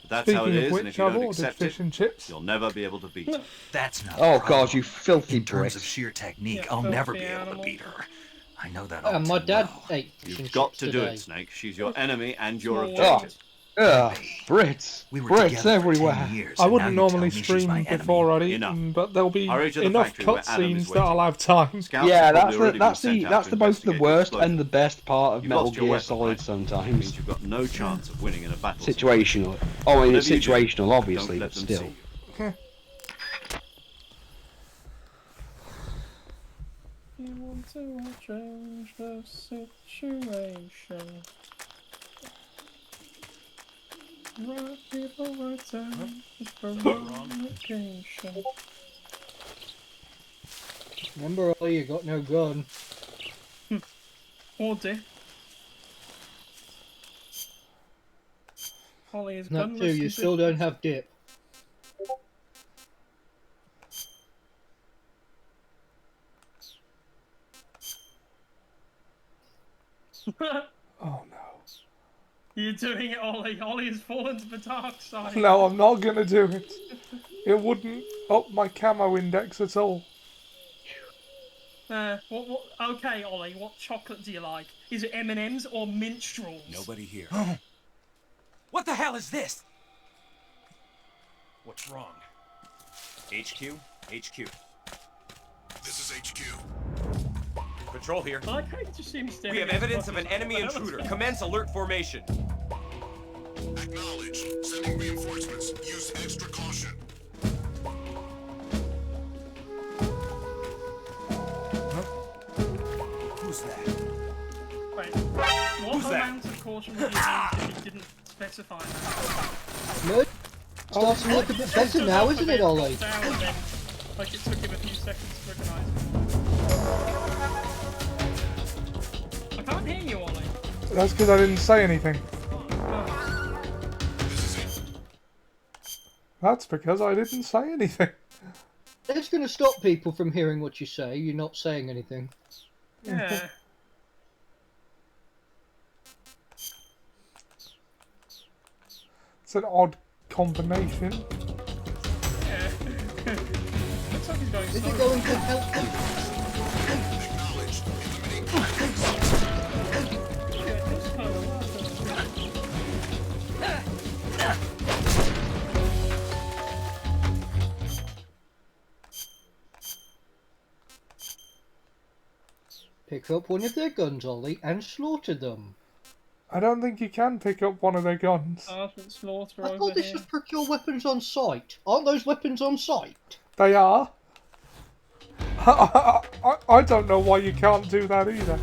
But that's how it Speaking of is, and which, if you I've don't ordered accept fish it, and chips. you'll never be able to beat her. That's not. Oh a problem. God, you filthy In terms Brit. of sheer technique, Yeah, I'll never filthy be able to animal. beat her. I know that all My too dad well. ate fish and You've got chips to do today. it, Snake. She's your enemy and your Small objective. Brits. We were Brits together for everywhere. 10 years, I and wouldn't now you tell normally me she's stream my enemy. before I'd Enough. eaten, but there'll be Hurry to the enough factory where Adam is cutscenes that I'll waiting. have time. Scouts Yeah, have that's probably already that's been the sent that's out the to both the investigate worst explosion. and the best part of You've Metal lost your Gear weapon, Solid right? Means sometimes. you've got no chance of winning in a battle. Situational. Oh, I mean, it's Whatever you do, situational, obviously, don't let but them still. see you. You want to change the situation. Right people, right time. It's for communication. Remember, Ollie, you got no gun. Or dip. Holly is Not gunless. too, you and still don't have dip. Oh no. You're doing it, Ollie. Ollie has fallen to the dark side. No, I'm not gonna do it. It wouldn't up my camo index at all. What? Okay, Ollie. What chocolate do you like? Is it M&Ms or minstrels? Nobody here. What the hell is this? What's wrong? HQ? HQ. This is HQ. Patrol here. I like how you just seem We have evidence of an enemy intruder. Commence alert formation. Acknowledge. Sending reinforcements. Use extra caution. Who's that? Wait, what Who's that? amount of caution would you use if you didn't specify that? Mud? Starting to look a bit better now, isn't it, Ollie? Down and then, like it took him a few seconds to recognise it. I can't hear you, Ollie. That's because I didn't say anything. That's because I didn't say anything. It's going to stop people from hearing what you say. You're not saying anything. Yeah. It's an odd combination. Yeah. Looks like he's going Is slow. it going to help you? Yeah, it does kind of work, Pick up one of their guns, Ollie, and slaughter them. I don't think you can pick up one of their guns. Sergeant Slaughter I over thought they here. should procure weapons on site. Aren't those weapons on site? They are. I don't know why you can't do that either.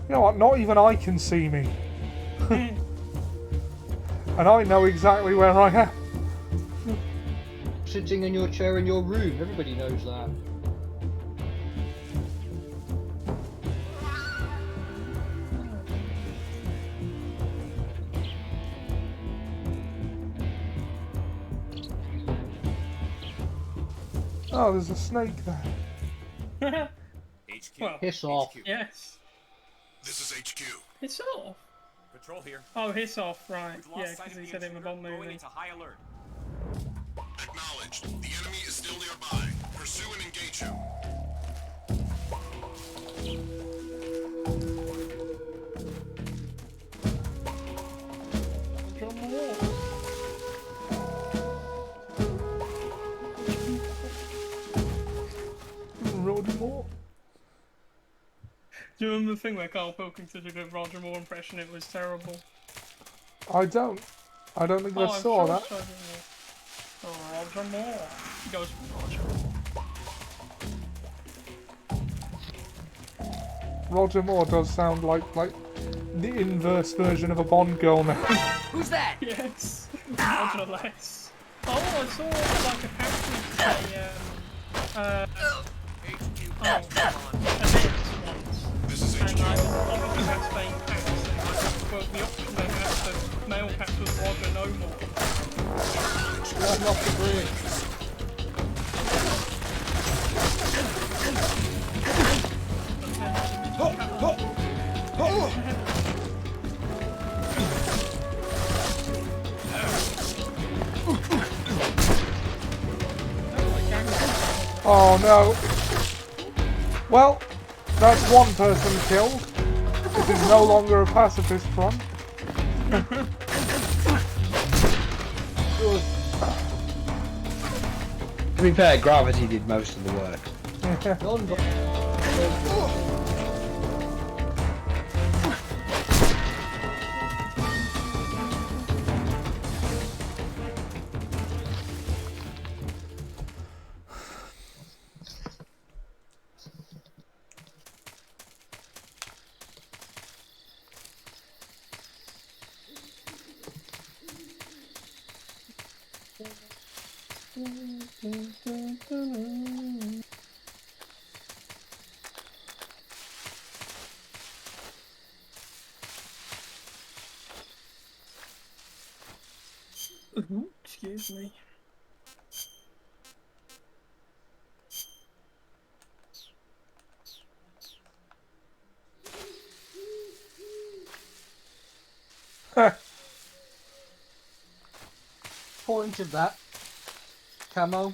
You know what? Not even I can see me. And I know exactly where I am. Sitting in your chair in your room. Everybody knows that. Oh, there's a snake there. Well, Piss off. yes. This is HQ. Hiss off? Patrol here. Oh, hiss off, right. We've lost Yeah, sight because of he the said in the intruder, bomb going movie. into high alert. Acknowledged. The enemy is still nearby. Pursue and engage him. Roger Moore. Do you remember the thing where Carl Pilkington did a good Roger Moore impression? It was terrible. I don't. I don't think I I'm saw sure that. it's Roger Moore. Oh, Roger Moore. He goes, Roger Moore. Roger Moore does sound like the inverse version of a Bond girl now. Who's that? Yes. Roger Less. Oh, I saw like a character say, This is and HQ. obviously that's being cats. Well, the option they had for male cats was Roger No More. Run off the bridge. Oh no. Well, that's one person killed. It is no longer a pacifist front. Good. To be fair, Gravity did most of the work. Excuse me. Point of that. Camo.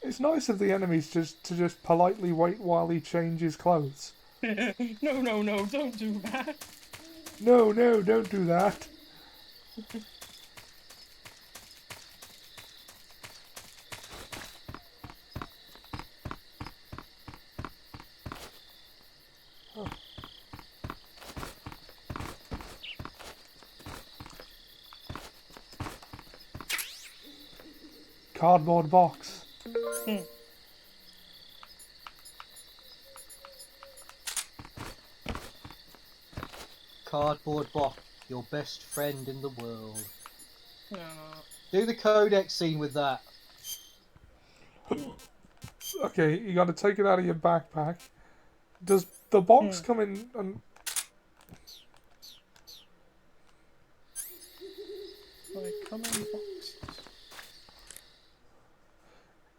It's nice of the enemies to just politely wait while he changes clothes. No, no, no, don't do that. No, no, don't do that. Cardboard box. Cardboard box, your best friend in the world. No. Do the codex scene with that. Okay, you got to take it out of your backpack. Does the box come in? They come in boxes.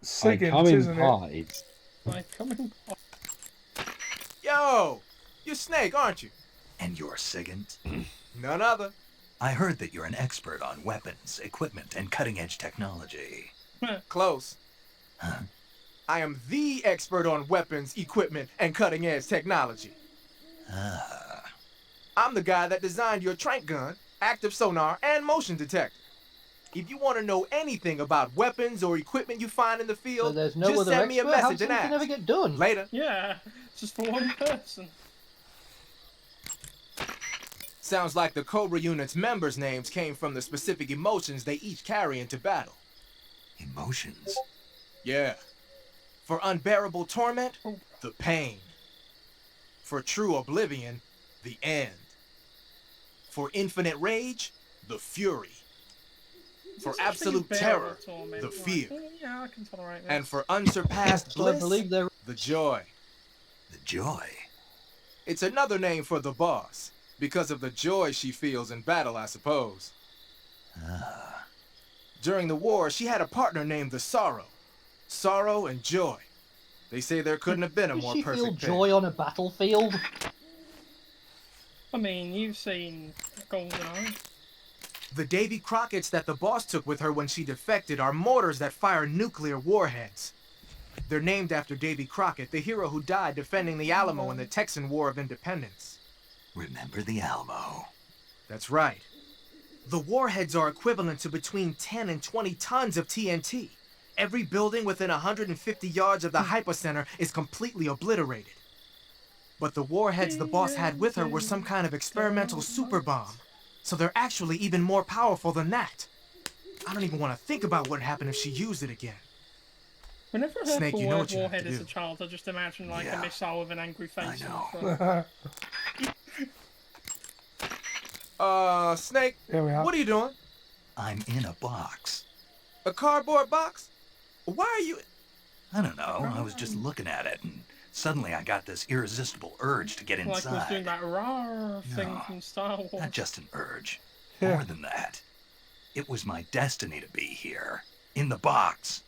Siggins, isn't it? They come in boxes. Yo! You're Snake, aren't you? And you're Sigint? None other. I heard that you're an expert on weapons, equipment, and cutting-edge technology. Close. Huh? I am the expert on weapons, equipment, and cutting-edge technology. Ah. I'm the guy that designed your trank gun, active sonar, and motion detector. If you want to know anything about weapons or equipment you find in the field, So there's no just other send me a expert? How message and come it ask. can never get done? Later. Yeah, just for one person. Sounds like the Cobra unit's members' names came from the specific emotions they each carry into battle. Emotions? Yeah. For unbearable torment, the pain. For true oblivion, the end. For infinite rage, the fury. For absolute terror, the fear. Yeah, I can tolerate that. And for unsurpassed So I bliss, believe they're... the joy. The joy? It's another name for the boss, because of the joy she feels in battle, I suppose. Ah. During the war, she had a partner named the Sorrow. Sorrow and joy. They say there couldn't have been a Does more she feel perfect pair. joy on a battlefield? I mean, you've seen GoldenEye. The Davy Crockett's that the boss took with her when she defected are mortars that fire nuclear warheads. They're named after Davy Crockett, the hero who died defending the Alamo in the Texan War of Independence. Remember the Alamo? That's right. The warheads are equivalent to between 10 and 20 tons of TNT. Every building within 150 yards of the hypocenter is completely obliterated. But the warheads the boss had with her were some kind of experimental super bomb. So they're actually even more powerful than that. I don't even want to think about what happened if she used it again. Whenever I heard Snake, the you know word what you have warhead to as do. a child, I just imagine like a Yeah. missile with an angry face. I know. Snake, Here we are. what are you doing? I'm in a box. A cardboard box? Why are you... I don't know, I was just looking at it, and suddenly I got this irresistible urge to get Like he was doing inside. that rawr thing No, from Star Wars. Not just an urge. More than that. It was my destiny to be here. In the box.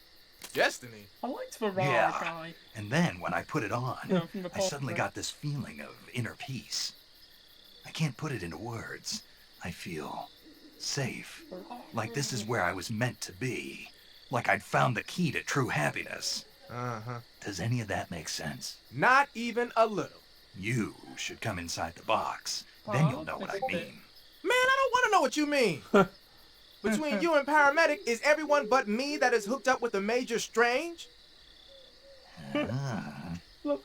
Destiny? I liked the rawr Yeah. guy. And then when I put it on, Yeah, from the I suddenly portrait. got this feeling of inner peace. I can't put it into words. I feel safe. Like this is where I was meant to be. Like I'd found the key to true happiness. Uh-huh. Does any of that make sense? Not even a little. You should come inside the box. Then Oh, you'll know what I it's a bit- mean. Man, I don't want to know what you mean. Between you and Paramedic, is everyone but me that is hooked up with the Major Strange? Love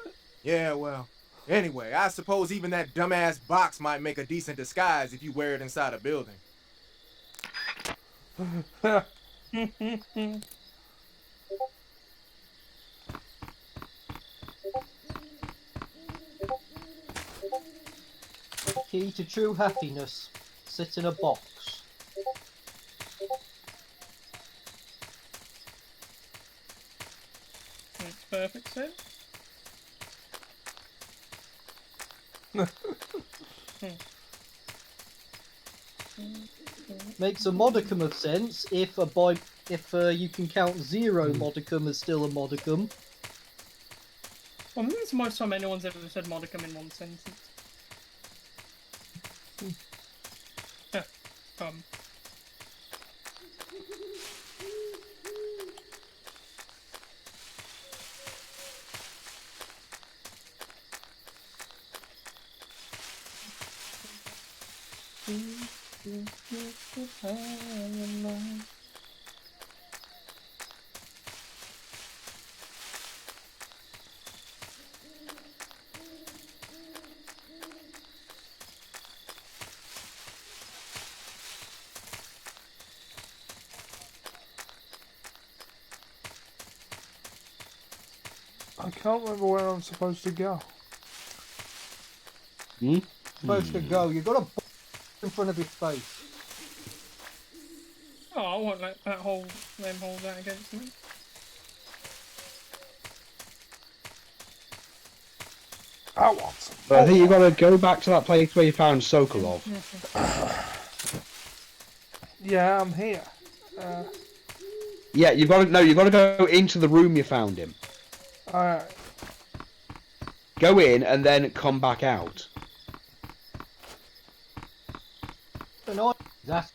it. Yeah, well. Anyway, I suppose even that dumbass box might make a decent disguise if you wear it inside a building. Key to true happiness. Sit in a box. Makes perfect sense. Makes a modicum of sense if you can count 0 modicum as still a modicum. Well, I think it's the most time anyone's ever said modicum in one sentence. Yeah. I can't remember where I'm supposed to go. Supposed to go. You've got a in front of his face. Oh, I won't let that hold that against me. I want some. But I think you've got to go back to that place where you found Sokolov. Yeah, I'm here. Yeah, you've got to go into the room you found him. Alright. Go in and then come back out. No, that's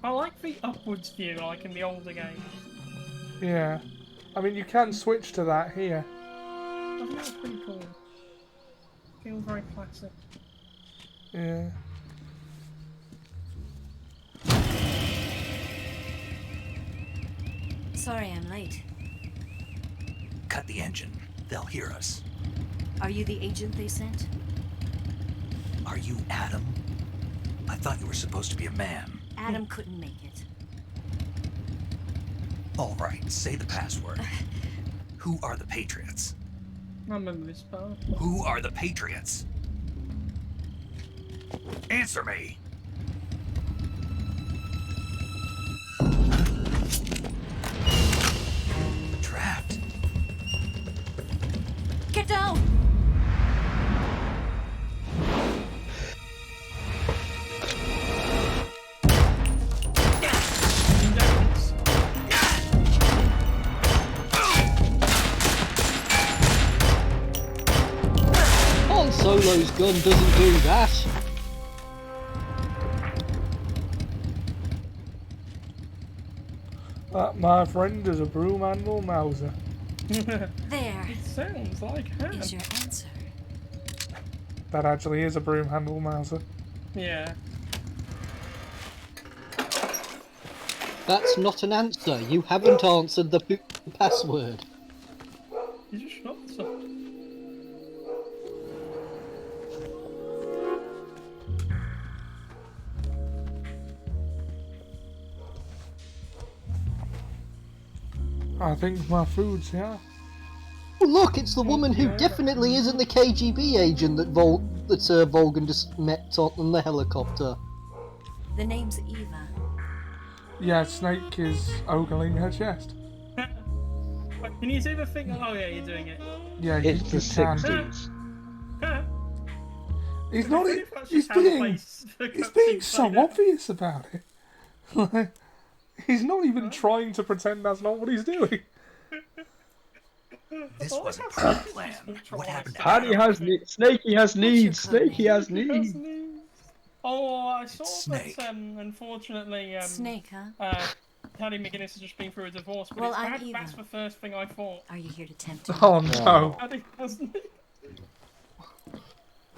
I like the upwards view, like in the older games. Yeah. I mean, you can switch to that here. I think that's pretty cool. Feels very classic. Yeah. Sorry I'm late. Cut the engine. They'll hear us. Are you the agent they sent? Are you Adam? I thought you were supposed to be a man. Adam couldn't make it. All right, say the password. Who are the Patriots? I remember this part. Who are the Patriots? Answer me! Trapped. Get down! Han Solo's gun doesn't do that. That, my friend, is a broom handle Mauser. There. It sounds like her. Is your answer. That actually is a broom handle Mauser. Yeah. That's not an answer. You haven't answered the password. You just shot something. I think my food's here. Oh, look, it's the woman who definitely isn't the KGB agent that Volgan just met on the helicopter. The name's Eva. Yeah, Snake is ogling her chest. Can you see the thing? Oh yeah, you're doing it. Yeah, It's the can. 60s. He's not. I think that's He's just how the being. place- He's being so obvious about it. Like, he's not even trying to pretend that's not what he's doing. This wasn't part of the plan. What happened to Paddy Adam? has needs. Snakey has needs. Snakey has needs. Oh, I saw that. Unfortunately, Snake, huh? Paddy McGuinness has just been through a divorce. But Well, it's I'm that- Eva. that's the first thing I thought. Are you here to tempt me? Oh no! Paddy has needs.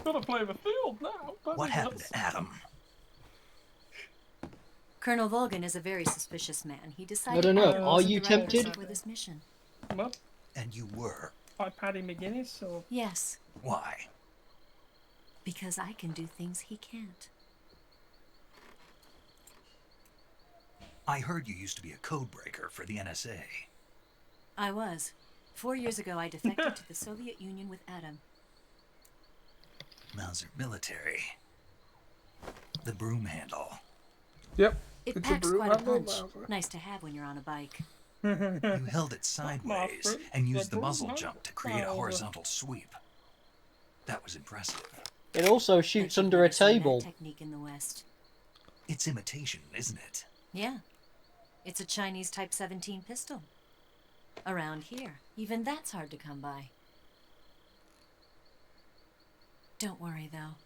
Gotta play the field now. What happened to Adam? Colonel Volgan is a very suspicious man. He I decided don't know. Adam Are wasn't you the right person tempted? for this mission. Well, And you were. by Paddy McGuinness, or Yes, Why? because I can do things he can't. I heard you used to be a codebreaker for the NSA. I was. 4 years ago, I defected to the Soviet Union with Adam. Mauser military. The broom handle. Yep. It It's a packs broom quite a handle punch. Mauser. Nice to have when you're on a bike. You held it sideways and used the broom muzzle handle? jump to create a Mauser. horizontal sweep. That was impressive. It also shoots under a table. Technique in the West. It's imitation, isn't it? Yeah. It's a Chinese Type 17 pistol. Around here, even that's hard to come by. Don't worry, though.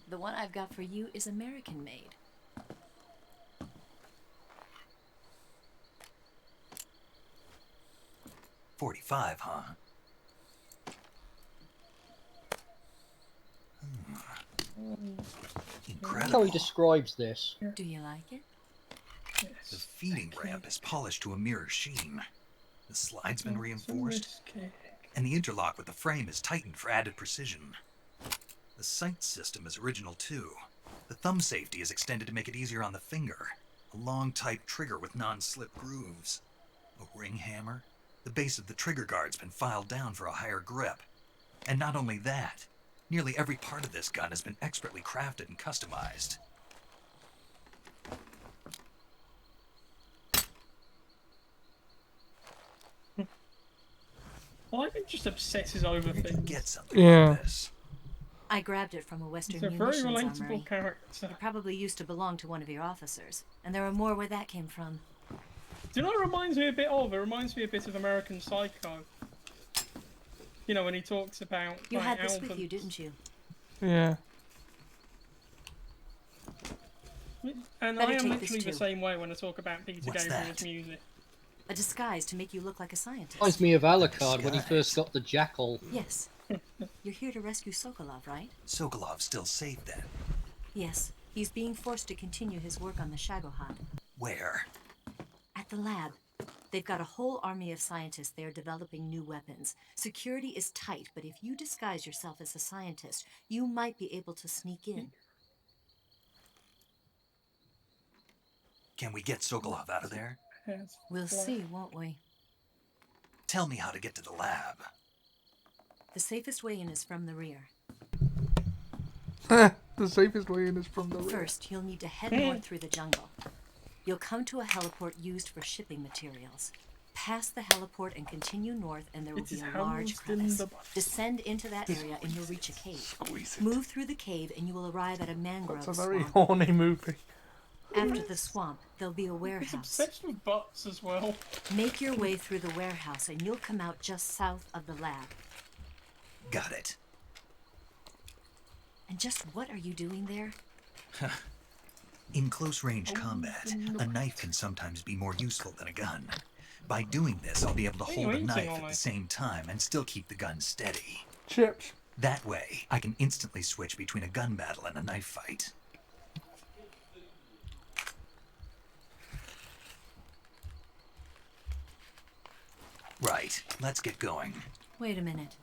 The one I've got for you is American-made. .45, huh? That's Incredible. how he describes this. Do you like it? The feeding ramp is polished to a mirror sheen. The slide's been reinforced, and the interlock with the frame is tightened for added precision. The sight system is original too. The thumb safety is extended to make it easier on the finger. A long type trigger with non-slip grooves. A ring hammer. The base of the trigger guard's been filed down for a higher grip. And not only that, nearly every part of this gun has been expertly crafted and customized. Ivan just obsesses over things. Get something like this. I grabbed it from a Western He's a very munitions relatable armory. character. It probably used to belong to one of your officers, and there are more where that came from. Do you know what it reminds me a bit of? It reminds me a bit of American Psycho. You know, when he talks about You like, had this albums. with you, didn't you? Yeah. And Better I am take literally this the too. same way when I talk about Peter What's Gabriel's that? music. A disguise to make you look like a scientist. Reminds me of Alucard when he first got the jackal. Yes. You're here to rescue Sokolov, right? Sokolov's still safe then. Yes. He's being forced to continue his work on the Shagohod. Where? At the lab. They've got a whole army of scientists there developing new weapons. Security is tight, but if you disguise yourself as a scientist, you might be able to sneak in. Can we get Sokolov out of there? We'll see, won't we? Tell me how to get to the lab. The safest way in is from the rear. The safest way in is from the rear. First, you'll need to head north through the jungle. You'll come to a heliport used for shipping materials. Pass the heliport and continue north, and there will be a large crevice. Descend into that area, and you'll reach a cave. Move through the cave, and you will arrive at a mangrove It's a very swamp. horny movie. After the swamp, there'll be a He's warehouse. obsessed with butts as well. Make your way through the warehouse, and you'll come out just south of the lab. Got it. And just what are you doing there? In close-range combat, a knife can sometimes be more useful than a gun. By doing this, I'll be able to What are you hold a eating, knife at Ollie? the same time and still keep the gun steady. Chips. That way, I can instantly switch between a gun battle and a knife fight. Right, let's get going. Wait a minute.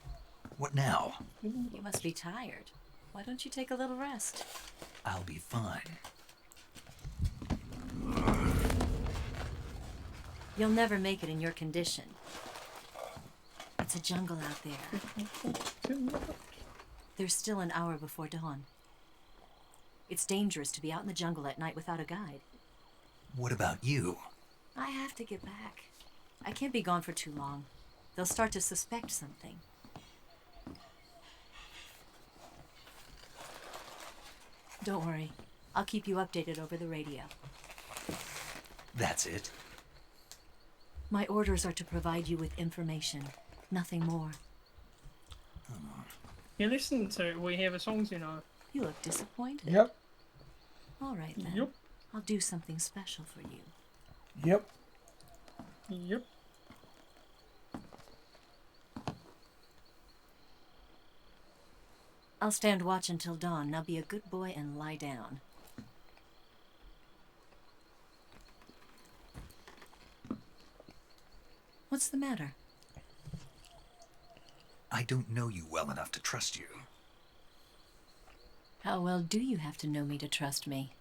What now? You must be tired. Why don't you take a little rest? I'll be fine. You'll never make it in your condition. It's a jungle out there. There's still an hour before dawn. It's dangerous to be out in the jungle at night without a guide. What about you? I have to get back. I can't be gone for too long. They'll start to suspect something. Don't worry. I'll keep you updated over the radio. That's it? My orders are to provide you with information. Nothing more. You listen to it, we hear the songs, you know. You look disappointed. Yep. All right then. Yep. I'll do something special for you. Yep. Yep. I'll stand watch until dawn. Now be a good boy and lie down. What's the matter? I don't know you well enough to trust you. How well do you have to know me to trust me?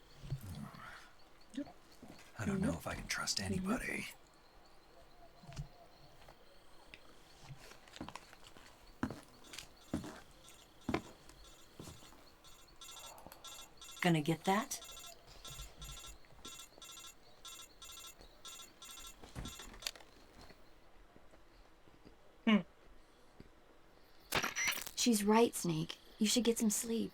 I don't know if I can trust anybody. Gonna get that? She's right, Snake. You should get some sleep.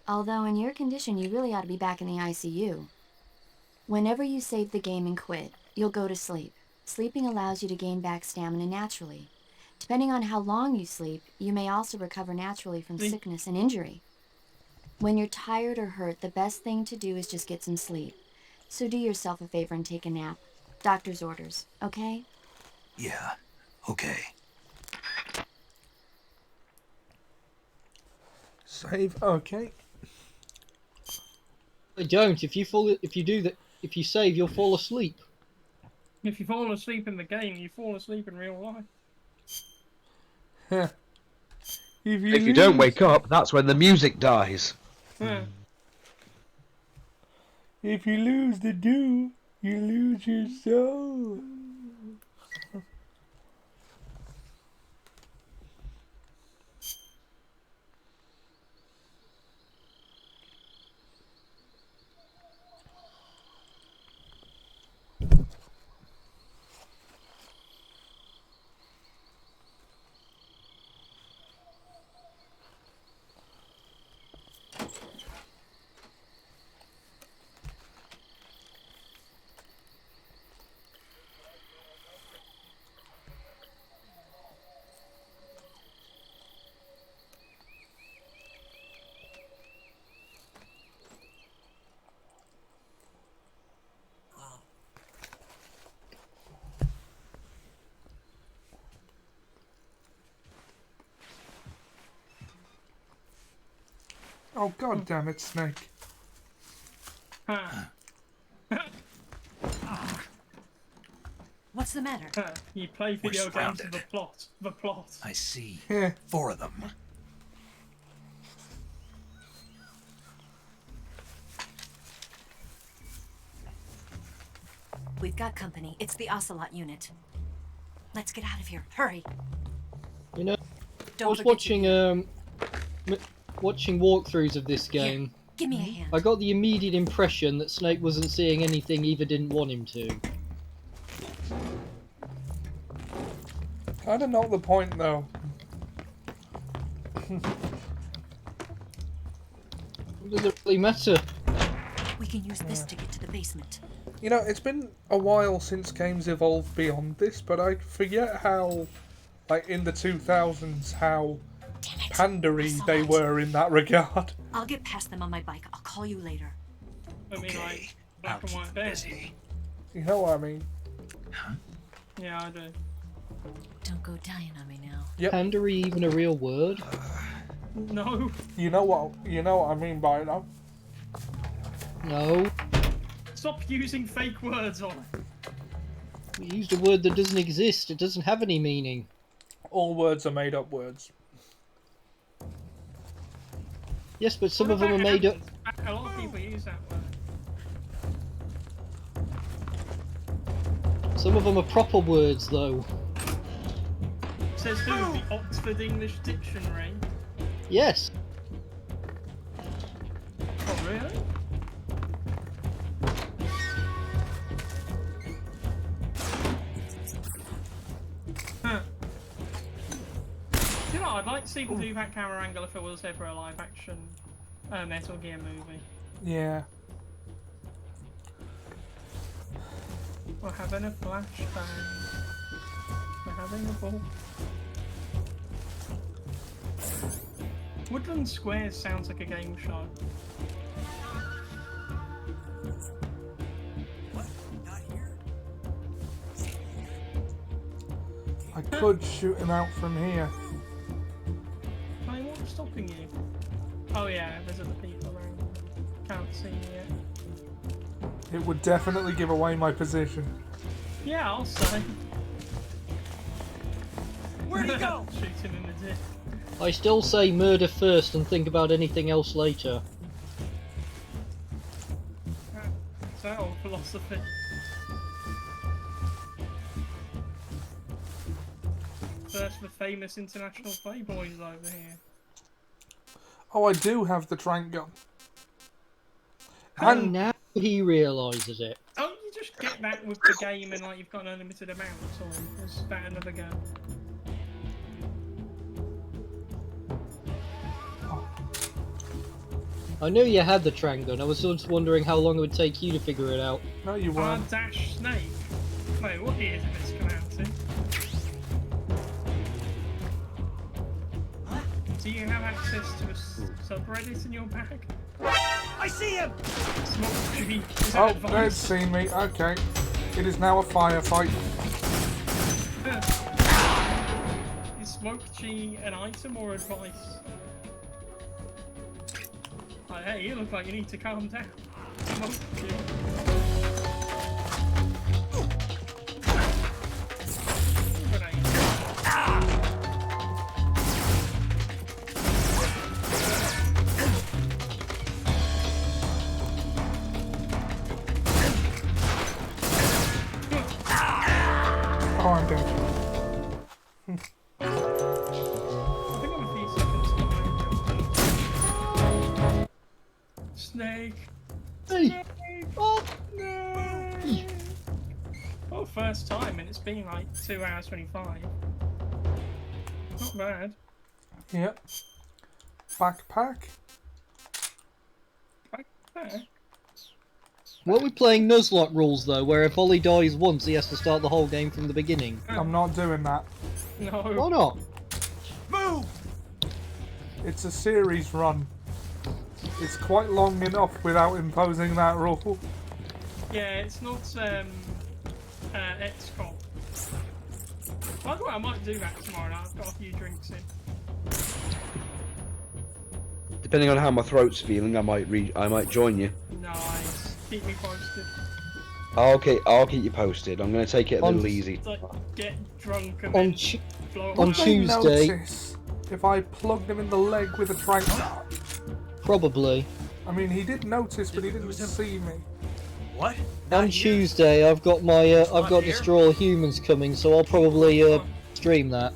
Although in your condition, you really ought to be back in the ICU. Whenever you save the game and quit, you'll go to sleep. Sleeping allows you to gain back stamina naturally. Depending on how long you sleep, you may also recover naturally from sickness and injury. When you're tired or hurt, the best thing to do is just get some sleep. So do yourself a favor and take a nap. Doctor's orders, okay? Yeah, okay. Save. Okay. Don't. If you do that, if you save, you'll fall asleep. If you fall asleep in the game, you fall asleep in real life. If you don't wake up, that's when the music dies. Yeah. If you lose the do, you lose your soul. Oh god damn it, Snake. What's the matter? You play video games for the plot. The plot. I see. Yeah. 4 of them. We've got company. It's the Ocelot unit. Let's get out of here. Hurry. You know, Don't I was forget watching walkthroughs of this game. Give me a hand. I got the immediate impression that Snake wasn't seeing anything Eva didn't want him to. Kinda not the point though. Does it really matter? We can use this to get to the basement. You know, it's been a while since games evolved beyond this, but I forget how, like in the 2000s, how pandery they were in that regard. I'll get past them on my bike. I'll call you later. I mean, like, black and white bears. You know what I mean? Yeah, I do. Don't go dying on me now. Yep. Pandery even a real word? No. You know what I mean by that? No. Stop using fake words on it. You used a word that doesn't exist. It doesn't have any meaning. All words are made up words. Yes, but some of them are made up. A lot of people use that word. Some of them are proper words, though. Says who? The Oxford English Dictionary. Yes. Oh, really? Huh. You know, I'd like to see them do that camera angle if it was ever a live action Metal Gear movie. Yeah. We're having a flashbang. We're having a ball. Woodland Squares sounds like a game show. I could shoot him out from here. Hey, what's stopping you? Oh yeah, there's other people around. Can't see me yet. It would definitely give away my position. Yeah, I'll say. Where'd he go? Shooting in the dick. I still say murder first and think about anything else later. Is that old philosophy? First the famous international playboys over here. Oh, I do have the trank gun. And now he realises it. Oh, you just get that with the game and like you've got an unlimited amount, or is that another gun? I knew you had the trank gun. I was just wondering how long it would take you to figure it out. No, you weren't. Dash Snake. Wait, what year did this come out in? Do you have access to a subreddit in your bag? I see him! Oh, they've seen me. Okay. It is now a firefight. Is Smoke Chi an item or advice? Like, hey, you look like you need to calm down. Smoke Chi. fine, dude. I think I'm a few seconds behind. Snake. Hey. Snake. Oh. No. Well, first time, and it's been like 2 hours 25. Not bad. Yep. Backpack. Backpack. Were we playing Nuzlocke rules though, where if Ollie dies once, he has to start the whole game from the beginning? I'm not doing that. No. Why not? Move! It's a series run. It's quite long enough without imposing that rule. Yeah, it's not XCOM. By the way, I might do that tomorrow night. I've got a few drinks in. Depending on how my throat's feeling, I might join you. Nice. Keep me posted. I'll keep you posted. I'm gonna take it a little easy. Like, get drunk and On, then blow up on my- Tuesday, Notice if I plugged him in the leg with a trank dart. probably. I mean, he did notice, but he didn't see me. What? On Tuesday, I've got my I've got Destroy All Humans coming, so I'll probably stream that.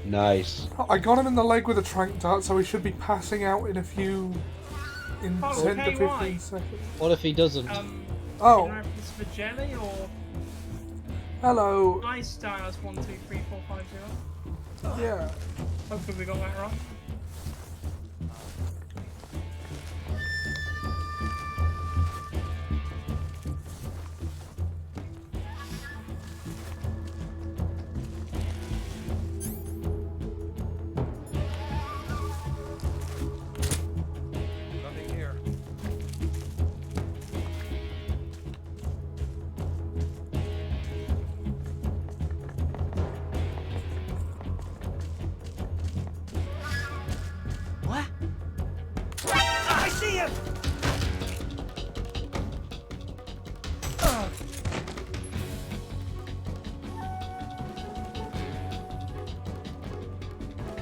Nice. I got him in the leg with a trank dart, so he should be passing out in 10 to 15 seconds. What if he doesn't? Oh. Can I have this for jelly or Hello. ice stars 1, 2, 3, 4, 5, 0? Yeah. Hopefully we got that right. Nothing here. What? I see him!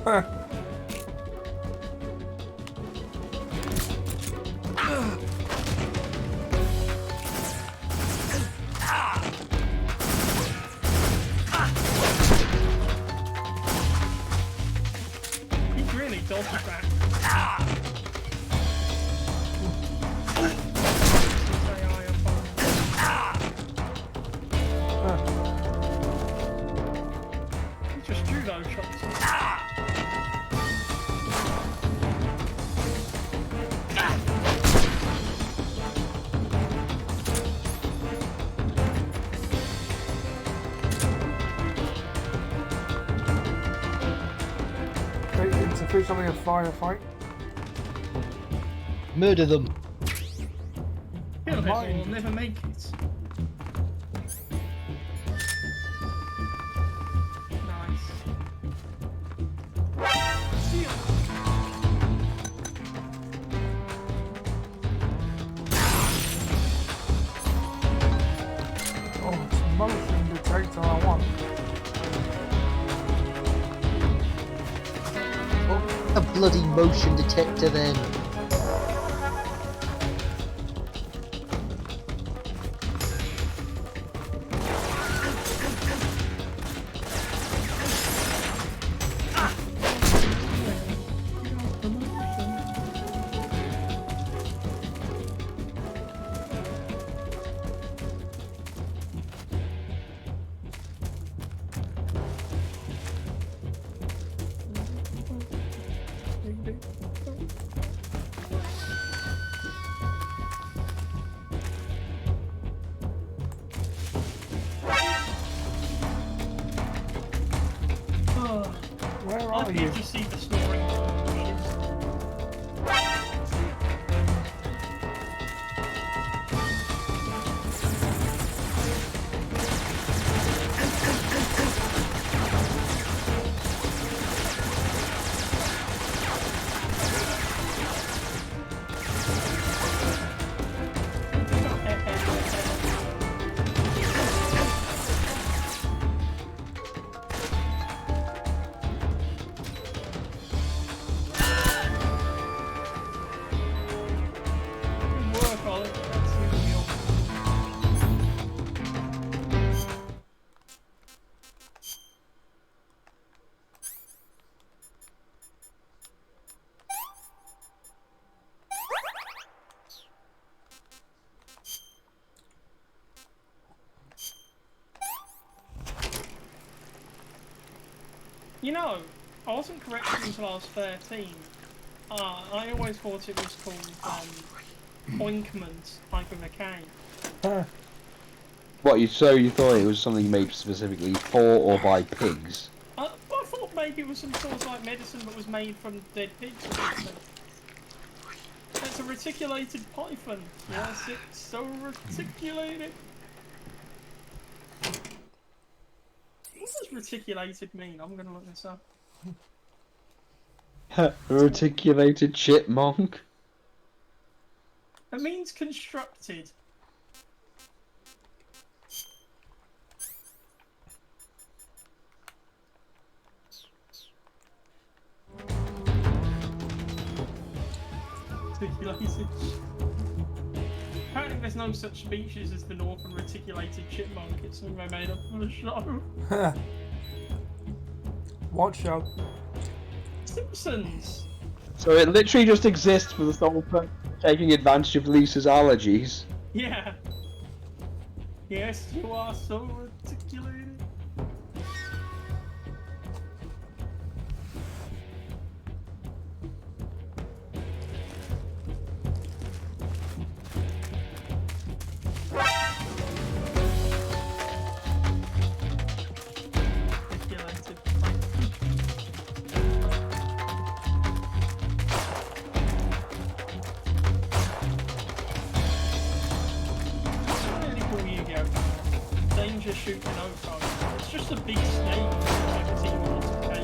Huh. He's really dodged that. He just drew those shots. Okay, it's officially a firefight. Murder them. Kill him or we'll never make it. Nice. Steal. Oh, it's motion detector I want. A bloody motion detector then. Where I are think you? you see the snoring. You know, I wasn't corrected until I was 13. I always thought it was called ointment, like with a K. What, you thought it was something made specifically for or by pigs? I thought maybe it was some sort of like medicine that was made from dead pigs or something. It's a reticulated python. Yes, it's so reticulated. What does reticulated mean? I'm gonna look this up. Reticulated chipmunk? It means constructed. Reticulated. Apparently there's no such species as the northern reticulated chipmunk. It's something they made up for the show. What show? Simpsons. So it literally just exists for the sole purpose of taking advantage of Lisa's allergies. Yeah. Yes, you are so reticulated. Danger shooting no It's just a big snake. I can see what it's okay.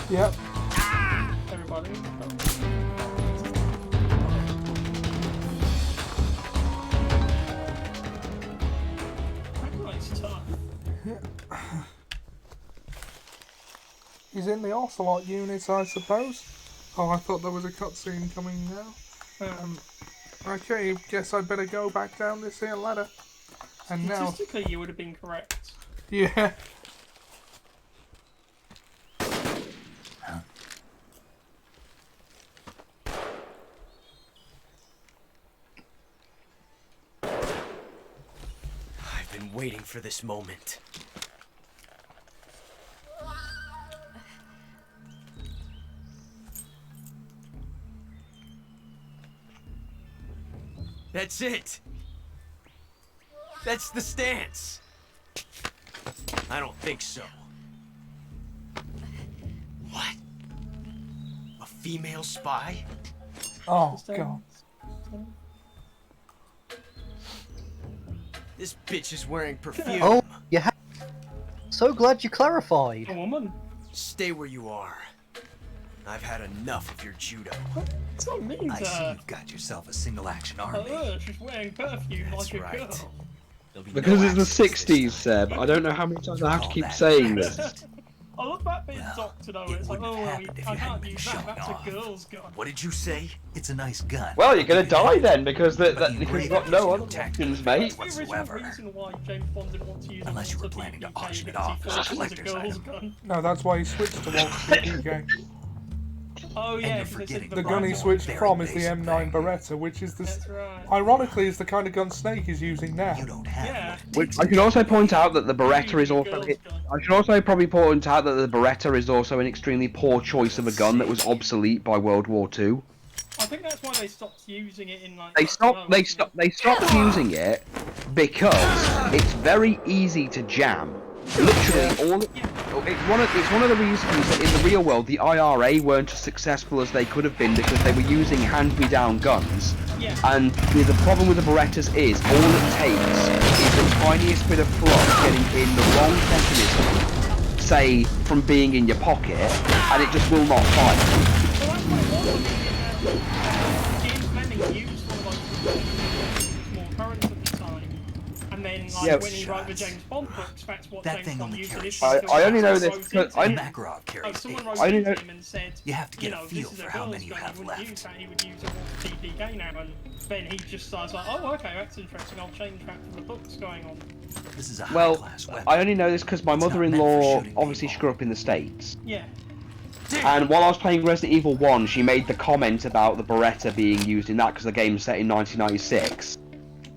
Yep. Everybody. Nice tough. He's in the Ocelot unit, I suppose. Oh, I thought there was a cutscene coming now. Okay, guess I'd better go back down this here ladder. And now... Statistically, you would have been correct. Yeah. Waiting for this moment. That's it. That's the stance. I don't think so. What? A female spy? Oh, God. This bitch is wearing perfume. Oh, you have. So glad you clarified. A woman. Stay where you are. I've had enough of your judo. It's not mean I see you've got yourself a single-action army. She's wearing perfume like a girl. Because it's the 60s, Seb. I don't know how many times I have to keep saying this. I love that bit Doctor though. It's like, oh, well, I can't use that. That's a girl's gun. What did you say? It's a nice gun. Well, you're gonna die then because because you've got no other options, mate. That's the original reason why James Bond didn't want to use Unless you were planning to auction it off as a collector's item. No, that's why he switched to Walter game. Oh yeah, the gun he switched from is the M9 Beretta, which is ironically is the kind of gun Snake is using now. Which I can also point out that the Beretta is also. I should also probably point out that the Beretta is also an extremely poor choice of a gun that was obsolete by World War II. I think that's why they stopped using it in like. They stopped using it because it's very easy to jam. Literally, it's one of the reasons that in the real world the IRA weren't as successful as they could have been because they were using hand-me-down guns. Yeah. And the problem with the Berettas is all it takes is the tiniest bit of fluff getting in the wrong mechanism, say from being in your pocket, and it just will not fire. Well, that's what it was. James Manning used one of those more current at the time, and then like Yeah. when he wrote the James Bond books, that's what That James thing Bond only used carries initially. I only know Someone this wrote because into I him. Makarov carries Someone eight. wrote I only into know. him and said, You have to get a this feel is for a how girl's many you gun, have he wouldn't left. use that, he would use a PPK now, and then he just starts like, oh, okay, that's interesting, I'll change that from the books going on. This is a Well, high-class weapon. I only know this because my It's not meant for mother-in-law shooting obviously grew up in the States. Yeah. And while I was playing Resident Evil 1, she made the comment about the Beretta being used in that because the game's set in 1996.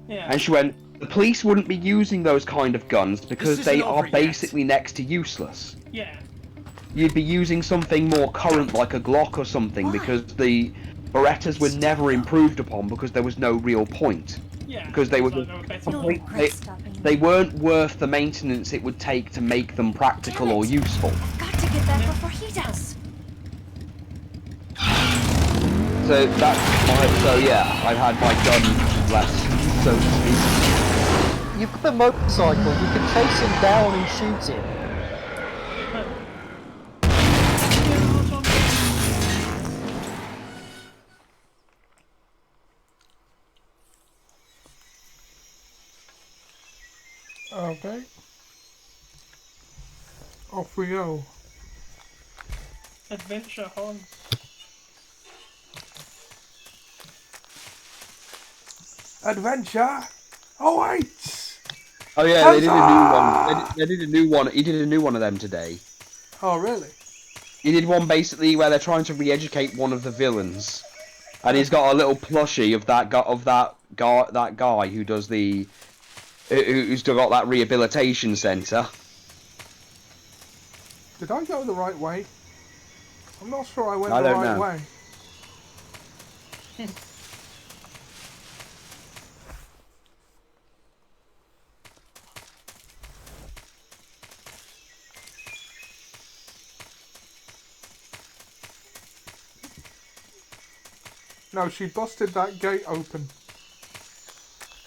Yeah. And she went, the police wouldn't be using those kind of guns because they isn't are over yet. basically next to useless. Yeah. You'd be using something more current like a Glock or something because the Berettas were never improved upon because there was no real point. Yeah. Because they were So no better. they weren't worth the maintenance it would take to make them practical or useful. Got to get back before he does. So yeah, I've had my gun less, so to speak. You've got a motorcycle, you can chase him down and shoot him. Okay. Off we go. Adventure on. Adventure? Oh wait! Oh yeah, they did a new one. They did a new one. He did a new one of them today. Oh really? He did one basically where they're trying to re-educate one of the villains, and he's got a little plushie of that guy who does the who's still got that rehabilitation centre. Did I go the right way? I'm not sure I went I the don't right know. way. No, she busted that gate open.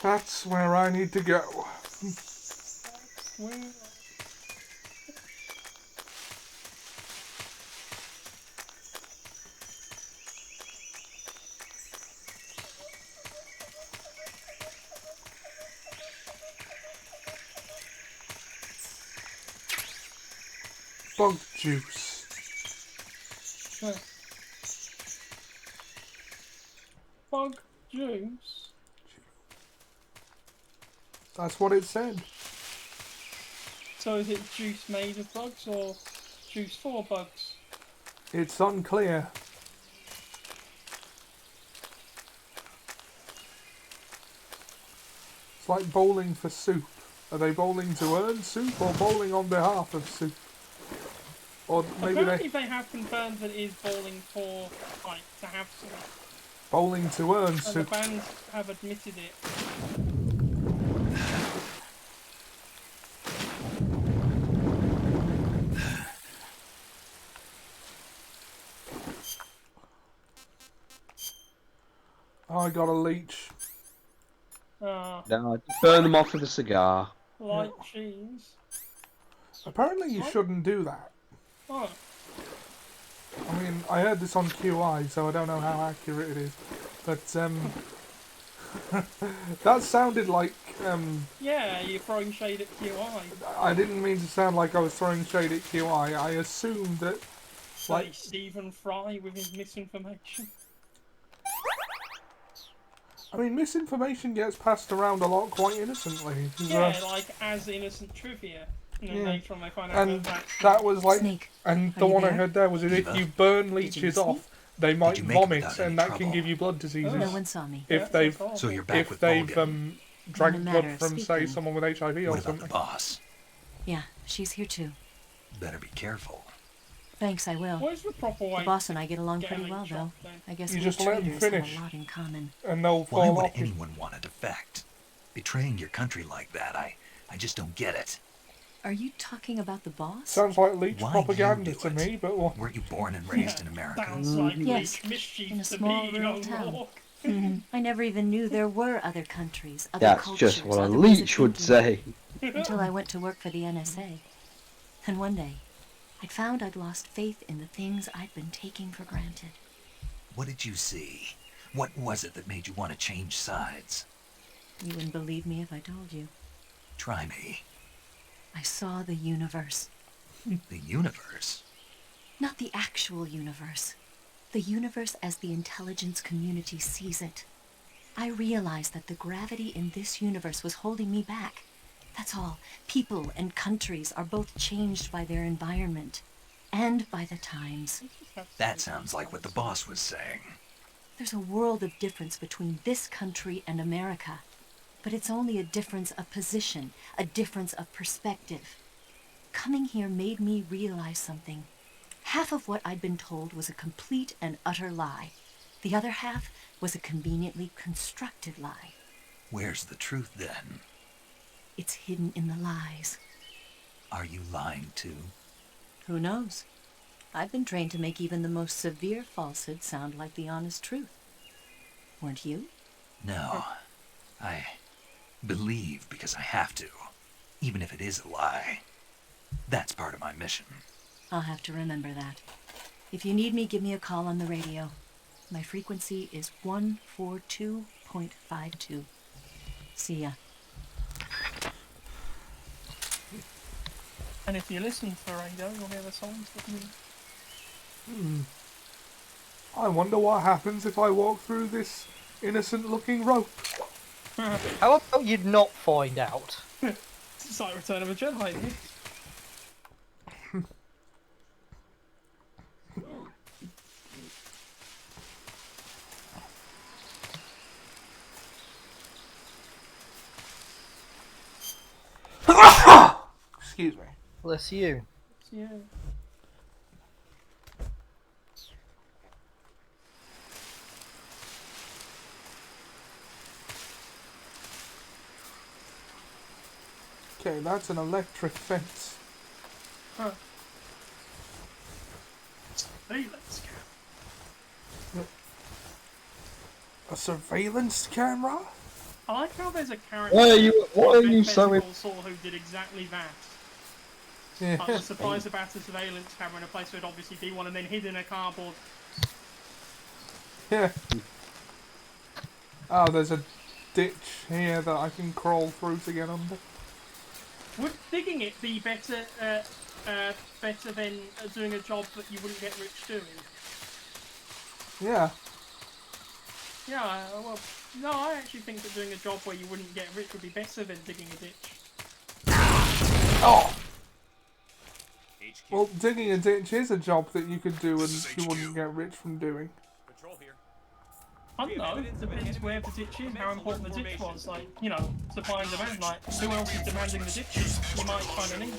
That's where I need to go. Bug juice. Bug juice? That's what it said. So is it juice made of bugs or juice for bugs? It's unclear. It's like bowling for soup. Are they bowling to earn soup or bowling on behalf of soup? Or maybe Apparently they have confirmed that it is bowling for, like, to have soup. bowling to earn And the soup. fans have admitted it. I got a leech. Ah, No, burn them off with a cigar. like cheese. Apparently you shouldn't do that. Oh, I mean, I heard this on QI, so I don't know how accurate it is. But, that sounded like, yeah, you're throwing shade at QI. I didn't mean to sound like I was throwing shade at QI. I assumed that, Like Stephen Fry with his misinformation. I mean, misinformation gets passed around a lot quite innocently. Yeah, like as innocent trivia. And then Yeah. later on they find out And that that was like, Snake, and are the you one I there? heard there was that if you burn leeches off, they might you make it vomit, without any and that trouble? can give you blood diseases. No one saw me. If they've, So you're back if with they've Volgan. drank In a blood matter of from, say, speaking. someone with HIV or What about something. the boss? Yeah, she's here too. Better be careful. Thanks, I will. What is the proper way? The boss and I get along Get pretty a well, leech though. off then? I guess You we just let 'em traders have finish. a lot in common. And they'll Why fall would off you. anyone want to defect? Betraying your country like that, I just don't get it. Are you talking about the boss? Sounds like leech Why propaganda you do to it? me, but what? Weren't you born and raised in America? Sounds like Yes, leech mischief in a to small me, rural young town. Rourke. I never even knew there were other countries, other That's cultures, just what a other ways of leech would thinking, say. until I went to work for the NSA. And one day, I'd found I'd lost faith in the things I'd been taking for granted. What did you see? What was it that made you want to change sides? You wouldn't believe me if I told you. Try me. I saw the universe. The universe? Not the actual universe. The universe as the intelligence community sees it. I realized that the gravity in this universe was holding me back. That's all. People and countries are both changed by their environment. And by the times. That sounds like what the boss was saying. There's a world of difference between this country and America. But it's only a difference of position, a difference of perspective. Coming here made me realize something. Half of what I'd been told was a complete and utter lie. The other half was a conveniently constructed lie. Where's the truth then? It's hidden in the lies. Are you lying too? Who knows? I've been trained to make even the most severe falsehood sound like the honest truth. Weren't you? No. I believe because I have to, even if it is a lie. That's part of my mission. I'll have to remember that. If you need me, give me a call on the radio. My frequency is 142.52. See ya. And if you listen to the radio, you'll hear the songs that you... I wonder what happens if I walk through this innocent-looking rope. How about you'd not find out? It's like Return of a Jedi, isn't it? Excuse me. Bless you. Yeah. Okay, that's an electric fence. Huh. Surveillance camera. A surveillance camera? I like how there's a character Why are you so who did exactly that. Yeah. I was surprised about a surveillance camera in a place where it'd obviously be one and then hid in a cardboard. Yeah. Oh, there's a ditch here that I can crawl through to get under. Would digging it be better better than doing a job that you wouldn't get rich doing? Yeah. Yeah, well, no, I actually think that doing a job where you wouldn't get rich would be better than digging a ditch. Oh! Well, digging a ditch is a job that you could do and you wouldn't get rich from doing. I don't know, it depends where the ditch is, how important the ditch was, like, you know, supply and demand, like, who else is demanding the ditches? You might find an need.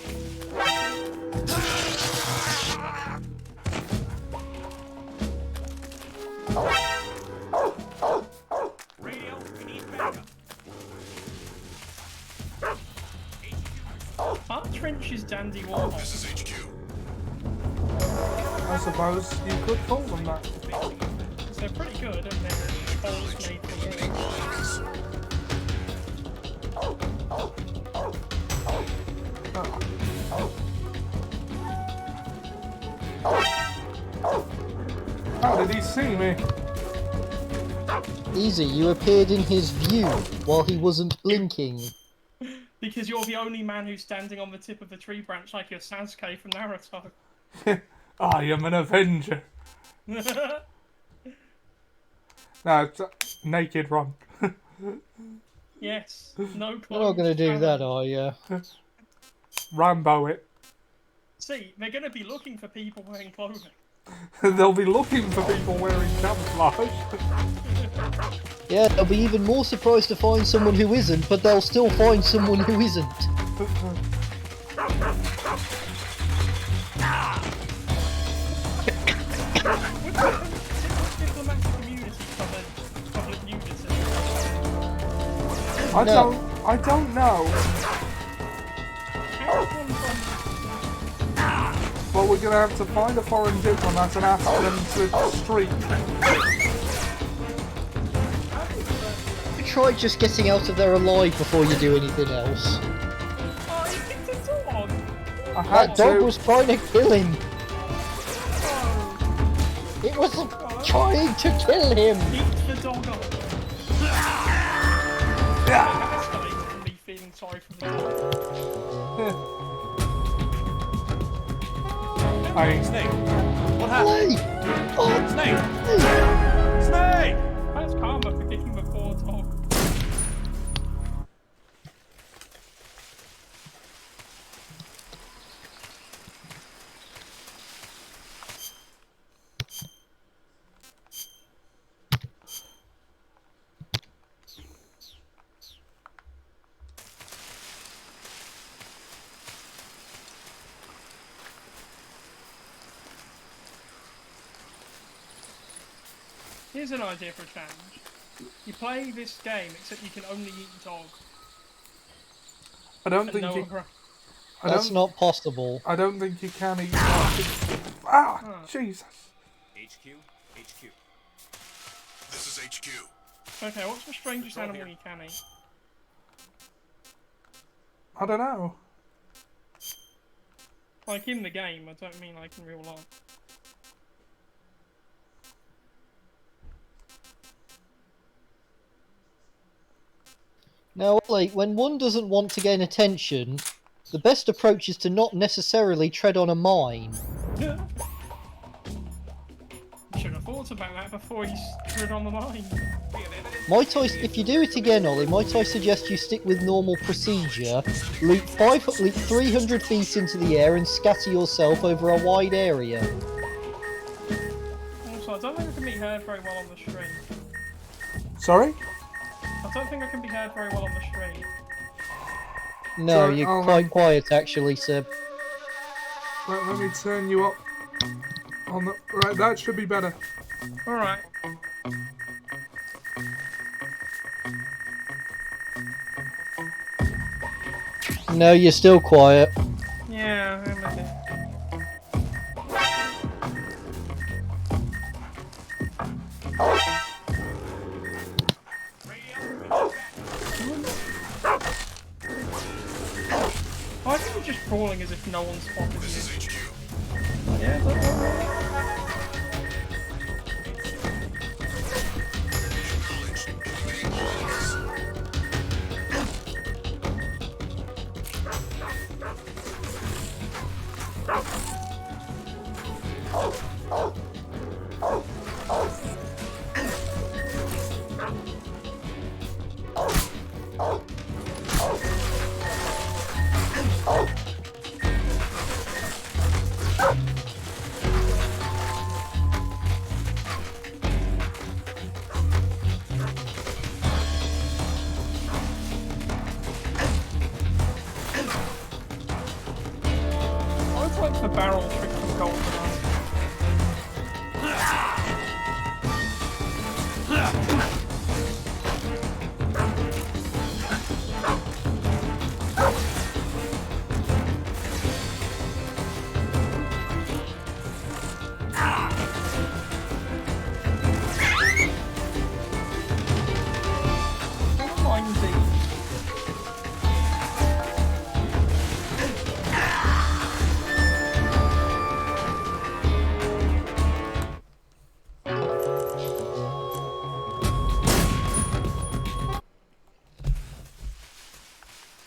Radio, we need backup. Aren't trenches dandy Warhol? This is HQ. I suppose you could call them that. They're pretty good, and they're holes made for How did he see me? Easy, you appeared in his view while he wasn't blinking. Because you're the only man who's standing on the tip of the tree branch like you're Sasuke from Naruto. I am an Avenger. No, it's naked run. Yes, no clothes. You're not going to do that, are you? Rambo it. See, they're going to be looking for people wearing clothing. They'll be looking for people wearing camouflage. Yeah, they'll be even more surprised to find someone who isn't, but they'll still find someone who isn't. I don't know. But we're gonna have to find a foreign diplomat and ask them to streak. Try just getting out of there alive before you do anything else. That dog was trying to kill him. It was trying to kill him. Eat the dog up. Be feeling Sorry for the Snake. What happened? Snake. Snake. That's karma for kicking the poor dog. Here's an idea for a challenge. You play this game, except you can only eat dog. I don't And think no you. other- That's not possible. I don't think you can eat. Ah, Jesus. HQ. This is HQ. Okay, what's the strangest animal you can eat? I don't know. Like in the game, I don't mean like in real life. Now, like, when one doesn't want to gain attention, the best approach is to not necessarily tread on a mine. Yeah. You should have thought about that before you stood on the line. If you do it again, Ollie, might I suggest you stick with normal procedure, leap 300 feet into the air and scatter yourself over a wide area. Also, I don't think I can be heard very well on the stream. Sorry? I don't think I can be heard very well on the stream. No, Sorry, you're quite quiet actually, Seb. Let me turn you up. On the right, that should be better. Alright. No, you're still quiet. Yeah, I'm a bit. Why are you just crawling as if no one's spotted you? This is HQ. Yeah, that's alright. The barrel trick from GoldenEye.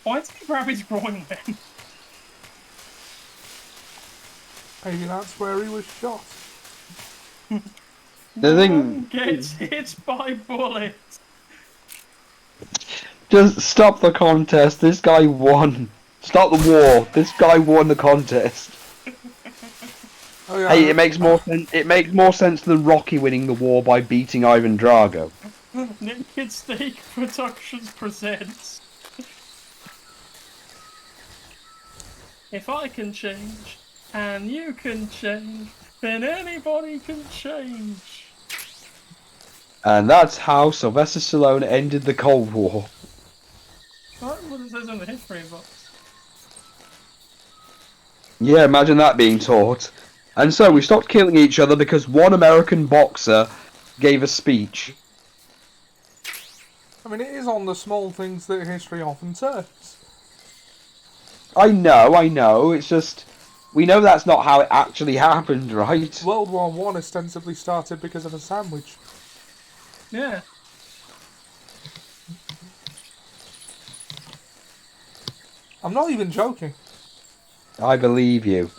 Why did he grab his groin then? Maybe that's where he was shot. The thing. Gets hit by bullets. Just stop the contest. This guy won. Stop the war. This guy won the contest. Oh, yeah. Hey, it makes more sense. It makes more sense than Rocky winning the war by beating Ivan Drago. Naked Steak Productions presents. If I can change, and you can change, then anybody can change. And that's how Sylvester Stallone ended the Cold War. That's what it says on the history box. Yeah, imagine that being taught. And so we stopped killing each other because one American boxer gave a speech. I mean, it is on the small things that history often turns. I know, it's just... We know that's not how it actually happened, right? World War I ostensibly started because of a sandwich. Yeah. I'm not even joking. I believe you.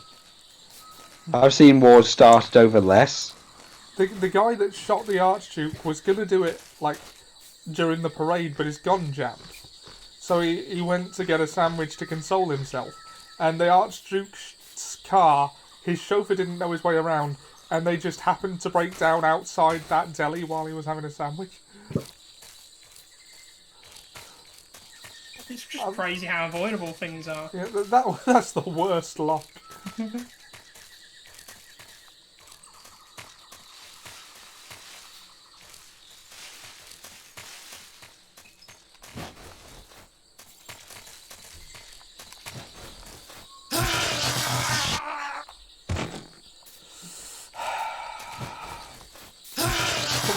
I've seen wars started over less. The guy that shot the Archduke was going to do it, like, during the parade, but his gun jammed. So he went to get a sandwich to console himself. And the Archduke's car, his chauffeur didn't know his way around, and they just happened to break down outside that deli while he was having a sandwich. It's just crazy how avoidable things are. Yeah, that's the worst luck. Come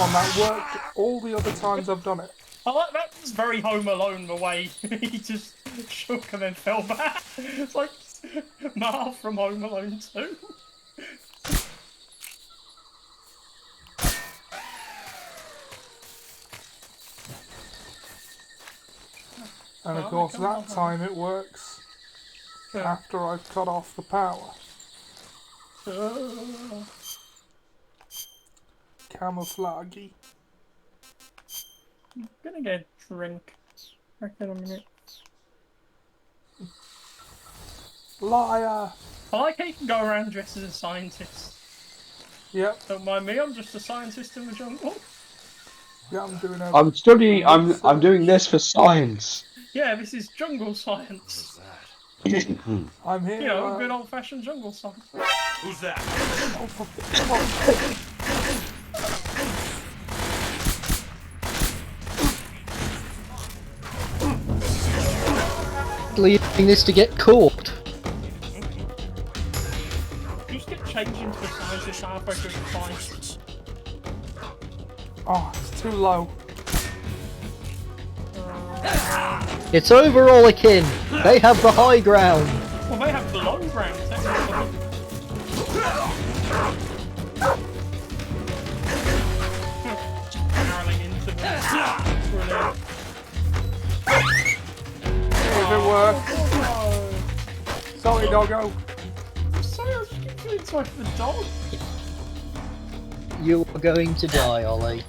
on, that worked all the other times I've done it. I like that. Was very Home Alone the way he just shook and then fell back. It's like Marv from Home Alone 2. And of course that time it works after I've cut off the power. Camouflagey. I'm gonna get a drink. Back in a minute. Liar! I like how you can go around dressed as a scientist. Yep. Don't mind me, I'm just a scientist in the jungle. Yeah, I'm doing everything. I'm studying. I'm doing this for science. Yeah, this is jungle science. I'm here. You know, good old-fashioned jungle science. Who's that? Leaving this to get caught. Just get changed into a scientist halfway through the fight. Oh, it's too low. It's over, all akin. They have the high ground. Well, they have the low ground, technically. Barreling into the... Brilliant. If it works. Sorry, doggo. Sorry, I was just feeling sorry for the dog. You are going to die, Ollie.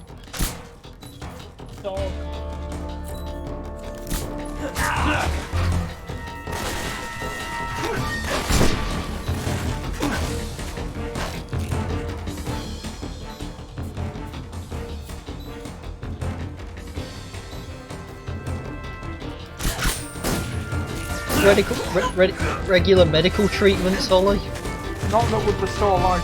Dog. Regular medical treatments, Ollie? Not that would restore life.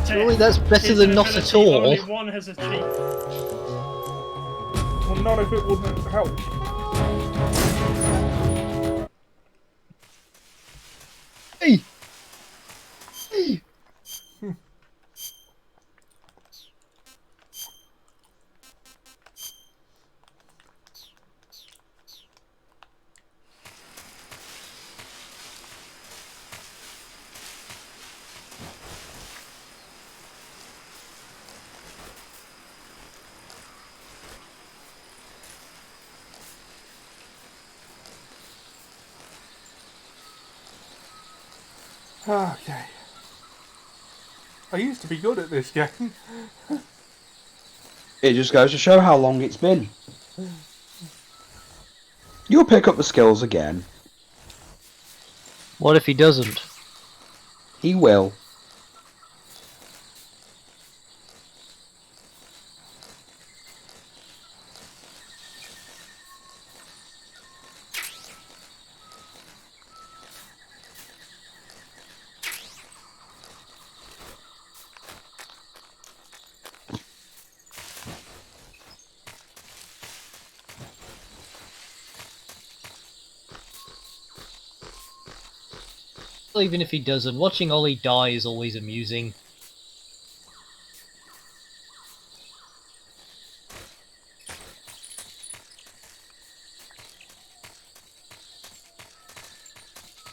Surely that's better than not at all. Only one has achieved. Well, not if it wouldn't help. Hey! Hey! Okay. I used to be good at this game. It just goes to show how long it's been. You'll pick up the skills again. What if he doesn't? He will. Even if he doesn't, watching Ollie die is always amusing.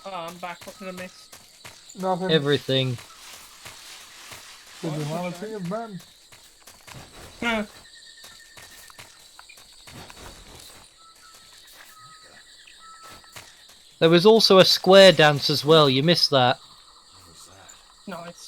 Oh, I'm back. What did I miss? Nothing. Everything. The duality of men. There was also a square dance as well. You missed that. Nice.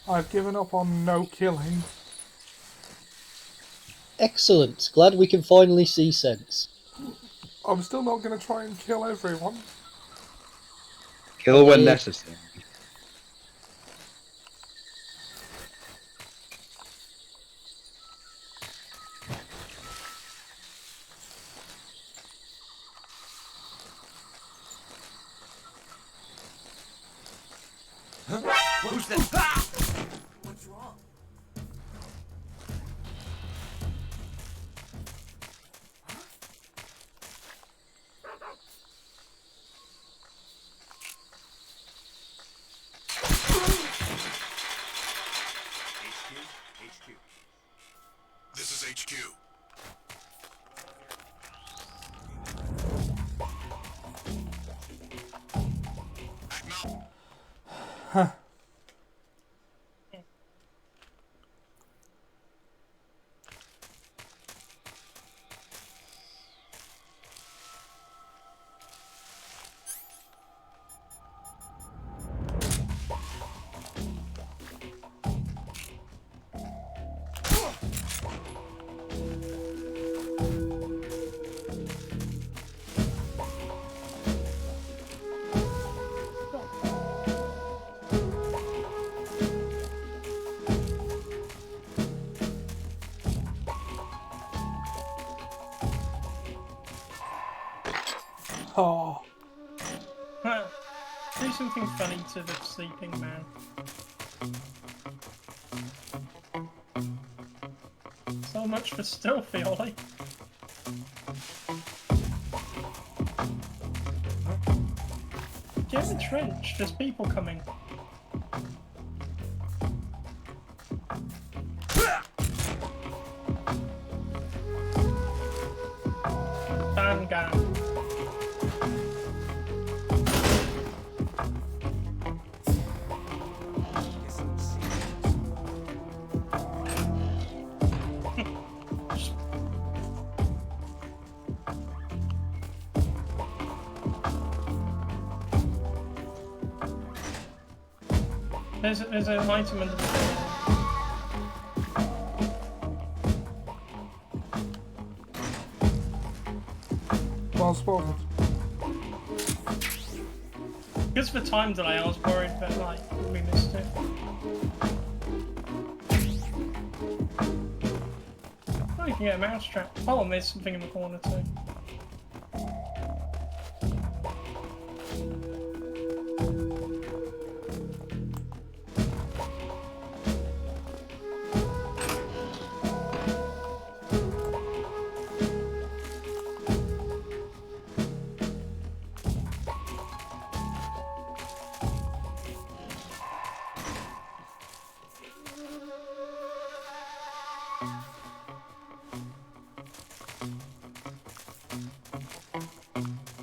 I've given up on no killing. Excellent. Glad we can finally see sense. I'm still not going to try and kill everyone. Kill when necessary. Who's that? Ah! What's wrong? HQ. This is HQ. Huh. Oh. Do something funny to the sleeping man. So much for stealthy, Ollie. Get in the trench, there's people coming. Bam gun. There's an item under the door. Well spotted. Just for time delay, I was worried that like we missed it. Oh, you can get a mousetrap. Oh, and there's something in the corner too.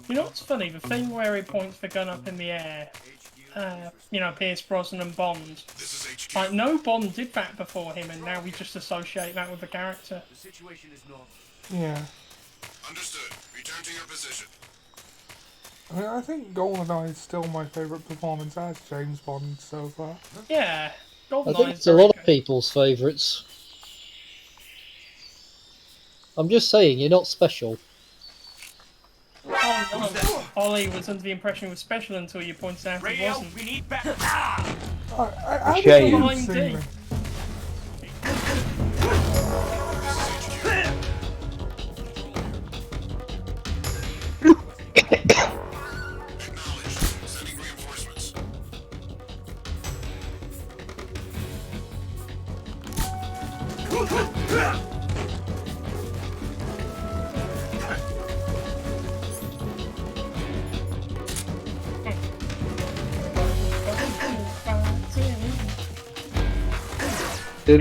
You know what's funny? The thing where he points the gun up in the air, you know, Pierce Brosnan and Bond. Like, no Bond did that before him, and now we just associate that with the character. The situation is normal. Yeah. Understood. Return to your position. I mean, I think GoldenEye is still my favourite performance as James Bond so far. Yeah, I GoldenEye think is it's a very lot good. of people's favourites. I'm just saying, you're not special. Oh no, Ollie was under the impression he was special until you pointed out he wasn't. We need back. I Shame. didn't see me. I'm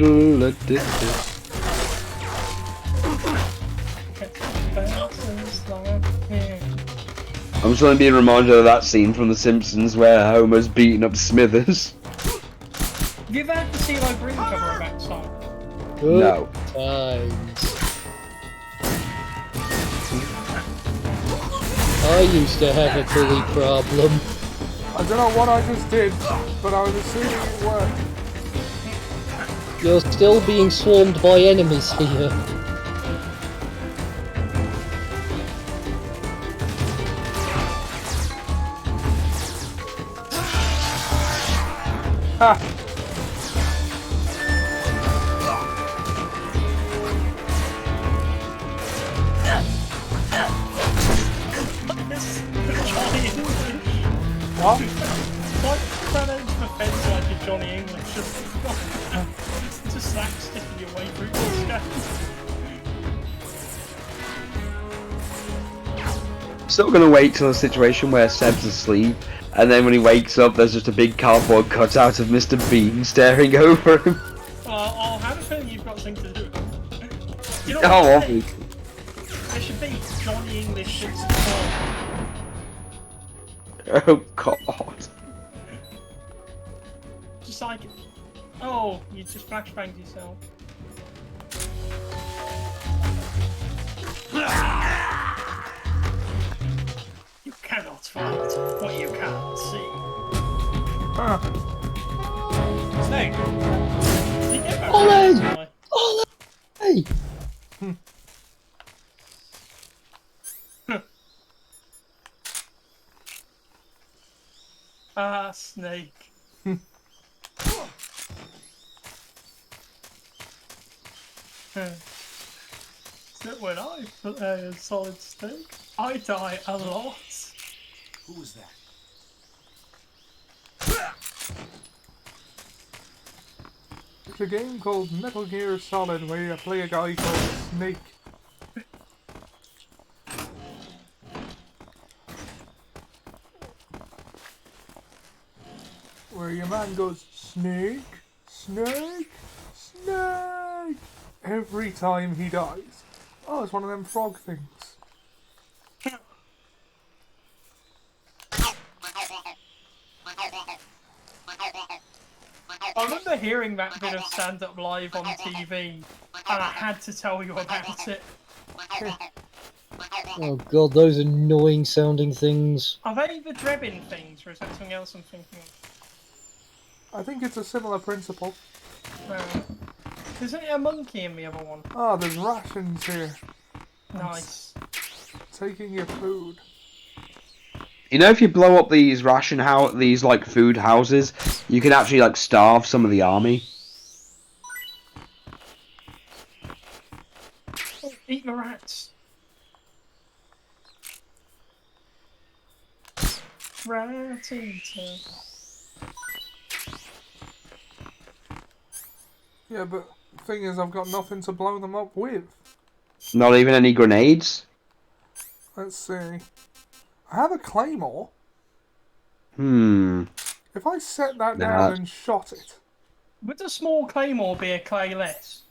suddenly being reminded of that scene from The Simpsons where Homer's beating up Smithers. Have you ever had the CeeLo Green cover of that song? Good No. times. I used to have a bully problem. I don't know what I just did, but I was assuming it worked. You're still being swarmed by enemies here. Ha! What? Like, run into the fence like a Johnny English. Just like sticking your way through this guy. Still gonna wait till a situation where Seb's asleep, and then when he wakes up, there's just a big cardboard cutout of Mr. Bean staring over him. I'll have a feeling you've got something to do. You know Oh, what? obviously. There should be Johnny English shits and Oh God. just like, oh, you just flashbanged yourself. You cannot fight what you can't see. Snake. You get that Ollie! right, Hey! Ah, Snake. Except when I put a solid stake, I die a lot. Who was that? It's a game called Metal Gear Solid where you play a guy called Snake. Where your man goes, Snake, Snake, Snake, every time he dies. Oh, it's one of them frog things. I remember hearing that bit of stand-up live on TV, and I had to tell you about it. Oh god, those annoying sounding things. Are they the Drebin things, or is that something else I'm thinking of? I think it's a similar principle. Isn't it a monkey in the other one? Ah, there's rations here. Nice. Taking your food. You know, if you blow up these these like food houses, you can actually like starve some of the army. Oh, eat the rats. Rat eater. Yeah, but the thing is, I've got nothing to blow them up with. Not even any grenades. Let's see. I have a claymore. If I set that down and shot it. Would a small claymore be a clayless?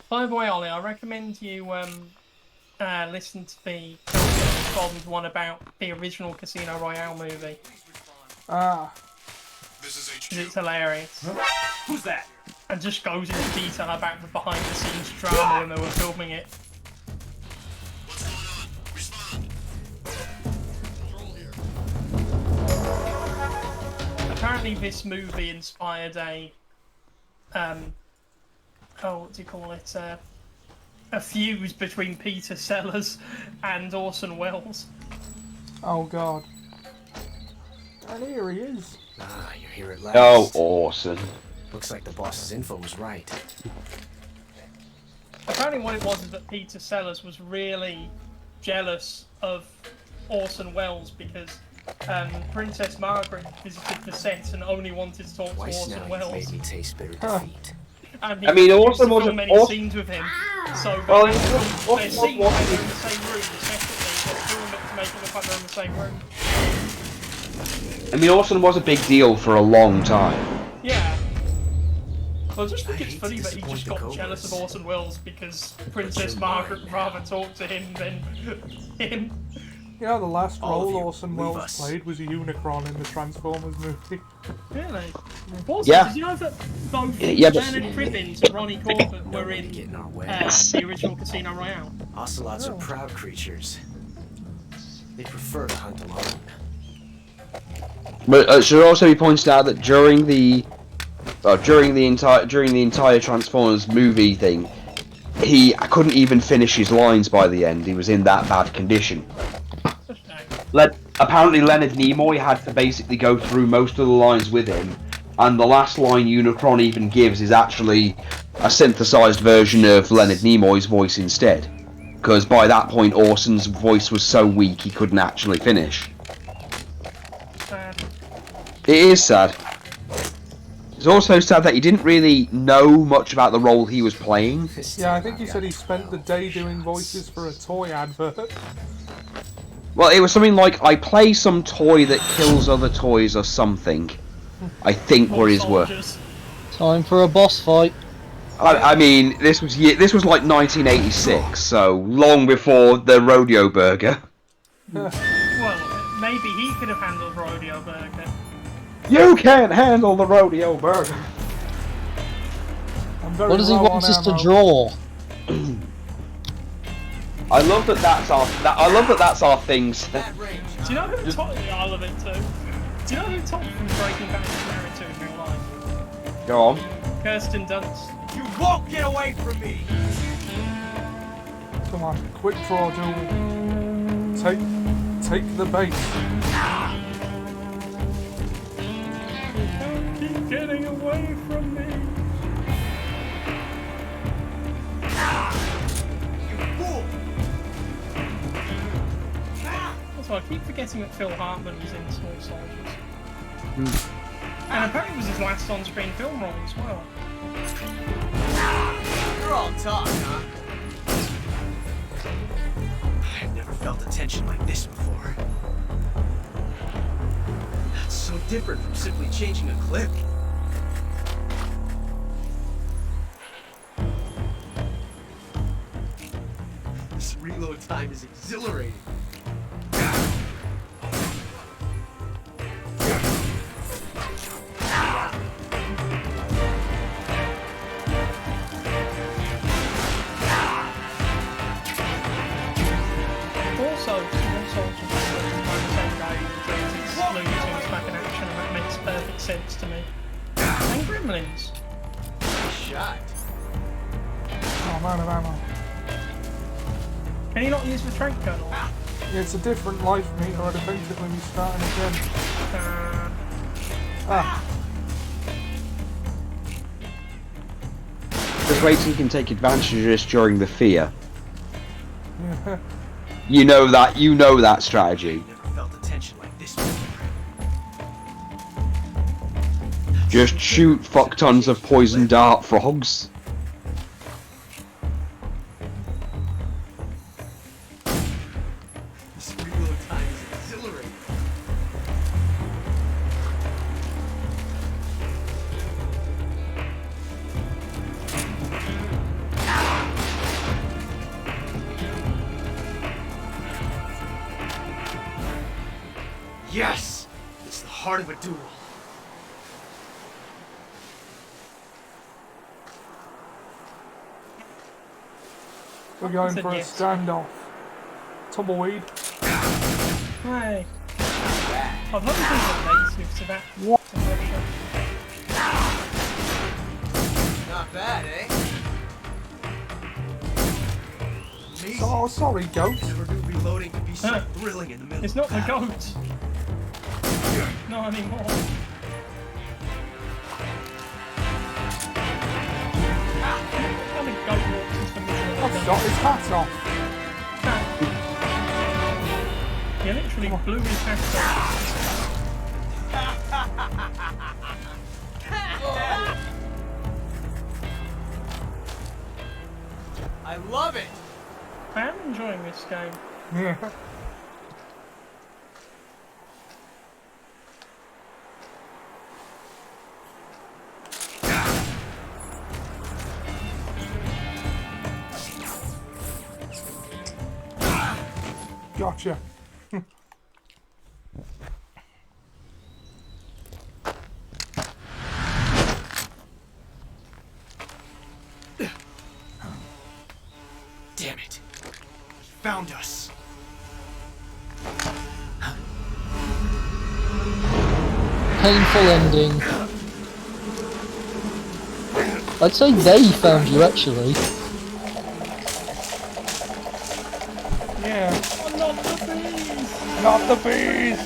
By the way, Ollie, I recommend you listen to the Bond one about the original Casino Royale movie. Ah. It's hilarious. Who's that? And just goes into detail about the behind-the-scenes drama when they were filming it. Apparently, this movie inspired a what do you call it? A fuse between Peter Sellers and Orson Welles. Oh god. And here he is. Ah, you're here at last. Oh, Orson. Looks like the boss's info was right. Apparently what it was is that Peter Sellers was really jealous of Orson Welles because Princess Margaret visited the set and only wanted to talk Twice to now Orson you've Welles. made me taste bitter defeat. And he I mean, refused Orson to was film any Orson- scenes with him. So Well, they it film was- their scene where they're in the same room separately, but film it to make it look like they're in the same room. I mean, Orson was a big deal for a long time. Yeah. Well, I just think it's funny that he just got jealous of Orson Welles because Princess Margaret would rather talk to him than him. You know, the last All of role you, Orson leave Welles us. played was a Unicron in the Transformers movie. Really? Also, Yeah. did you know that both Yeah, but- Bernard Cribbins and Ronnie Corbett were in the original Casino Royale? Ocelots are proud creatures. They prefer to hunt alone. But it should also be pointed out that during the entire Transformers movie thing, he couldn't even finish his lines by the end. He was in that bad condition. Apparently, Leonard Nimoy had to basically go through most of the lines with him, and the last line Unicron even gives is actually a synthesized version of Leonard Nimoy's voice instead. Because by that point, Orson's voice was so weak he couldn't actually finish. Sad. It is sad. It's also sad that he didn't really know much about the role he was playing. Yeah, I think he said he spent the day doing voices for a toy advert. Well, it was something like, I play some toy that kills other toys or something. I think were his words. Time for a boss fight. I mean, this was like 1986, so long before the Rodeo Burger. Well, maybe he could have handled Rodeo Burger. You can't handle the Rodeo Burger. What does he want us to draw? I love that that's our thing. Do you know who Todd? I love it too. Do you know who Todd from Breaking Bad is married to in real life? Go on. Kirsten Dunst. You won't get away from me! Come on, quick draw, Joel. Take the bait. Keep getting away from me. Also, I keep forgetting that Phil Hartman was in Small Soldiers. And apparently it was his last on-screen film role as well. You're all talk, huh? I've never felt a tension like this before. That's so different from simply changing a clip. This reload time is exhilarating. Also, Small Soldiers was written by the same guy who directed Looney Tunes Back in Action, and that makes perfect sense to me. And Gremlins. Shot. Oh, man of ammo. Can you not use the trank gun? Or? Yeah, it's a different life meter. I'd eventually be starting again. Just wait till you can take advantage of this during the fear. Yeah. You know that strategy. Never felt a tension like this before. Just shoot fuck tons of poison dart frogs. This reload time is exhilarating. Yes! It's the heart of a duel. We're going Said for a yes. standoff. Tumbleweed. Hey. I've heard things like to that. What? Not bad, eh? Oh, sorry, goat. Never knew reloading could be so thrilling in the middle It's of not the battle. goat. Not anymore. How the goat walks into the middle of the I've got his hat off. He literally blew his hat off. I love it. I am enjoying this game. Gotcha. Damn it. He found us. Painful ending. I'd say they found you, actually. Yeah. Oh, not the bees! Not the bees!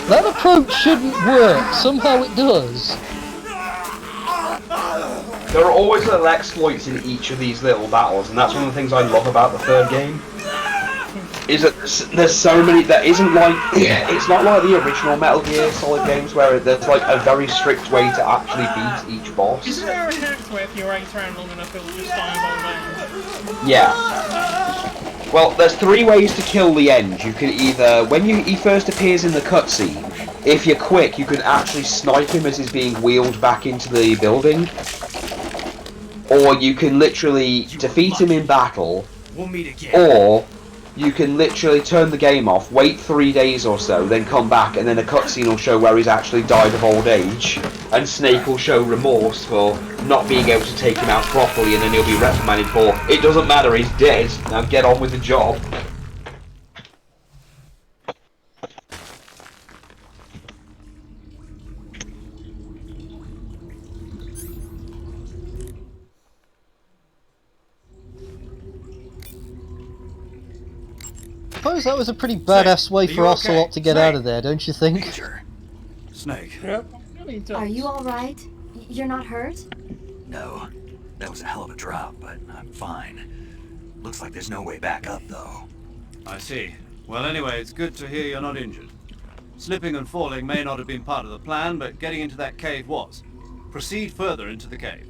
That approach shouldn't work. Somehow it does. There are always little exploits in each of these little battles, and that's one of the things I love about the third game. Is that there's so many that isn't like it's not like the original Metal Gear Solid games where there's like a very strict way to actually beat each boss. Isn't there a hack where if you wait around long enough it'll just eyeball them? Yeah. Well, there's 3 ways to kill the End. You can either, when he first appears in the cutscene, if you're quick, you can actually snipe him as he's being wheeled back into the building. Or you can literally defeat him in battle, We'll meet again. or you can literally turn the game off, wait 3 days or so, then come back, and then a cutscene will show where he's actually died of old age, and Snake will show remorse for not being able to take him out properly, and then he'll be reprimanded for, it doesn't matter, he's dead, now get on with the job. I suppose that was a pretty badass way for Ocelot to get out of there, don't you think? Major. Snake. Yep. Are you alright? You're not hurt? No. That was a hell of a drop, but I'm fine. Looks like there's no way back up, though. I see. Well, anyway, it's good to hear you're not injured. Slipping and falling may not have been part of the plan, but getting into that cave was. Proceed further into the cave.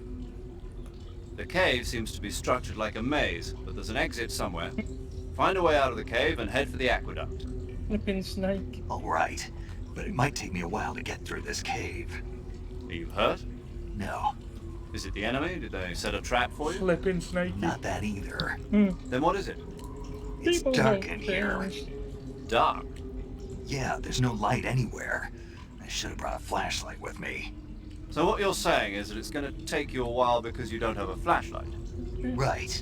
The cave seems to be structured like a maze, but there's an exit somewhere. Find a way out of the cave and head for the aqueduct. Flipping Snake. All right, but it might take me a while to get through this cave. Are you hurt? No. Is it the enemy? Did they set a trap for you? Flipping Snake. Not that either. Then what is it? It's dark in here. Dark? Yeah, there's no light anywhere. I should have brought a flashlight with me. So what you're saying is that it's going to take you a while because you don't have a flashlight? Right.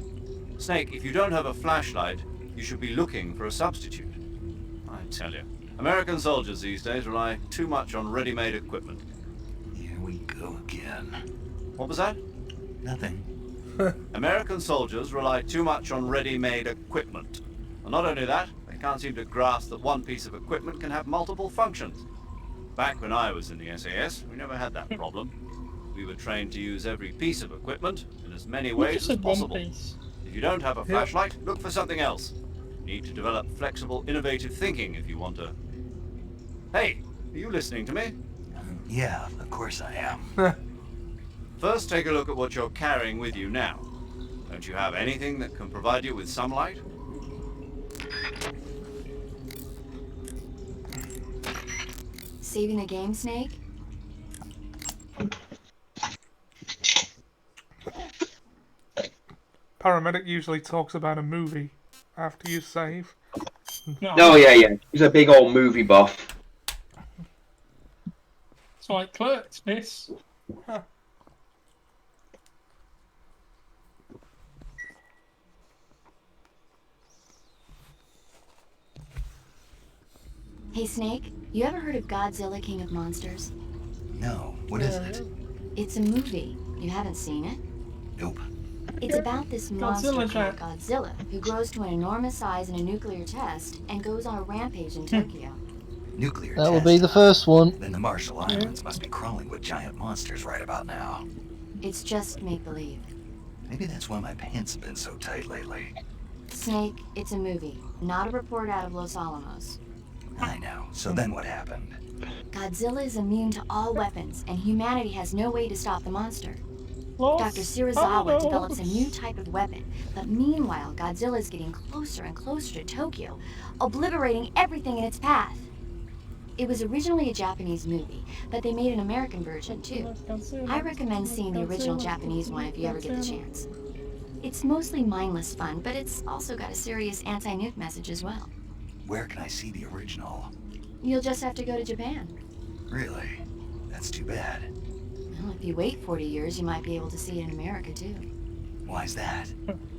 Snake, if you don't have a flashlight, you should be looking for a substitute. I tell you, American soldiers these days rely too much on ready-made equipment. Here we go again. What was that? Nothing. American soldiers rely too much on ready-made equipment. And not only that, they can't seem to grasp that one piece of equipment can have multiple functions. Back when I was in the SAS, we never had that problem. We were trained to use every piece of equipment in as many ways as possible. If you don't have a flashlight, look for something else. You need to develop flexible, innovative thinking if you want to... Hey, are you listening to me? Yeah, of course I am. First, take a look at what you're carrying with you now. Don't you have anything that can provide you with some light? Saving the game, Snake? Paramedic usually talks about a movie after you save. Oh yeah. He's a big old movie buff. It's like Clerks, miss. Hey, Snake, you ever heard of Godzilla King of Monsters? No, what is it? It's a movie. You haven't seen it? Nope. It's about this monster Godzilla called Godzilla, who grows to an enormous size in a nuclear test and goes on a rampage in Tokyo. Nuclear That will be the first one. Then the Marshall Islands must be crawling with giant monsters right about now. It's just make-believe. Maybe that's why my pants have been so tight lately. Snake, it's a movie, not a report out of Los Alamos. I know. So then what happened? Godzilla is immune to all weapons, and humanity has no way to stop the monster. Dr. Shirazawa develops a new type of weapon, but meanwhile, Godzilla is getting closer and closer to Tokyo, obliterating everything in its path. It was originally a Japanese movie, but they made an American version too. I recommend seeing the original Japanese one if you ever get the chance. It's mostly mindless fun, but it's also got a serious anti-nuke message as well. Where can I see the original? You'll just have to go to Japan. Really? That's too bad. Well, if you wait 40 years, you might be able to see it in America too. Why's that?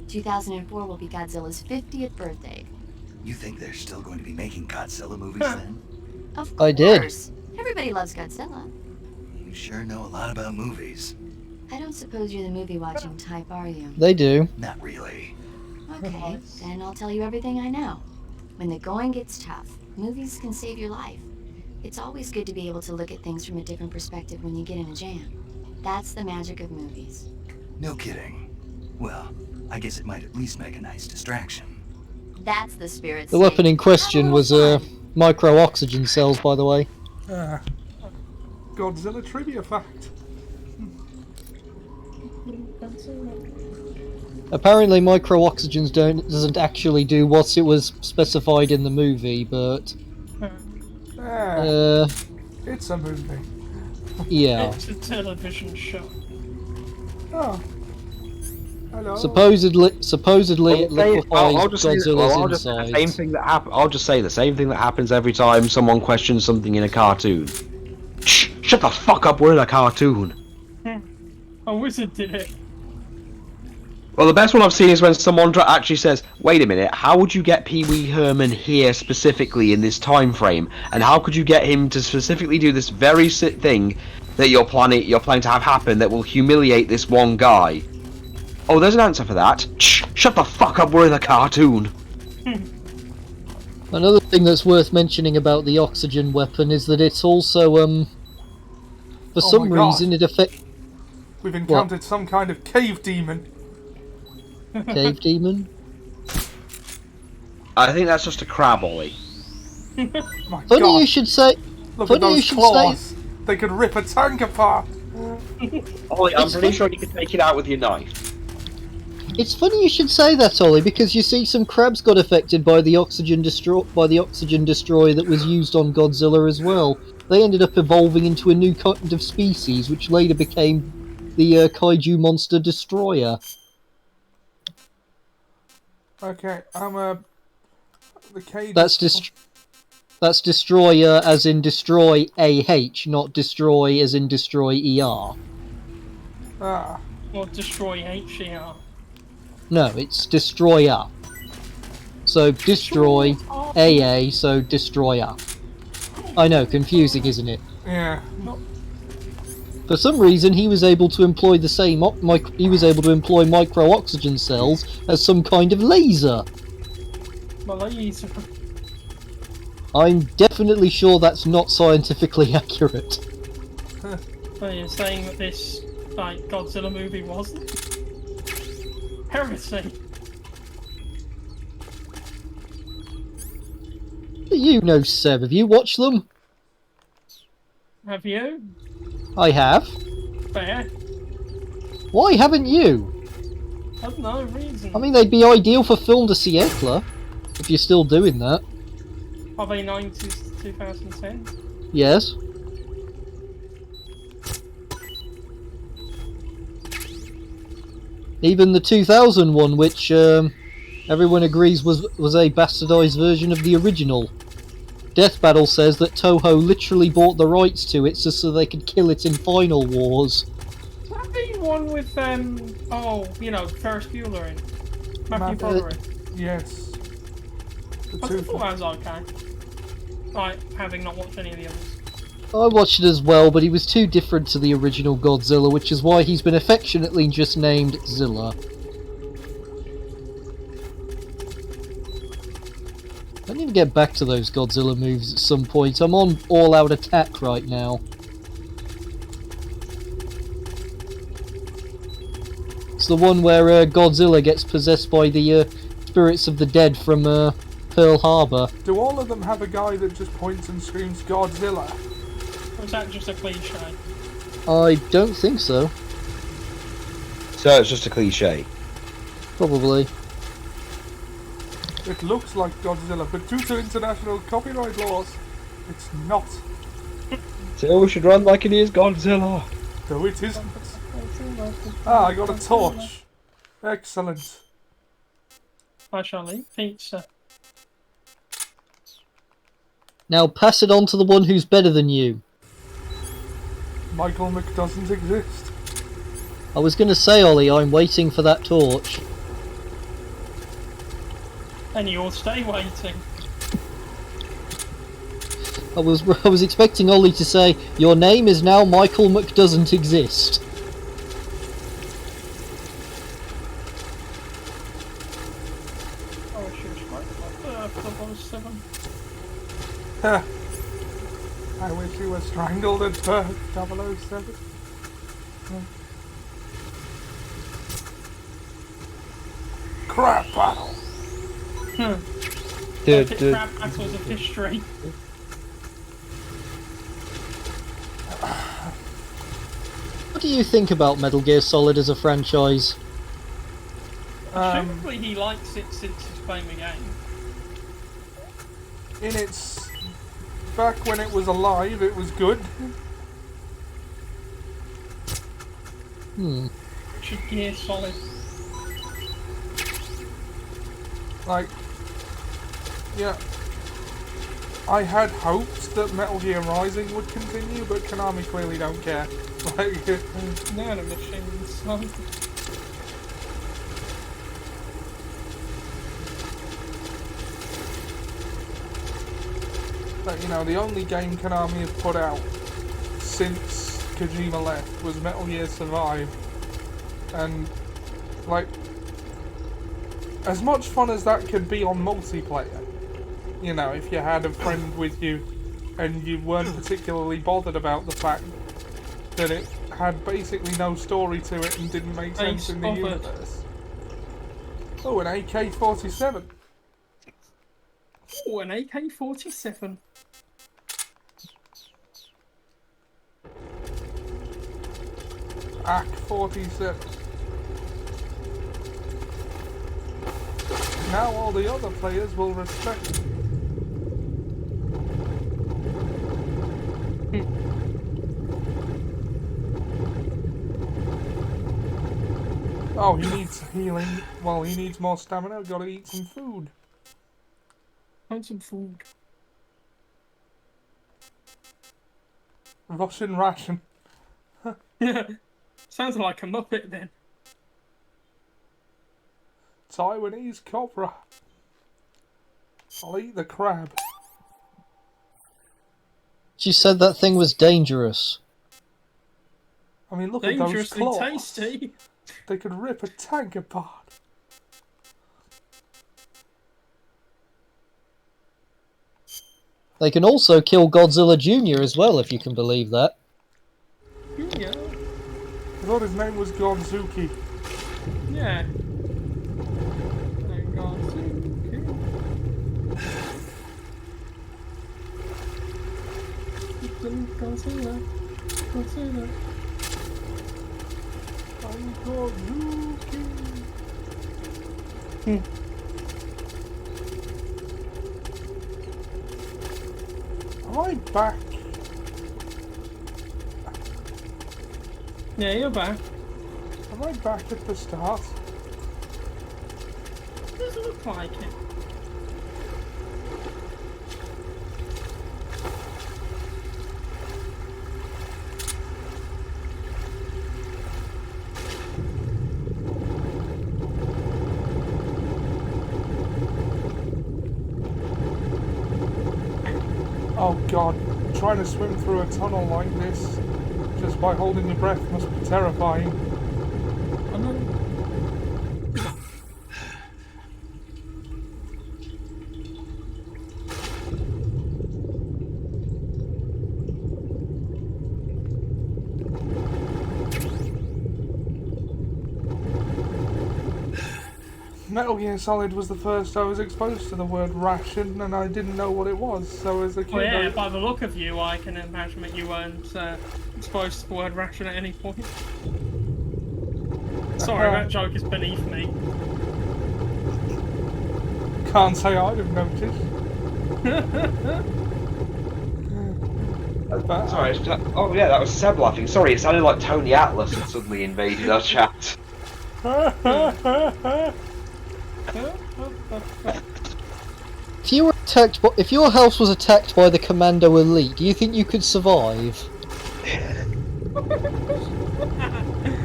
2004 will be Godzilla's 50th birthday. You think they're still going to be making Godzilla movies then? Of course. I did. Everybody loves Godzilla. You sure know a lot about movies. I don't suppose you're the movie-watching type, are you? They do. Not really. Okay, then I'll tell you everything I know. When the going gets tough, movies can save your life. It's always good to be able to look at things from a different perspective when you get in a jam. That's the magic of movies. No kidding. Well, I guess it might at least make a nice distraction. That's the spirit. The weapon in question was micro-oxygen cells, by the way. Godzilla trivia fact. Apparently micro-oxygens doesn't actually do what it was specified in the movie, but... It's a movie. Yeah. It's a television show. Oh. Hello. Supposedly it liquefies I'll just say the same thing that I'll just say the same thing that happens every time someone questions something in a cartoon. Shh! Shut the fuck up! We're in a cartoon. A wizard did it. Well, the best one I've seen is when someone actually says, "Wait a minute, how would you get Pee Wee Herman here specifically in this time frame? And how could you get him to specifically do this very thing that you're planning to have happen that will humiliate this one guy?" Oh, there's an answer for that. Shh! Shut the fuck up! We're in a cartoon. Another thing that's worth mentioning about the oxygen weapon is that it's also for some reason it affects. We've encountered some kind of cave demon. Cave demon? I think that's just a crab, Ollie. My Funny God. you should say. Look funny at those you should claws. say. They could rip a tank apart. Ollie, I'm pretty sure you can take it out with your knife. It's funny you should say that, Ollie, because you see, some crabs got affected by the oxygen destroyer that was used on Godzilla as well. They ended up evolving into a new kind of species, which later became the Kaiju Monster Destroyer. Okay, the cave. That's destroyer as in destroy AH, not destroy as in destroy ER. Ah. Or destroy HER. No, it's destroyer. So destroy AA, so destroyer. I know, confusing, isn't it? Yeah. For some reason, he was able to employ the same micro-oxygen cells as some kind of laser. Laser. I'm definitely sure that's not scientifically accurate. So you're saying that this Godzilla movie wasn't? Heresy. You know, Seb, have you watched them? Have you? I have. Fair. Why haven't you? That's no reason. I mean, they'd be ideal for film de siècle, if you're still doing that. Are they 90s to 2010? Yes. Even the 2000 one, which everyone agrees was a bastardized version of the original. Death Battle says that Toho literally bought the rights to it so they could kill it in Final Wars. Is that the one with Ferris Bueller in? Matthew Broderick? Yes. I thought that was okay. Having not watched any of the others. I watched it as well, but he was too different to the original Godzilla, which is why he's been affectionately just named Zilla. I need to get back to those Godzilla movies at some point. I'm on All Out Attack right now. It's the one where Godzilla gets possessed by the spirits of the dead from Pearl Harbor. Do all of them have a guy that just points and screams Godzilla? was that just a cliche? I don't think so. So it's just a cliche. Probably. It looks like Godzilla, but due to international copyright laws, it's not. So we should run like it is Godzilla. No, it isn't. Ah, I got a torch. Excellent. I shall eat pizza. Now pass it on to the one who's better than you. Michael Mc doesn't exist. I was going to say, Ollie, I'm waiting for that torch. And you'll stay waiting. I was expecting Ollie to say, your name is now Michael Mc doesn't exist. Oh, I should have spoken about 007. Ha! I wish you were strangled at birth, 007. Crap battle! Crab battles of history. What do you think about Metal Gear Solid as a franchise? Presumably he likes it since he's playing the game. In its... back when it was alive, it was good. Richard Gear Solid. Like... yeah. I had hopes that Metal Gear Rising would continue, but Konami clearly don't care. Like... They're the machines, so... But, you know, the only game Konami have put out since Kojima left was Metal Gear Survive. And, like, as much fun as that could be on multiplayer, you know, if you had a friend with you and you weren't particularly bothered about the fact that it had basically no story to it and didn't make sense in the universe. Oh, an AK-47. Oh, an AK-47. AK-47. Now all the other players will respect. Oh, he needs healing. Well, he needs more stamina. Gotta eat some food. Want some food. Russian ration. Sounds like a Muppet then. Taiwanese cobra. I'll eat the crab. She said that thing was dangerous. I mean, look at those Dangerously claws. tasty. They could rip a tank apart. They can also kill Godzilla Jr. as well, if you can believe that. Yeah. I thought his name was Godzuki. Yeah. Godzilla. Godzilla. I'm Godzuki. Am I back? Yeah, you're back. Am I back at the start? Doesn't look like it. Oh god, trying to swim through a tunnel like this, just by holding your breath, must be terrifying. I know. Metal Gear Solid was the first I was exposed to the word ration, and I didn't know what it was. So as a kid, Well, yeah, by the look of you, I can imagine that you weren't exposed to the word ration at any point. Sorry, that joke is beneath me. Can't say I'd have noticed. Sorry, oh yeah, that was Seb laughing. Sorry, it sounded like Tony Atlas had suddenly invaded our chat. If you were attacked, if your house was attacked by the Commando Elite, do you think you could survive?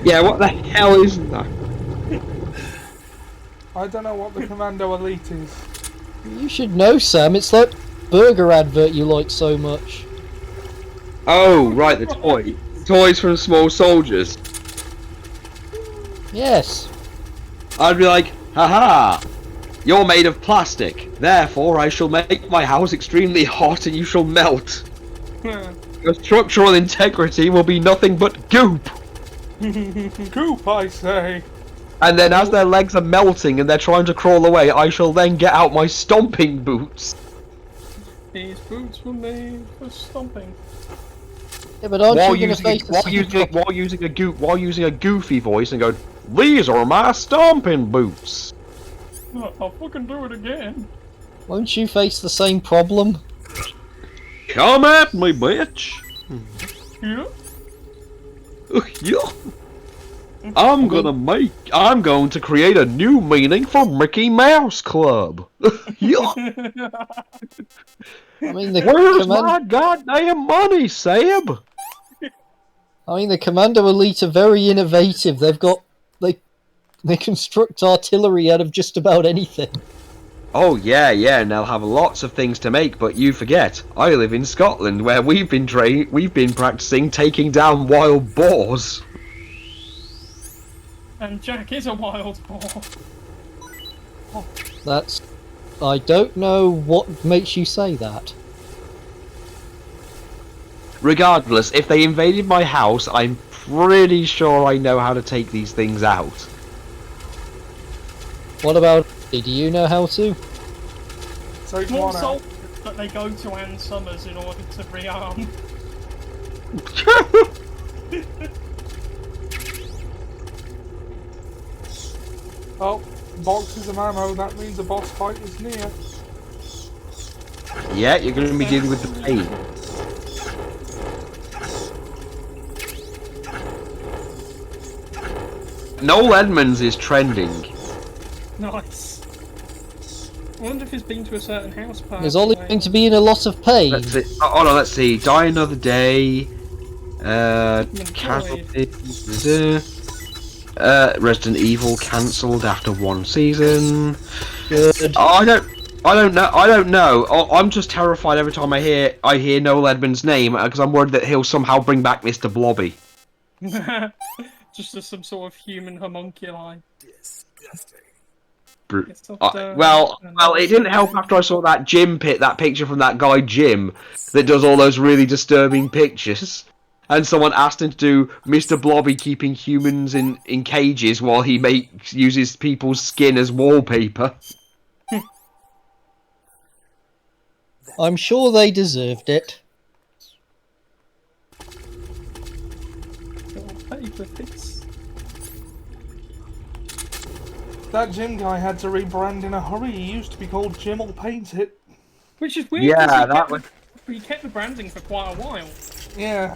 Yeah, what the hell is that? I don't know what the Commando Elite is. You should know, Sam. It's that burger advert you like so much. Oh, right, the toy. Toys from Small Soldiers. Yes. I'd be like, haha, you're made of plastic. Therefore, I shall make my house extremely hot and you shall melt. Your structural integrity will be nothing but goop. Goop, I say. And then as their legs are melting and they're trying to crawl away, I shall then get out my stomping boots. These boots were made for stomping. Yeah, but aren't you going to face while using a goofy voice and go, these are my stomping boots. I'll fucking do it again. Won't you face the same problem? Come at me, bitch. Yeah? Yeah. I'm going to create a new meaning for Mickey Mouse Club. Yeah. I mean, the Where's my goddamn money, Seb? I mean, the Commando Elite are very innovative. They construct artillery out of just about anything. Oh yeah, and they'll have lots of things to make, but you forget, I live in Scotland where we've been practicing taking down wild boars. And Jack is a wild boar. I don't know what makes you say that. Regardless, if they invaded my house, I'm pretty sure I know how to take these things out. What about, do you know how to? So Small soldiers that they go to Ann Summers in order to rearm. Well, boxes of ammo, that means a boss fight is near. Yeah, you're going to be dealing with the pain. Noel Edmonds is trending. Nice. I wonder if he's been to a certain house party. Is Ollie going to be in a lot of pain? Let's see. Hold on, let's see. Die Another Day. Casualty. Resident Evil cancelled after one season. Good. I don't know. I'm just terrified every time I hear Noel Edmonds' name because I'm worried that he'll somehow bring back Mr. Blobby. Just as some sort of human homunculi. Disgusting. Well, it didn't help after I saw that that picture from that guy Jim, that does all those really disturbing pictures. And someone asked him to do Mr. Blobby keeping humans in cages while he uses people's skin as wallpaper. I'm sure they deserved it. That Jim guy had to rebrand in a hurry. He used to be called Jim'll Paint It. Which is weird. Yeah, he kept the branding for quite a while. Yeah.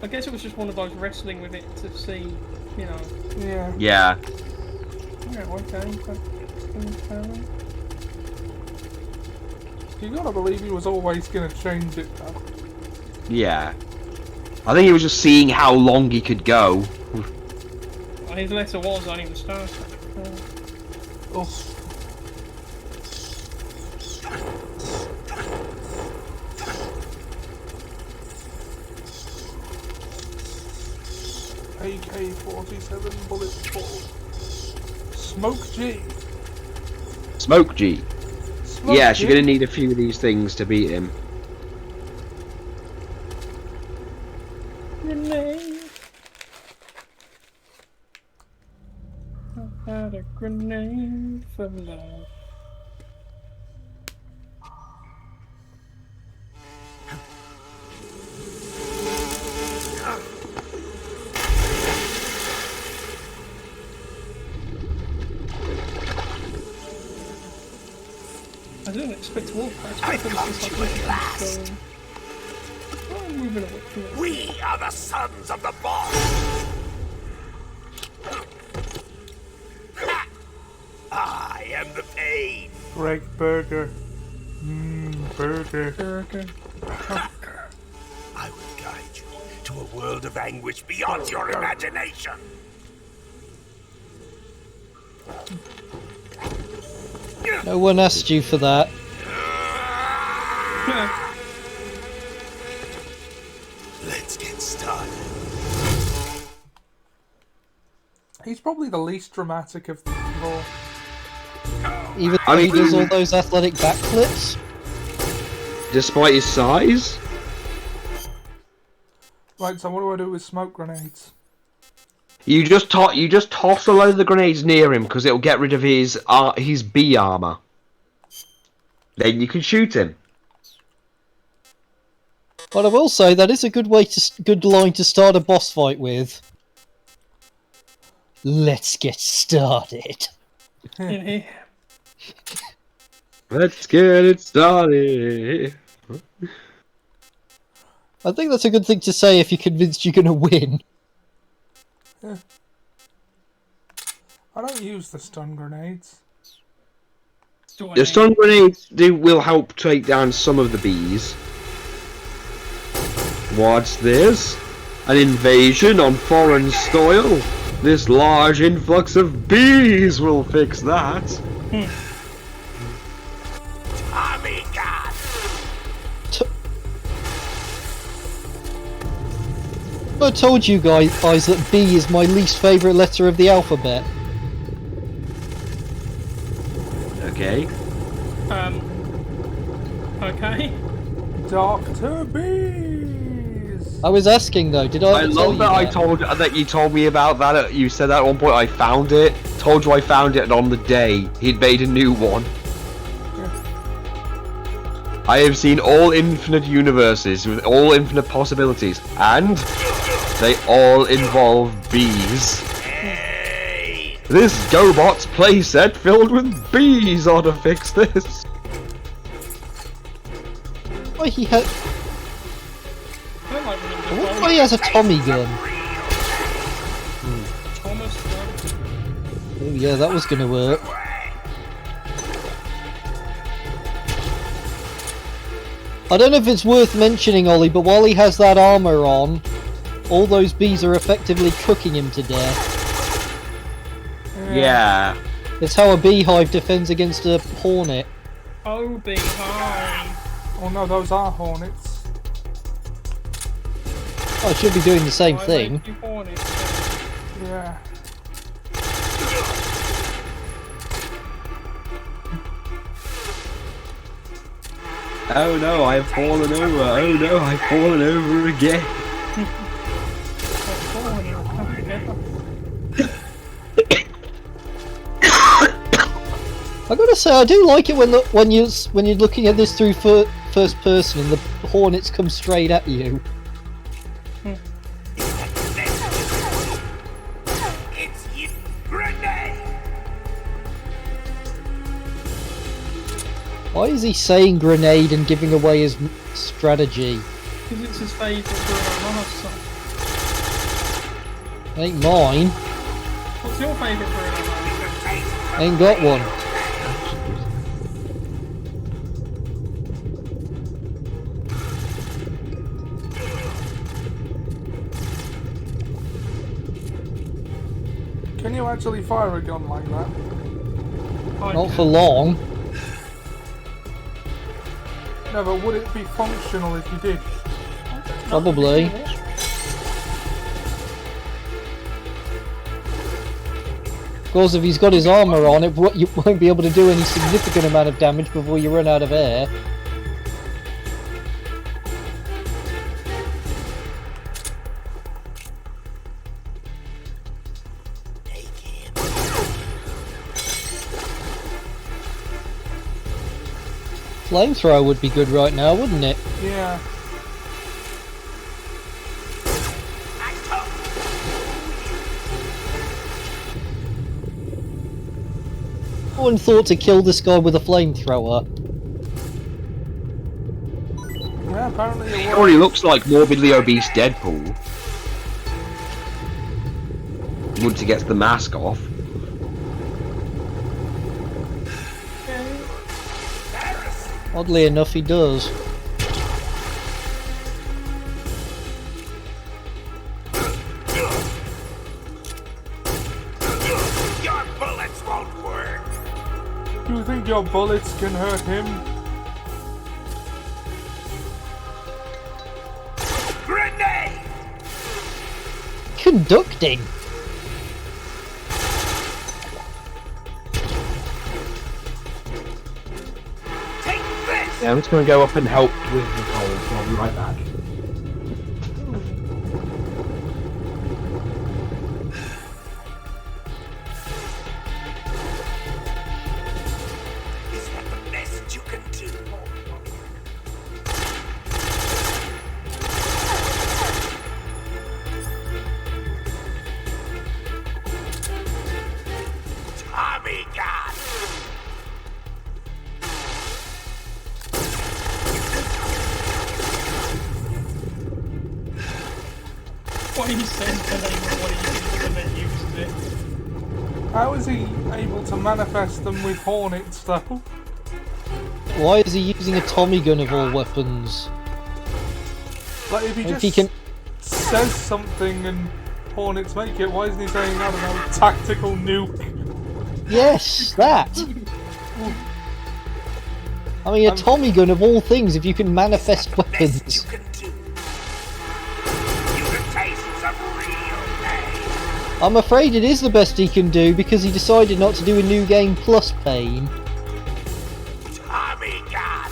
I guess it was just one of those wrestling with it to see, you know. Yeah. Yeah. Yeah, okay. You gotta believe he was always gonna change it, though. Yeah. I think he was just seeing how long he could go. His letter was only the start. Oh. AK-47 bullet 4. Smoke G. Smoke G. Yes, you're gonna need a few of these things to beat him. I had a grenade for love. I didn't expect to walk past. I come to you at last. Oh, I'm moving away from it. We are the sons of the boss. I am the pain. Greg Burger. Burger. Burger. I will guide you to a world of anguish beyond your imagination. No one asked you for that. Let's get started. He's probably the least dramatic of the four. Even though he does all those athletic backflips. Despite his size? Right, so what do I do with smoke grenades? You just toss a load of the grenades near him because it'll get rid of his B armor. Then you can shoot him. But I will say that is a good line to start a boss fight with. Let's get started. Let's get it started. I think that's a good thing to say if you're convinced you're going to win. Yeah. I don't use the stun grenades. The stun grenades will help take down some of the bees. What's this? An invasion on foreign soil? This large influx of bees will fix that. Tommy God. I told you guys that B is my least favourite letter of the alphabet. Okay. Okay. Dr. Bees! I was asking though, did I I love that you told me about that. You said that at one point. I found it. Told you I found it, and on the day he'd made a new one. I have seen all infinite universes with all infinite possibilities, and they all involve bees. This GoBots playset filled with bees ought to fix this. Why he had? Why he has a Tommy gun? Oh yeah, that was gonna work. I don't know if it's worth mentioning, Ollie, but while he has that armor on, all those bees are effectively cooking him to death. Yeah. It's how a beehive defends against a hornet. Oh, beehive. Oh no, those are hornets. Oh, I should be doing the same thing. Yeah. Oh no, I've fallen over. Oh no, I've fallen over again. I gotta say, I do like it when you're looking at this through first person and the hornets come straight at you. It's you, grenade. Why is he saying grenade and giving away his strategy? Because it's his favourite Bruno Mars song. Ain't mine. What's your favourite Bruno Mars? Ain't got one. Can you actually fire a gun like that? Not for long. No, but would it be functional if you did? Probably. Of course, if he's got his armour on, you won't be able to do any significant amount of damage before you run out of air. Flamethrower would be good right now, wouldn't it? Yeah. No one thought to kill this guy with a flamethrower. Yeah, apparently it He works. already looks like morbidly obese Deadpool. Once he gets the mask off. Oddly enough, he does. Your bullets won't work. Do you think your bullets can hurt him? Grenade! Conducting! Yeah, I'm just going to go up and help with the cold, so I'll be right back. Is that the best you can do? Tommy gun! What he says the name of what he uses and then uses it. How is he able to manifest them with Hornets, though? Why is he using a Tommy gun of all weapons? Like, if he If just he can- says something and Hornets make it, why isn't he saying, I don't know, tactical nuke? Yes, that! I mean, a Tommy gun of all things, if you can manifest weapons. I'm afraid it is the best he can do because he decided not to do a new game plus pain. Tommy gun!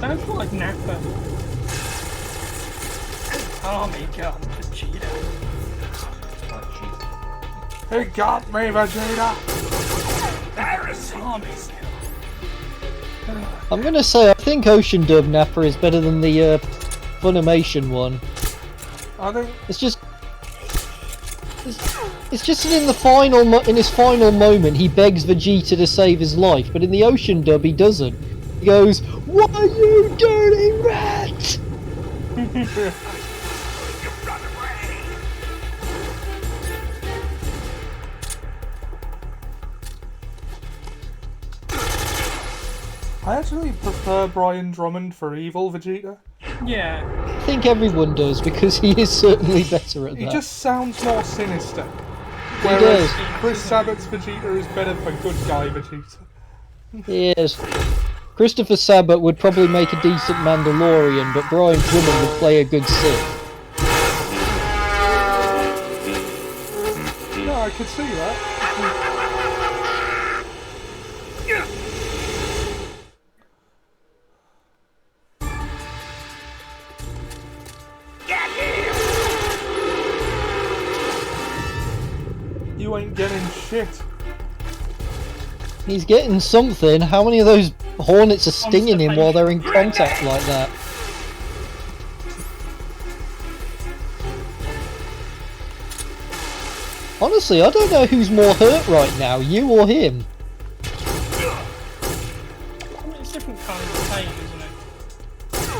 Sounds like Nappa. Tommy gun, Vegeta. He got me, Vegeta! Tommy I'm gonna say I think Ocean Dub Napper is better than the Funimation one. I think it's just that in the in his final moment he begs Vegeta to save his life, but in the Ocean Dub he doesn't. He goes, "Why you dirty rat?" I actually prefer Brian Drummond for evil Vegeta. Yeah. I think everyone does because he is certainly better at He that. just sounds more sinister. He Whereas does. Chris Sabat's Vegeta is better for good guy Vegeta. Yes. Christopher Sabat would probably make a decent Mandalorian, but Brian Drummond would play a good Sith. No, I could see that. You ain't getting shit. He's getting something. How many of those hornets are stinging him while they're in contact like that? Honestly, I don't know who's more hurt right now, you or him. It's different kinds of pain, isn't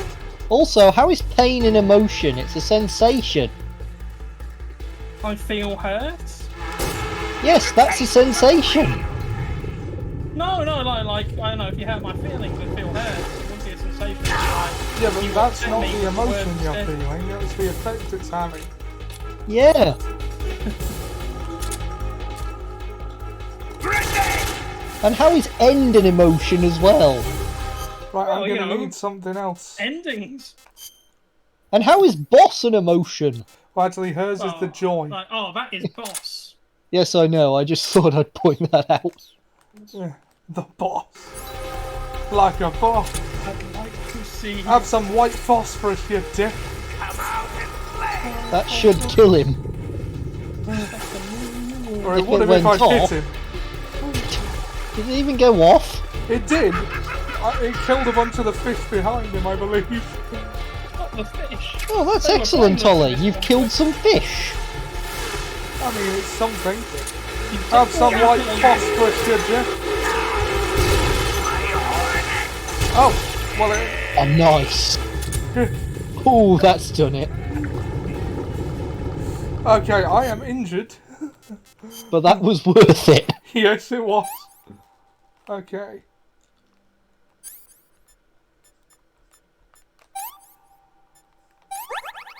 it? Also, how is pain an emotion? It's a sensation. I feel hurt. Yes, that's a sensation. No, like I don't know. If you hurt my feelings, I feel hurt. It wouldn't be a sensation. Like, Yeah, but you that's upset not me the with emotion words you're instead. feeling, that's the effect it's having. Yeah. And how is end an emotion as well? Right, Well, I'm you gonna know, need something else. Endings. And how is boss an emotion? Well, actually, hers is the joy. Like, oh, that is boss. Yes, I know. I just thought I'd point that out. Yeah, the boss. Like a boss. I'd like to see. Have some white phosphorus, you dick. That should kill him. Or it If would it have if went I'd hit off- him. Did it even go off? It did. It killed a bunch of the fish behind him, I believe. Not the fish. Oh, that's They were excellent, brainless Ollie. for this You've one. killed some fish. I mean, it's something. Have some white phosphorus, did you? Oh, well, Oh, nice. Oh, that's done it. okay, I am injured. But that was worth it. Yes, it was. Okay.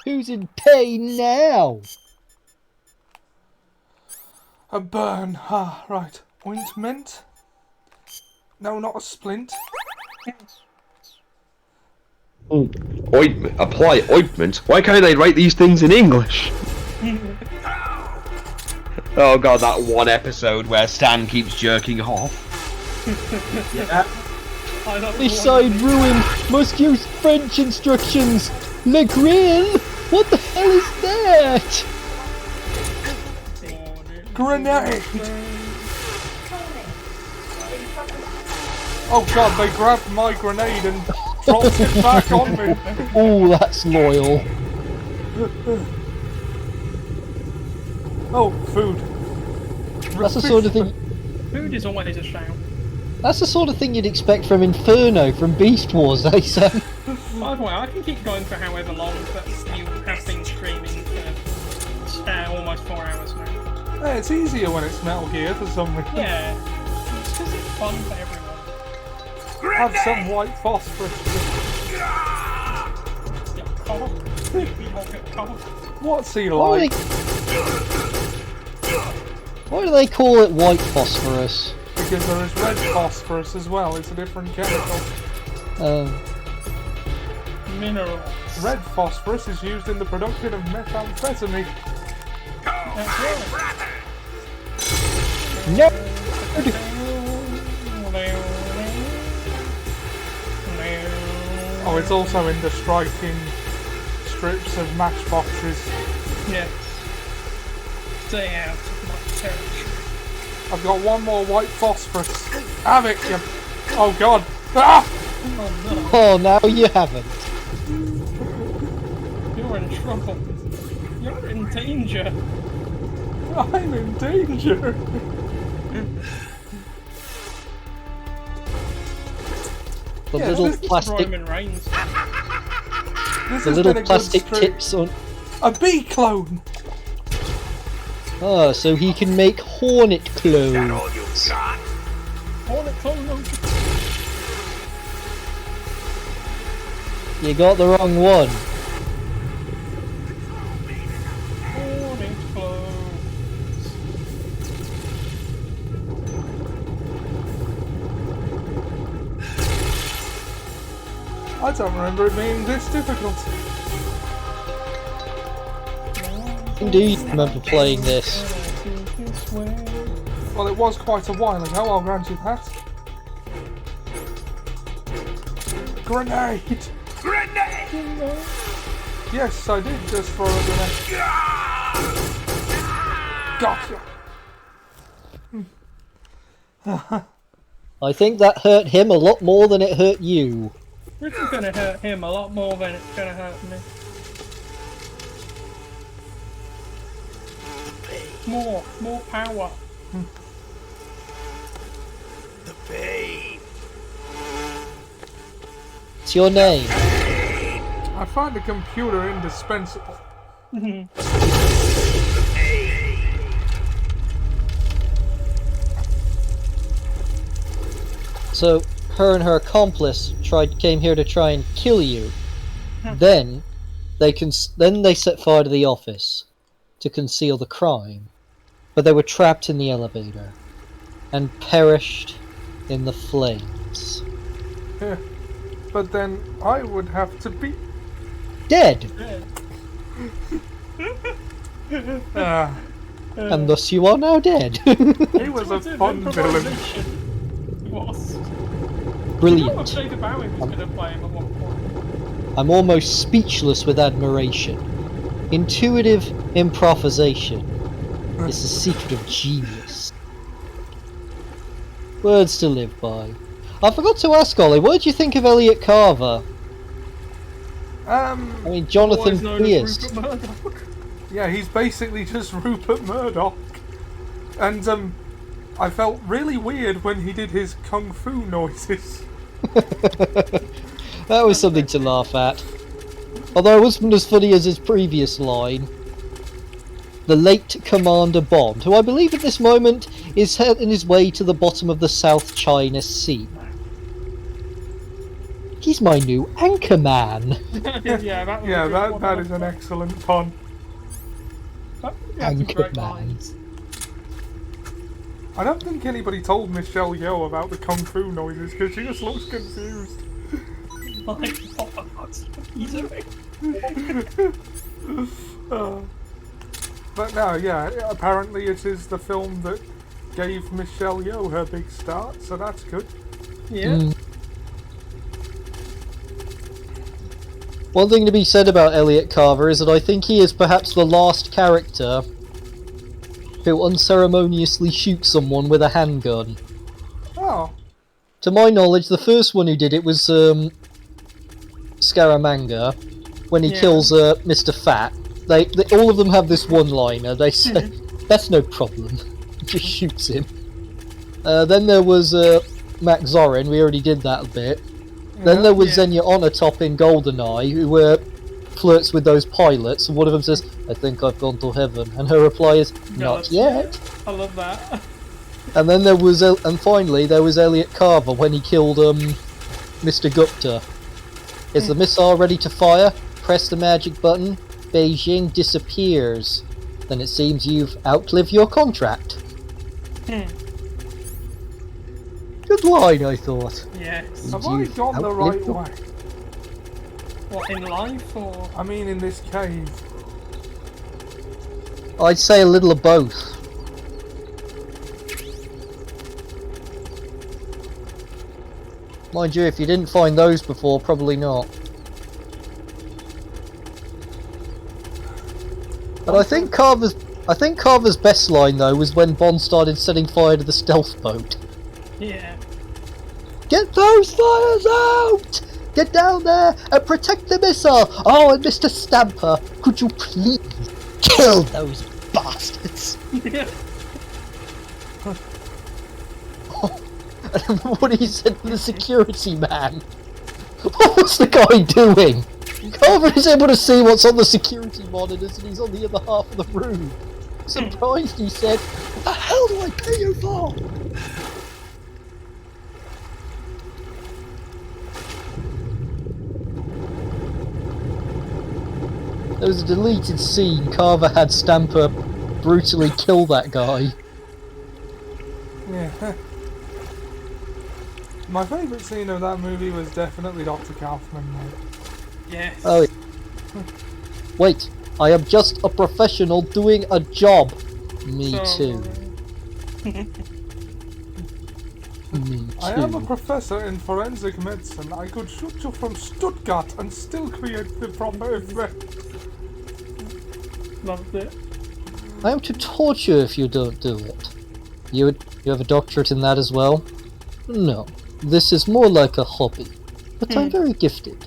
Who's in pain now? A burn. Ah, right. Ointment? No, not a splint. Ointment. Apply ointment. Why can't they write these things in English? Oh god, that one episode where Stan keeps jerking off. Yeah. This side ruined. Must use French instructions. Le grill? What the hell is that? Grenade! Oh god, they grabbed my grenade and dropped it back on me. Oh, that's loyal. Oh, food. That's the sort of thing. Food is always a shout. That's the sort of thing you'd expect from Inferno from Beast Wars, eh, Sam? By the way, I can keep going for however long, but you have been streaming for almost 4 hours now. Yeah, it's easier when it's Metal Gear for some reason. Yeah, it's because it's fun for everyone. Have some white phosphorus. What's he like? Why do they call it white phosphorus? Because there is red phosphorus as well, it's a different chemical. Mineral. Red phosphorus is used in the production of methamphetamine. That's right. No! Oh, it's also in the striking strips of matchboxes. Yeah. Stay out of my territory. I've got one more white phosphorus. Have it, you... Oh god. Ah! Oh no. Oh, now you haven't. You're in trouble. You're in danger. I'm in danger. The Yeah, little this is plastic, Roman Reigns. This the has little been a good plastic stream. tips on. A bee clone. Oh, so he can make hornet clones. You got the wrong one. I don't remember it being this difficult. Indeed, I remember playing this. Well, it was quite a while ago, I'll grant you that. Grenade! Grenade! Yes, I did just throw a grenade. Gotcha! I think that hurt him a lot more than it hurt you. This is gonna hurt him a lot more than it's gonna hurt me. More power. The pain. What's your name? I find a computer indispensable. So, her and her accomplice came here to try and kill you. Then they set fire to the office to conceal the crime, but they were trapped in the elevator and perished in the flames. Yeah. But then I would have to be Dead! And thus you are now dead. He was a fun villain. He was. Brilliant. I thought David Bowie was going to play him at one point. I'm almost speechless with admiration. Intuitive improvisation. It's the secret of genius. Words to live by. I forgot to ask Ollie, what did you think of Elliot Carver? I mean, Jonathan Pierce. Yeah, he's basically just Rupert Murdoch. And I felt really weird when he did his kung fu noises. That was something to laugh at. Although it wasn't as funny as his previous line. The late Commander Bond, who I believe at this moment is heading his way to the bottom of the South China Sea. He's my new Anchorman. that is an excellent pun. Anchorman. I don't think anybody told Michelle Yeoh about the kung fu noises because she just looks confused. But no, yeah, apparently it is the film that gave Michelle Yeoh her big start, so that's good. Yeah. One thing to be said about Elliot Carver is that I think he is perhaps the last character who unceremoniously shoots someone with a handgun. Oh. To my knowledge, the first one who did it was Scaramanga, when he kills Mr. Fat. They all of them have this one-liner. They say, "That's no problem." Just shoots him. Then there was Max Zorin. We already did that a bit. Then there was Xenia Onatop in GoldenEye, who flirts with those pilots, and one of them says, "I think I've gone to heaven," and her reply is, "Not yet." I love that. And then there was, and finally there was Elliot Carver when he killed Mr. Gupta. Is the missile ready to fire? Press the magic button. Beijing disappears. Then it seems you've outlived your contract. Good line, I thought. Yes. Have I gone the right way? What, in life or? I mean, in this cave. I'd say a little of both. Mind you, if you didn't find those before, probably not. But I think Carver's best line though was when Bond started setting fire to the stealth boat. Yeah. Get those fires out! Get down there and protect the missile! Oh, and Mr. Stamper, could you please kill those bastards? And what he said to the security man. What was the guy doing? Carver is able to see what's on the security monitors and he's on the other half of the room. Surprised, he said, "What the hell do I pay you for?" There was a deleted scene. Carver had Stamper brutally kill that guy. Yeah. My favourite scene of that movie was definitely Dr. Kaufman, though. Yes. Oh. Wait, I am just a professional doing a job. Me too. Me too. I am a professor in forensic medicine. I could shoot you from Stuttgart and still create the proper effect. Loved it. I am to torture if you don't do it. You have a doctorate in that as well? No, this is more like a hobby. But I'm very gifted.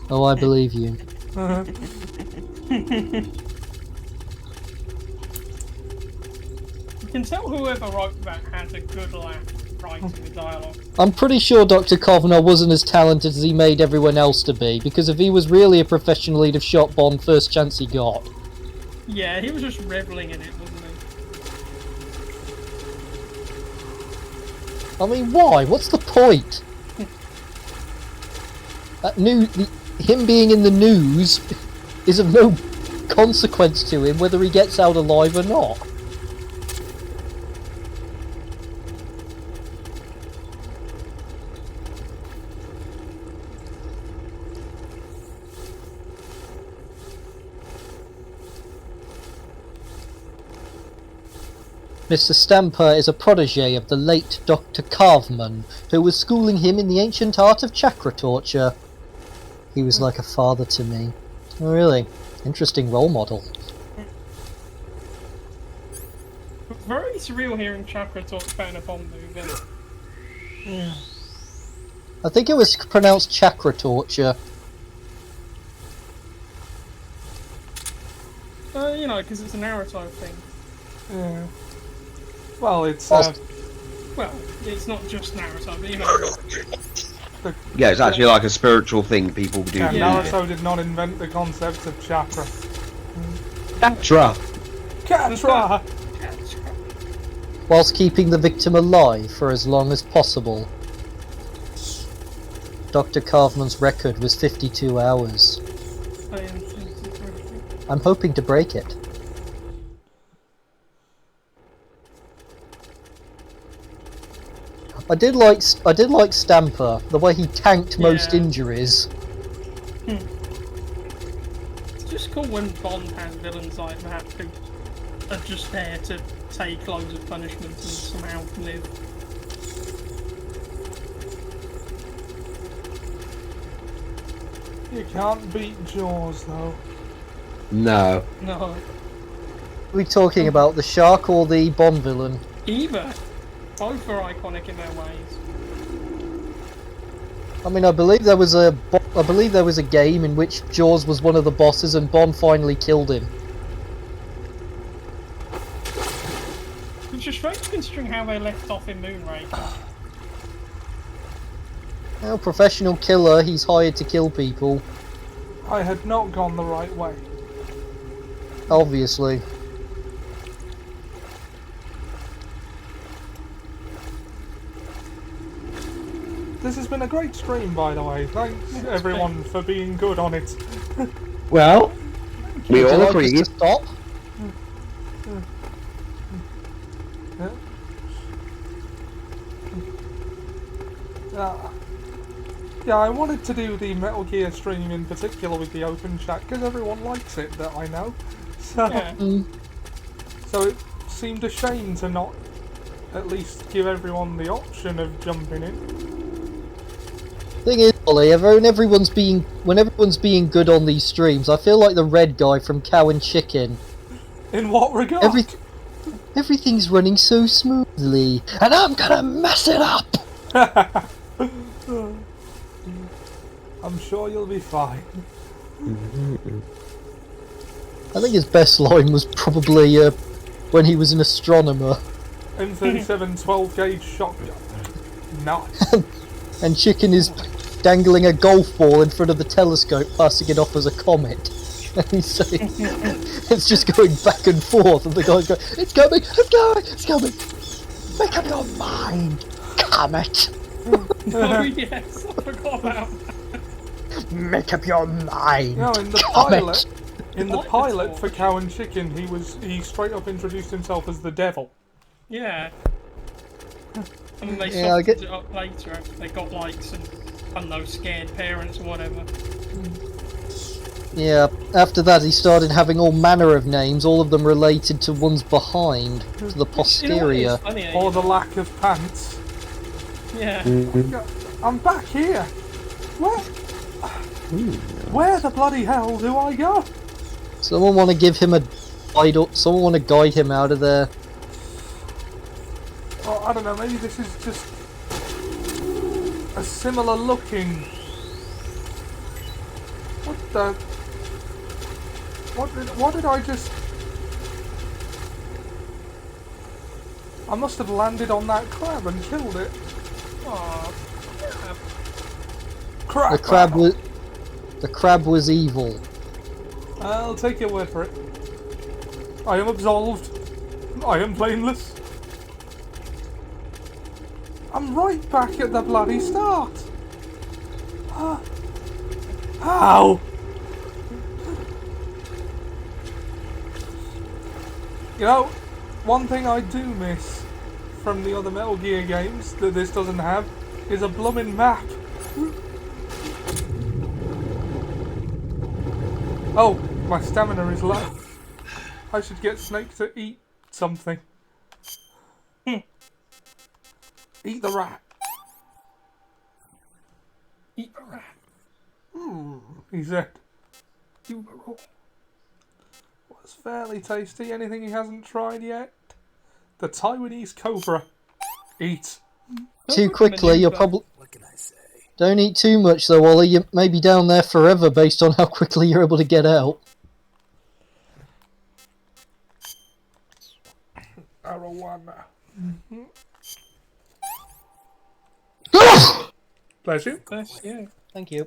Oh, I believe you. You can tell whoever wrote that has a good laugh writing the dialogue. I'm pretty sure Dr. Kovner wasn't as talented as he made everyone else to be, because if he was really a professional, he'd have shot Bond first chance he got. Yeah, he was just reveling in it, wasn't he? I mean, why? What's the point? Him being in the news is of no consequence to him whether he gets out alive or not. Mr. Stamper is a protege of the late Dr. Carveman, who was schooling him in the ancient art of chakra torture. He was like a father to me. Oh, really? Interesting role model. pretty surreal hearing Chakra talk about in a Bond movie. Yeah. I think it was pronounced chakra torture. You know, because it's a Naruto thing. Yeah. Well, it's Well, it's not just Naruto, but you know. Yeah, it's actually like a spiritual thing people do. Yeah, Naruto did not invent the concept of chakra. Catra. Catra! Whilst keeping the victim alive for as long as possible. Dr. Carveman's record was 52 hours. I'm hoping to break it. I did like Stamper, the way he tanked most injuries. It's just cool when Bond has villains like that who are just there to take loads of punishment and somehow live. You can't beat Jaws, though. No. No. Are we talking about the shark or the Bond villain? Either. Both are iconic in their ways. I mean, I believe there was a game in which Jaws was one of the bosses and Bond finally killed him. Which is strange considering how they left off in Moonraker. Well, professional killer, he's hired to kill people. I had not gone the right way. Obviously. This has been a great stream, by the way. Thanks, everyone, for being good on it. Well, we all agree. Stop. Yeah, I wanted to do the Metal Gear stream in particular with the open chat because everyone likes it that I know. So, so it seemed a shame to not at least give everyone the option of jumping in. Thing is, Ollie, when everyone's being good on these streams, I feel like the red guy from Cow and Chicken. In what regard? Everything's running so smoothly, and I'm gonna mess it up. I'm sure you'll be fine. I think his best line was probably when he was an astronomer. M37 12-gauge shotgun. Nice. And Chicken is dangling a golf ball in front of the telescope, passing it off as a comet. And he's saying, it's just going back and forth, and the guy's going, it's coming, it's going, it's coming. Make up your mind, comet. Oh yes, I forgot about that. Make up your mind. You know, in the pilot for Cow and Chicken, he straight up introduced himself as the devil. Yeah. And then they Yeah, softened it up later after they got like some, I don't know, scared parents or whatever. Yeah, after that he started having all manner of names, all of them related to one's behind, to the posterior. Or the lack of pants. Yeah. I'm back here. Where the bloody hell do I go? Someone want to give him a guide, someone want to guide him out of there. Oh, I don't know, maybe this is just a similar looking... What did I just... I must have landed on that crab and killed it. Oh, crap. The crab was evil. I'll take your word for it. I am absolved. I am blameless. I'm right back at the bloody start. How? You know, one thing I do miss from the other Metal Gear games that this doesn't have is a bloomin' map. Oh, my stamina is low. I should get Snake to eat something. Eat the rat. Eat the rat. He said. You were raw. Was fairly tasty. Anything he hasn't tried yet? The Taiwanese cobra. Eat. Too quickly, you'll probably... Don't eat too much though, Ollie. You may be down there forever based on how quickly you're able to get out. Arowana. Bless you. Bless you. Thank you.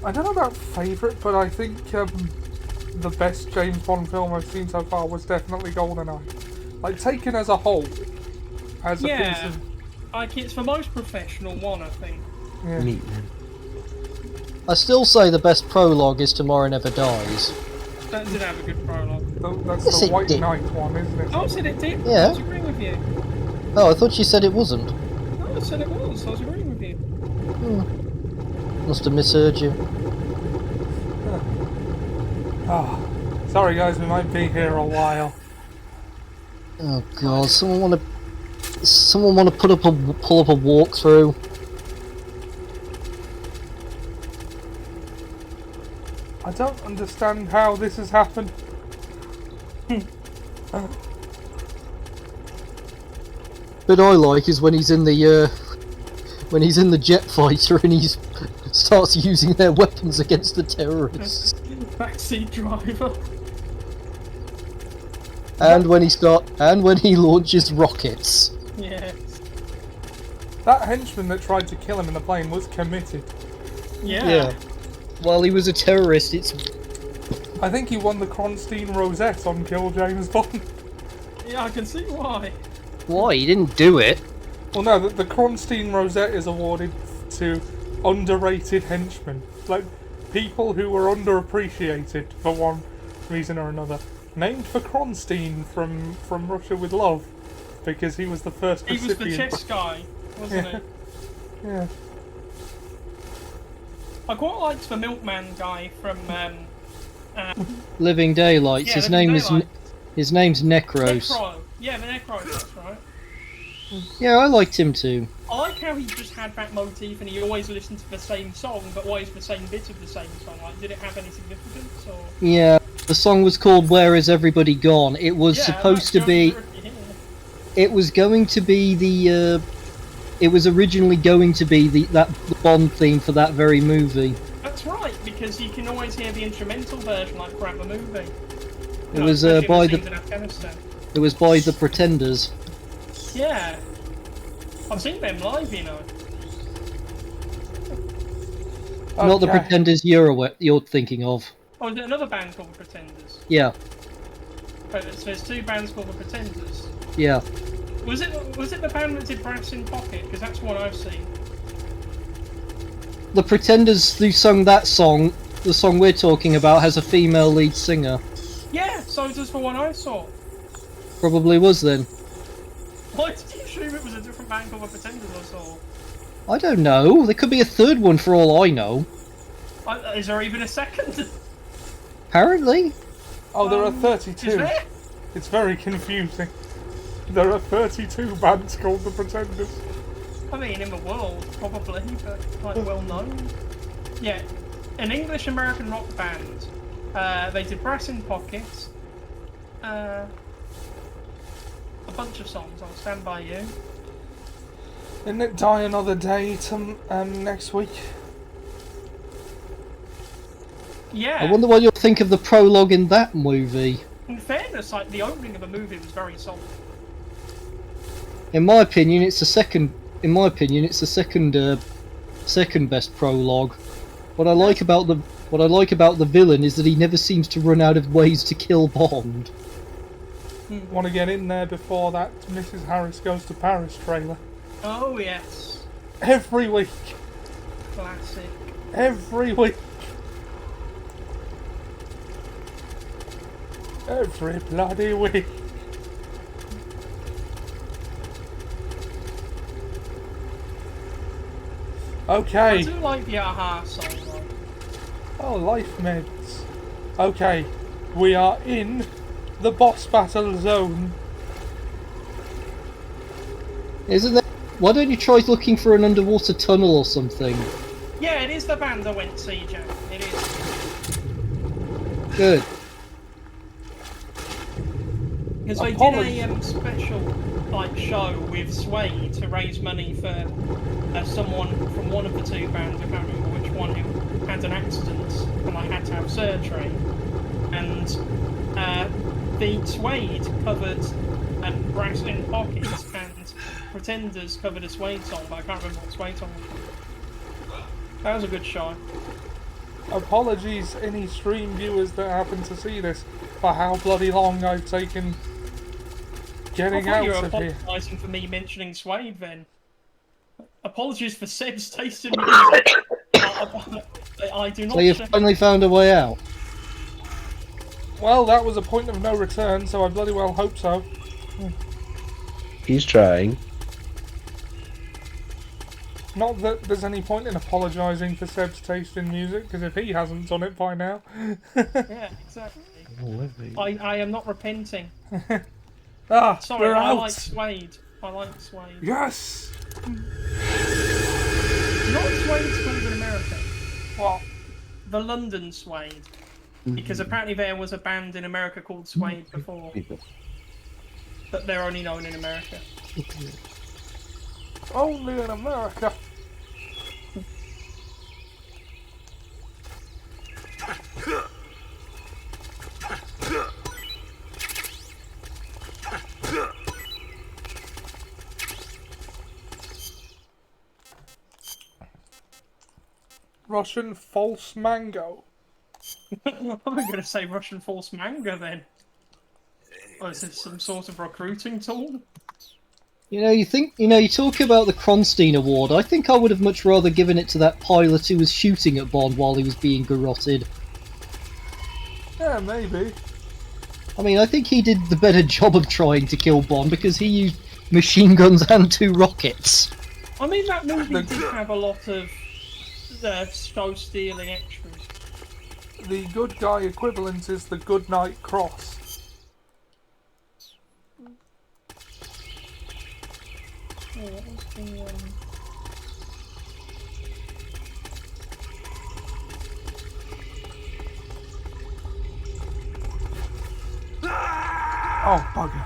I don't know about favourite, but I think the best James Bond film I've seen so far was definitely GoldenEye. Like, taken as a whole. As a piece of... Like, it's the most professional one, I think. Yeah. I still say the best prologue is Tomorrow Never Dies. That did have a good prologue. That's Yes, the it White did. Knight one, isn't it? Oh, I said it did. Yeah. I was agreeing with you. Oh, I thought you said it wasn't. No, I said it was. I was agreeing with you. Must have misheard you. Oh, sorry guys, we might be here a while. Oh god, someone want to pull up a walkthrough. I don't understand how this has happened. Bit I like is when he's in the jet fighter and he starts using their weapons against the terrorists. Backseat driver. And when he launches rockets. Yes. That henchman that tried to kill him in the plane was committed. Yeah. While he was a terrorist, I think he won the Kronstein Rosette on Kill James Bond. Yeah, I can see why. Why? He didn't do it. Well, no, the Kronstein Rosette is awarded to underrated henchmen. Like, people who were underappreciated for one reason or another. Named for Kronstein from Russia with Love. Because he was the first He was recipient. the chess guy, wasn't Yeah. he? Yeah. I quite liked the milkman guy from Living Daylights. Yeah, his Living name Daylights. his name's Necros. Necro. Yeah, the Necro, that's right. Yeah, I liked him too. I like how he just had that motif and he always listened to the same song, but always the same bit of the same song. Like, did it have any significance or? Yeah, the song was called "Where Is Everybody Gone." It was supposed to be. It was going to be the. It was originally going to be the Bond theme for that very movie. That's right, because you can always hear the instrumental version like throughout the movie. It was by scenes in the. Afghanistan. It was by the Pretenders. Yeah. I've seen them live, you know. Not the Pretenders you're thinking of. Oh, is it another band called the Pretenders? Yeah, But there's two bands called the Pretenders. yeah. Was it the band that did Brass in Pocket? Because that's what I've seen. The Pretenders who sung that song, the song we're talking about, has a female lead singer. Yeah, so does the one I saw. Probably was then. Why did you assume it was a different band called the Pretenders I saw? I don't know. There could be a third one for all I know. Is there even a second? Apparently. Oh, there are 32. Is there? It's very confusing. There are 32 bands called the Pretenders. I mean, in the world, probably, but like well known. Yeah, an English-American rock band. They did Brass in Pocket. A bunch of songs. I'll Stand By You. Isn't it Die Another Day next week? Yeah. I wonder what you'll think of the prologue in that movie. In fairness, like the opening of the movie was very solid. In my opinion, it's the second. In my opinion, it's the second best prologue. What I like about the villain is that he never seems to run out of ways to kill Bond. Want to get in there before that Mrs. Harris Goes to Paris trailer. Oh yes. Every week. Classic. Every week. Every bloody week. Okay. I do like the Aha song though. Oh, life meds. Okay, we are in the boss battle zone. Isn't there Why don't you try looking for an underwater tunnel or something? Yeah, it is the band I went to see, Jack. It is. Good. Because they did a special show with Sway to raise money for someone from one of the two bands, I can't remember which one, who had an accident and had to have surgery. And the Suede covered Brass in Pockets, and Pretenders covered a Suede song, but I can't remember what Suede song was. That was a good show. Apologies, any stream viewers that happen to see this, for how bloody long I've taken getting out you're of here. apologising for me mentioning Suede then. Apologies for Seb's taste in music. I do not. So you've finally found a way out. Well, that was a point of no return, so I bloody well hope so. He's trying. Not that there's any point in apologising for Seb's taste in music, because if he hasn't done it by now. Yeah, exactly. I am not repenting. Sorry, we're I out. like Suede. I like Suede. Yes! You know what Suede's called in America? What? The London Suede. Because apparently there was a band in America called Suede before. But they're only known in America. Only in America. Russian false mango. I'm going to say Russian false manga then. Or is this some sort of recruiting tool? You talk about the Kronstein Award. I think I would have much rather given it to that pilot who was shooting at Bond while he was being garroted. Yeah, maybe. I mean, I think he did the better job of trying to kill Bond because he used machine guns and 2 rockets. I mean, that movie did have a lot of show-stealing extras. The good guy equivalent is the Good Night Cross. Oh, what was the, Oh, bugger.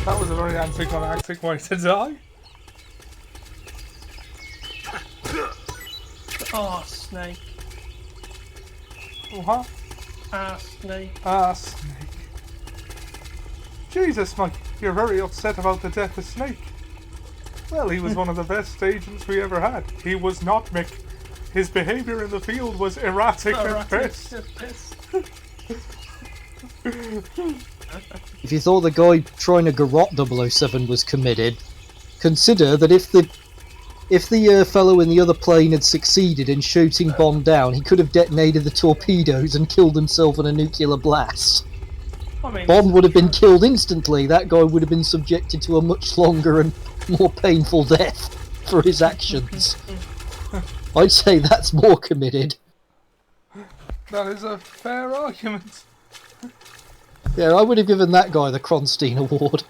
That was a very anticlimactic way to die. Oh, Snake. What? Snake. Snake. Jesus, Mike, you're very upset about the death of Snake. Well, he was one of the best agents we ever had. He was not Mick. His behaviour in the field was erratic at best. If you thought the guy trying to garrot 007 was committed, consider that if the fellow in the other plane had succeeded in shooting Bond down, he could have detonated the torpedoes and killed himself in a nuclear blast. Bond would have been killed instantly. That guy would have been subjected to a much longer and more painful death for his actions. I'd say that's more committed. That is a fair argument. Yeah, I would have given that guy the Kronstein Award.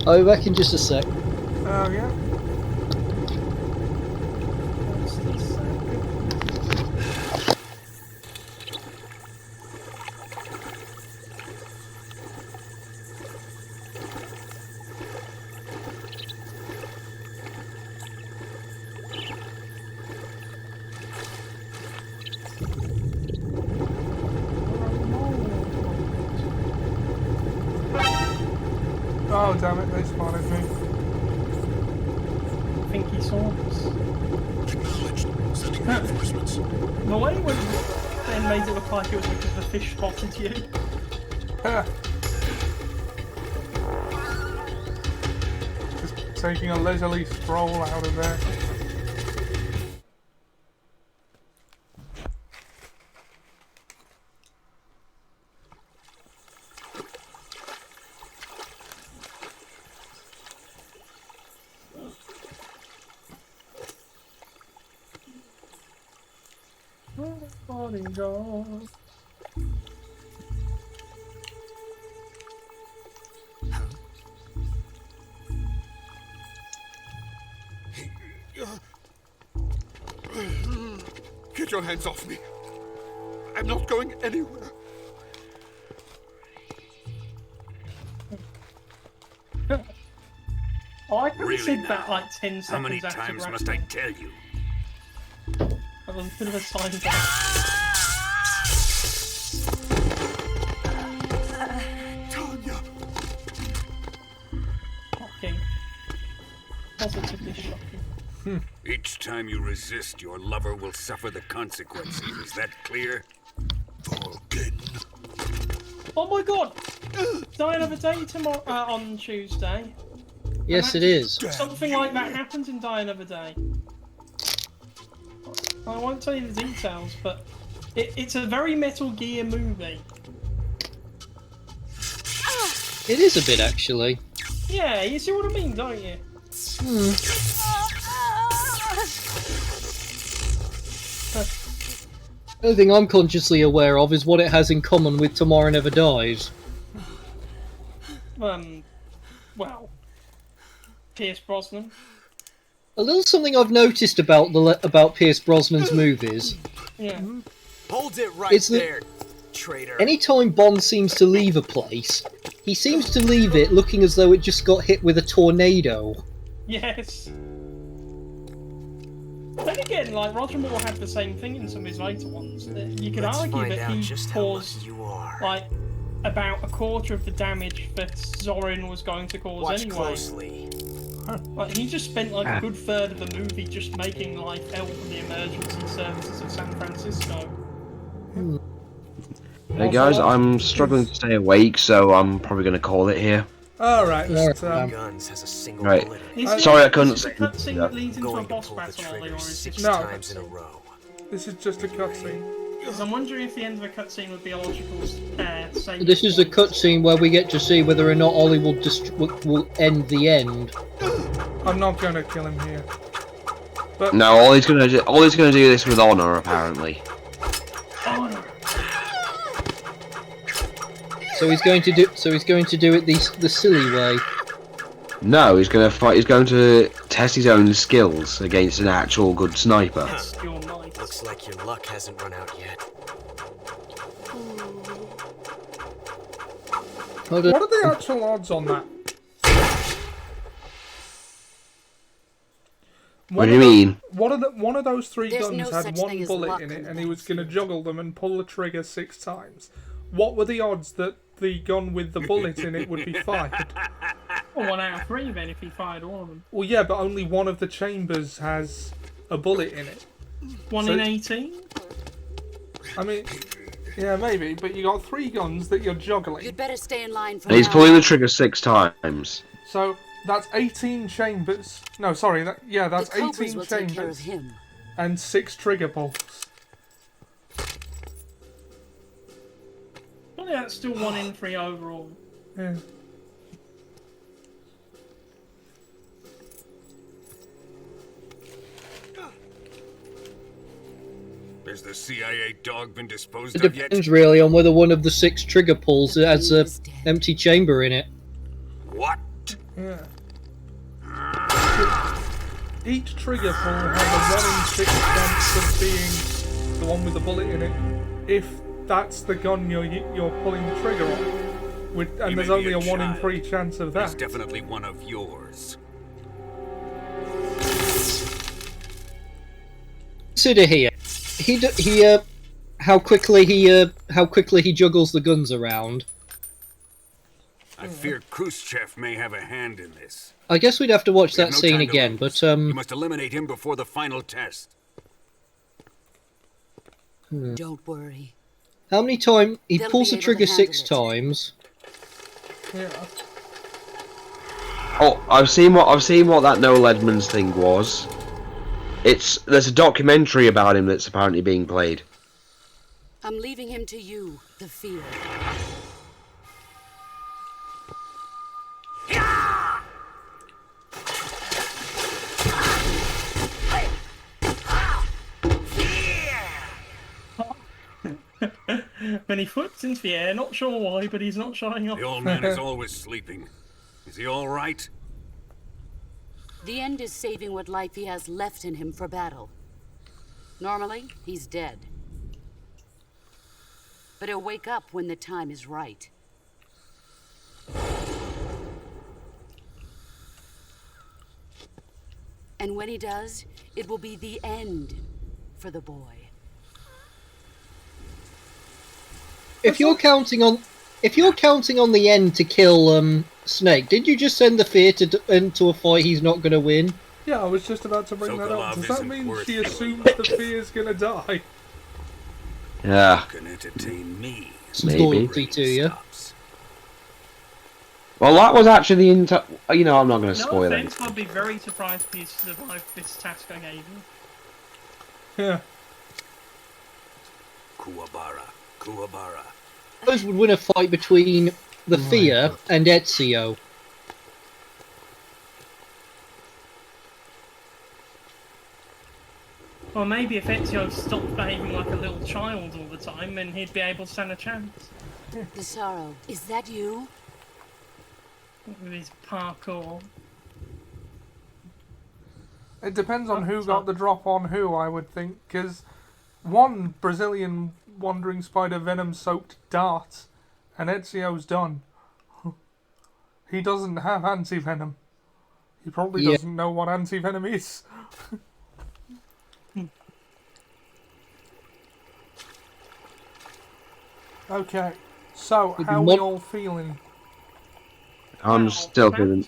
I'll be back in just a sec. Oh, yeah. Oh, damn it, they spotted me. I think he saw us. Acknowledged. Sending reinforcements. The way when Ben made it look like it was because the fish spotted you. Just taking a leisurely stroll out of there. bodyguard. Get your hands off me. I'm not going anywhere. Oh, I could have Really said now? that like 10 seconds How many after times grabbing must I him. tell you? I was a bit of a sign Tanya! Shocking. Positively shocking. Each time you resist, your lover will suffer the consequences. Is that clear? Oh my god! Die Another Day tomorrow on Tuesday. Yes, it is. Something like that happens in Die Another Day. I won't tell you the details, but it's a very Metal Gear movie. It is a bit, actually. Yeah, you see what I mean, don't you? The only thing I'm consciously aware of is what it has in common with Tomorrow Never Dies. Well, Pierce Brosnan. A little something I've noticed about Pierce Brosnan's movies. Yeah. Hold it right It's the- there, traitor. Anytime Bond seems to leave a place, he seems to leave it looking as though it just got hit with a tornado. Yes. Then again, like Roger Moore had the same thing in some of his later ones. You could Let's argue find that out he just how caused lucky you are. like about a quarter of the damage that Zorin was going to cause Watch anyway. closely. Like he just spent like a good third of the movie just making life hell for the emergency services of San Francisco. Hey guys, I'm struggling to stay awake, so I'm probably going to call it here. Alright, Guns has a single Right. bullet. Sorry I couldn't Is say it a cutscene that leads into a Going to boss pull the battle, Ollie, or trigger is it 6 just times in a row. This is just a cutscene. Because I'm wondering if the end of a cutscene would be a logical save. This is a cutscene where we get to see whether or not Ollie will end the end. I'm not going to kill him here. No, Ollie's gonna do this with honor, apparently. Honor. So he's going to do it the silly way. No, he's gonna fight. He's going to test his own skills against an actual good sniper. Looks like your luck hasn't run out yet. What are the actual odds on that? What do you mean? One of those three There's guns no had such one thing as bullet luck in it, in and he was going to juggle them and pull the trigger 6 times. What were the odds that the gun with the bullet in it would be fired? Well, 1 out of 3 then if he fired all of them. Well, yeah, but only one of the chambers has a bullet in it. 1 So in it's- 18? I mean, yeah, maybe, but you got 3 guns that you're juggling. You'd better stay in line for And he's now. pulling the trigger 6 times. So that's 18 chambers. No, sorry, that's The Cobras 18 will take care chambers of him. and 6 trigger pulls. Well, yeah, that's still 1 in 3 overall. Yeah. Has the CIA dog been disposed It of yet? depends really on whether one of the 6 trigger pulls has a empty chamber in it. What? Yeah. Each trigger pull has a 1 in 6 chance of being the one with the bullet in it, if that's the gun you're pulling the trigger on. And there's only a 1 in 3 chance of He's that. definitely one of yours. Consider here, how quickly he juggles the guns around. I fear Khrushchev may have a hand in this. I guess we'd have to watch We have that no scene time to again, lose. but You must eliminate him before the final test. Don't worry. how many times he They'll pulls be the able to trigger handle 6 it. times? Yeah. Oh, I've seen what that Noel Edmonds thing was. There's a documentary about him that's apparently being played. I'm leaving him to you, the field. Then he flips into the air, not sure why, but he's not showing up. The old man is always sleeping. Is he all right? The end is saving what life he has left in him for battle. Normally, he's dead. But he'll wake up when the time is right. And when he does, it will be the end for the boy. If you're counting on the end to kill Snake, did you just send the fear into a fight he's not going to win? Yeah, I was just about to bring that up. Sokolov Does that isn't mean worth she killing. assumes the fear's gonna die? Yeah. You can entertain me. Maybe. Loyalty to you. Well, that was actually the entire. You know, I'm not going to No spoil offense, it. I'd be very surprised if he survived this task I gave him. Yeah. Kuwabara. Those would win a fight between the Fear and Ezio. Or maybe if Ezio stopped behaving like a little child all the time, then he'd be able to stand a chance. Pissarro, is that you? With his parkour. It depends on who got the drop on who, I would think, because one Brazilian wandering spider venom-soaked dart, and Ezio's done. He doesn't have anti-venom. He probably doesn't know what anti-venom is. Okay, so how are we all feeling? I'm still feeling.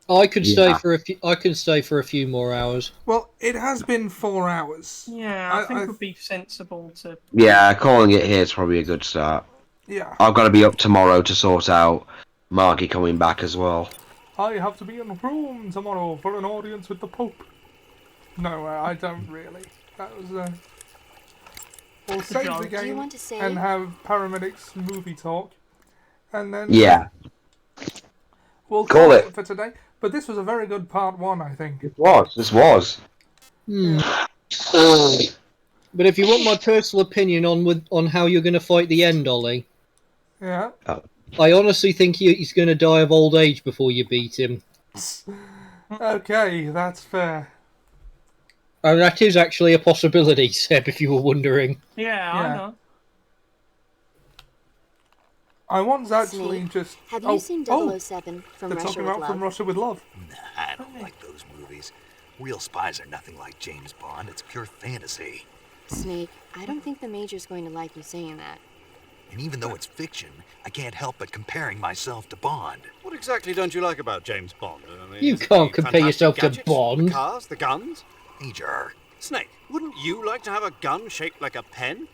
I could stay for a few. I could stay for a few more hours. Well, it has been 4 hours. Yeah, I think it would be sensible to... Yeah, calling it here is probably a good start. Yeah. I've got to be up tomorrow to sort out Marky coming back as well. I have to be in Rome tomorrow for an audience with the Pope. No, I don't really. That was we'll save the Do you game want to say- and have paramedics movie talk, and then Yeah. we'll Call it. for today. But this was a very good part 1, I think. This was. But if you want my personal opinion on how you're going to fight the end, Ollie, Yeah. I honestly think he's going to die of old age before you beat him. Okay, that's fair. And that is actually a possibility, Seb, if you were wondering. Yeah, I know. I once actually Snake, just... have you seen 007 from they're Russia talking with about Love? From Russia with Love. I don't like those movies. Real spies are nothing like James Bond. It's pure fantasy. Snake, I don't think the Major's going to like you saying that. And even though it's fiction, I can't help but comparing myself to Bond. What exactly don't you like about James Bond? I mean, You is it can't the compare fantastic yourself to gadgets, Bond. The cars, the guns? Major. Snake, wouldn't you like to have a gun shaped like a pen?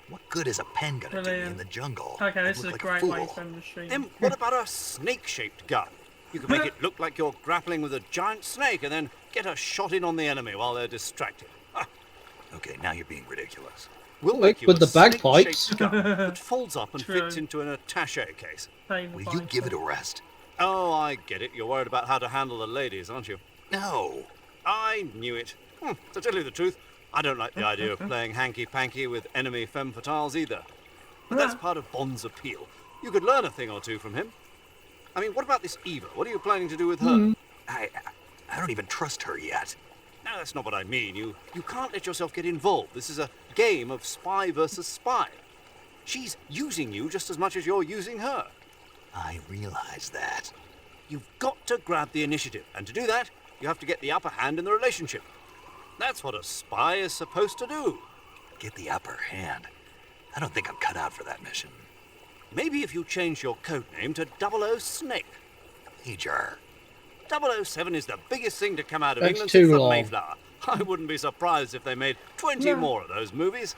What good is a pen gonna do me in the jungle? Okay, I'd this is look a like great fool. way to end the stream. Then what about a snake-shaped gun? You could make it look like you're grappling with a giant snake and then get a shot in on the enemy while they're distracted. Okay, now you're being ridiculous. We'll Like make you with a the bagpipes. snake-shaped gun that folds up and True. fits into an attaché case. Will you give it a rest? Oh, I get it. You're worried about how to handle the ladies, aren't you? No. I knew it. To tell you the truth, I don't like the idea of playing hanky-panky with enemy femme fatales either. But that's part of Bond's appeal. You could learn a thing or two from him. I mean, what about this Eva? What are you planning to do with her? I don't even trust her yet. No, that's not what I mean. You can't let yourself get involved. This is a game of spy versus spy. She's using you just as much as you're using her. I realize that. You've got to grab the initiative, and to do that, you have to get the upper hand in the relationship. That's what a spy is supposed to do. Get the upper hand. I don't think I'm cut out for that mission. Maybe if you change your code name to 00 Snake. Major. 007 is the biggest thing to come out of That's England too since the long. Mayflower. I wouldn't be surprised if they made 20 more of those movies.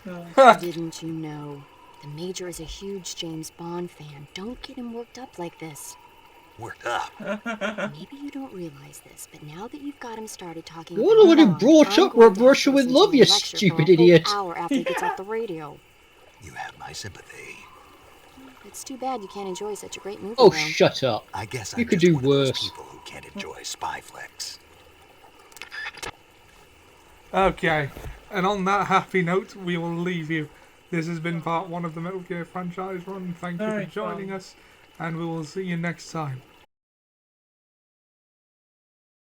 Didn't you know? The Major is a huge James Bond fan. Don't get him worked up like this. Worked up? Maybe you don't realize this, but now that you've got him started talking What would have Bond, brought I'm up going to Russia with listen to Love, him you lecture for stupid a whole idiot? hour after he gets off the radio. You have my sympathy. It's too bad you can't enjoy such a great movie. Oh, though. shut up. I guess You I'm could just do one of those worse. people who can't enjoy spy flicks. Okay, and on that happy note, we will leave you. This has been part 1 of the Metal Gear franchise run. Thank you for joining us, and we will see you next time.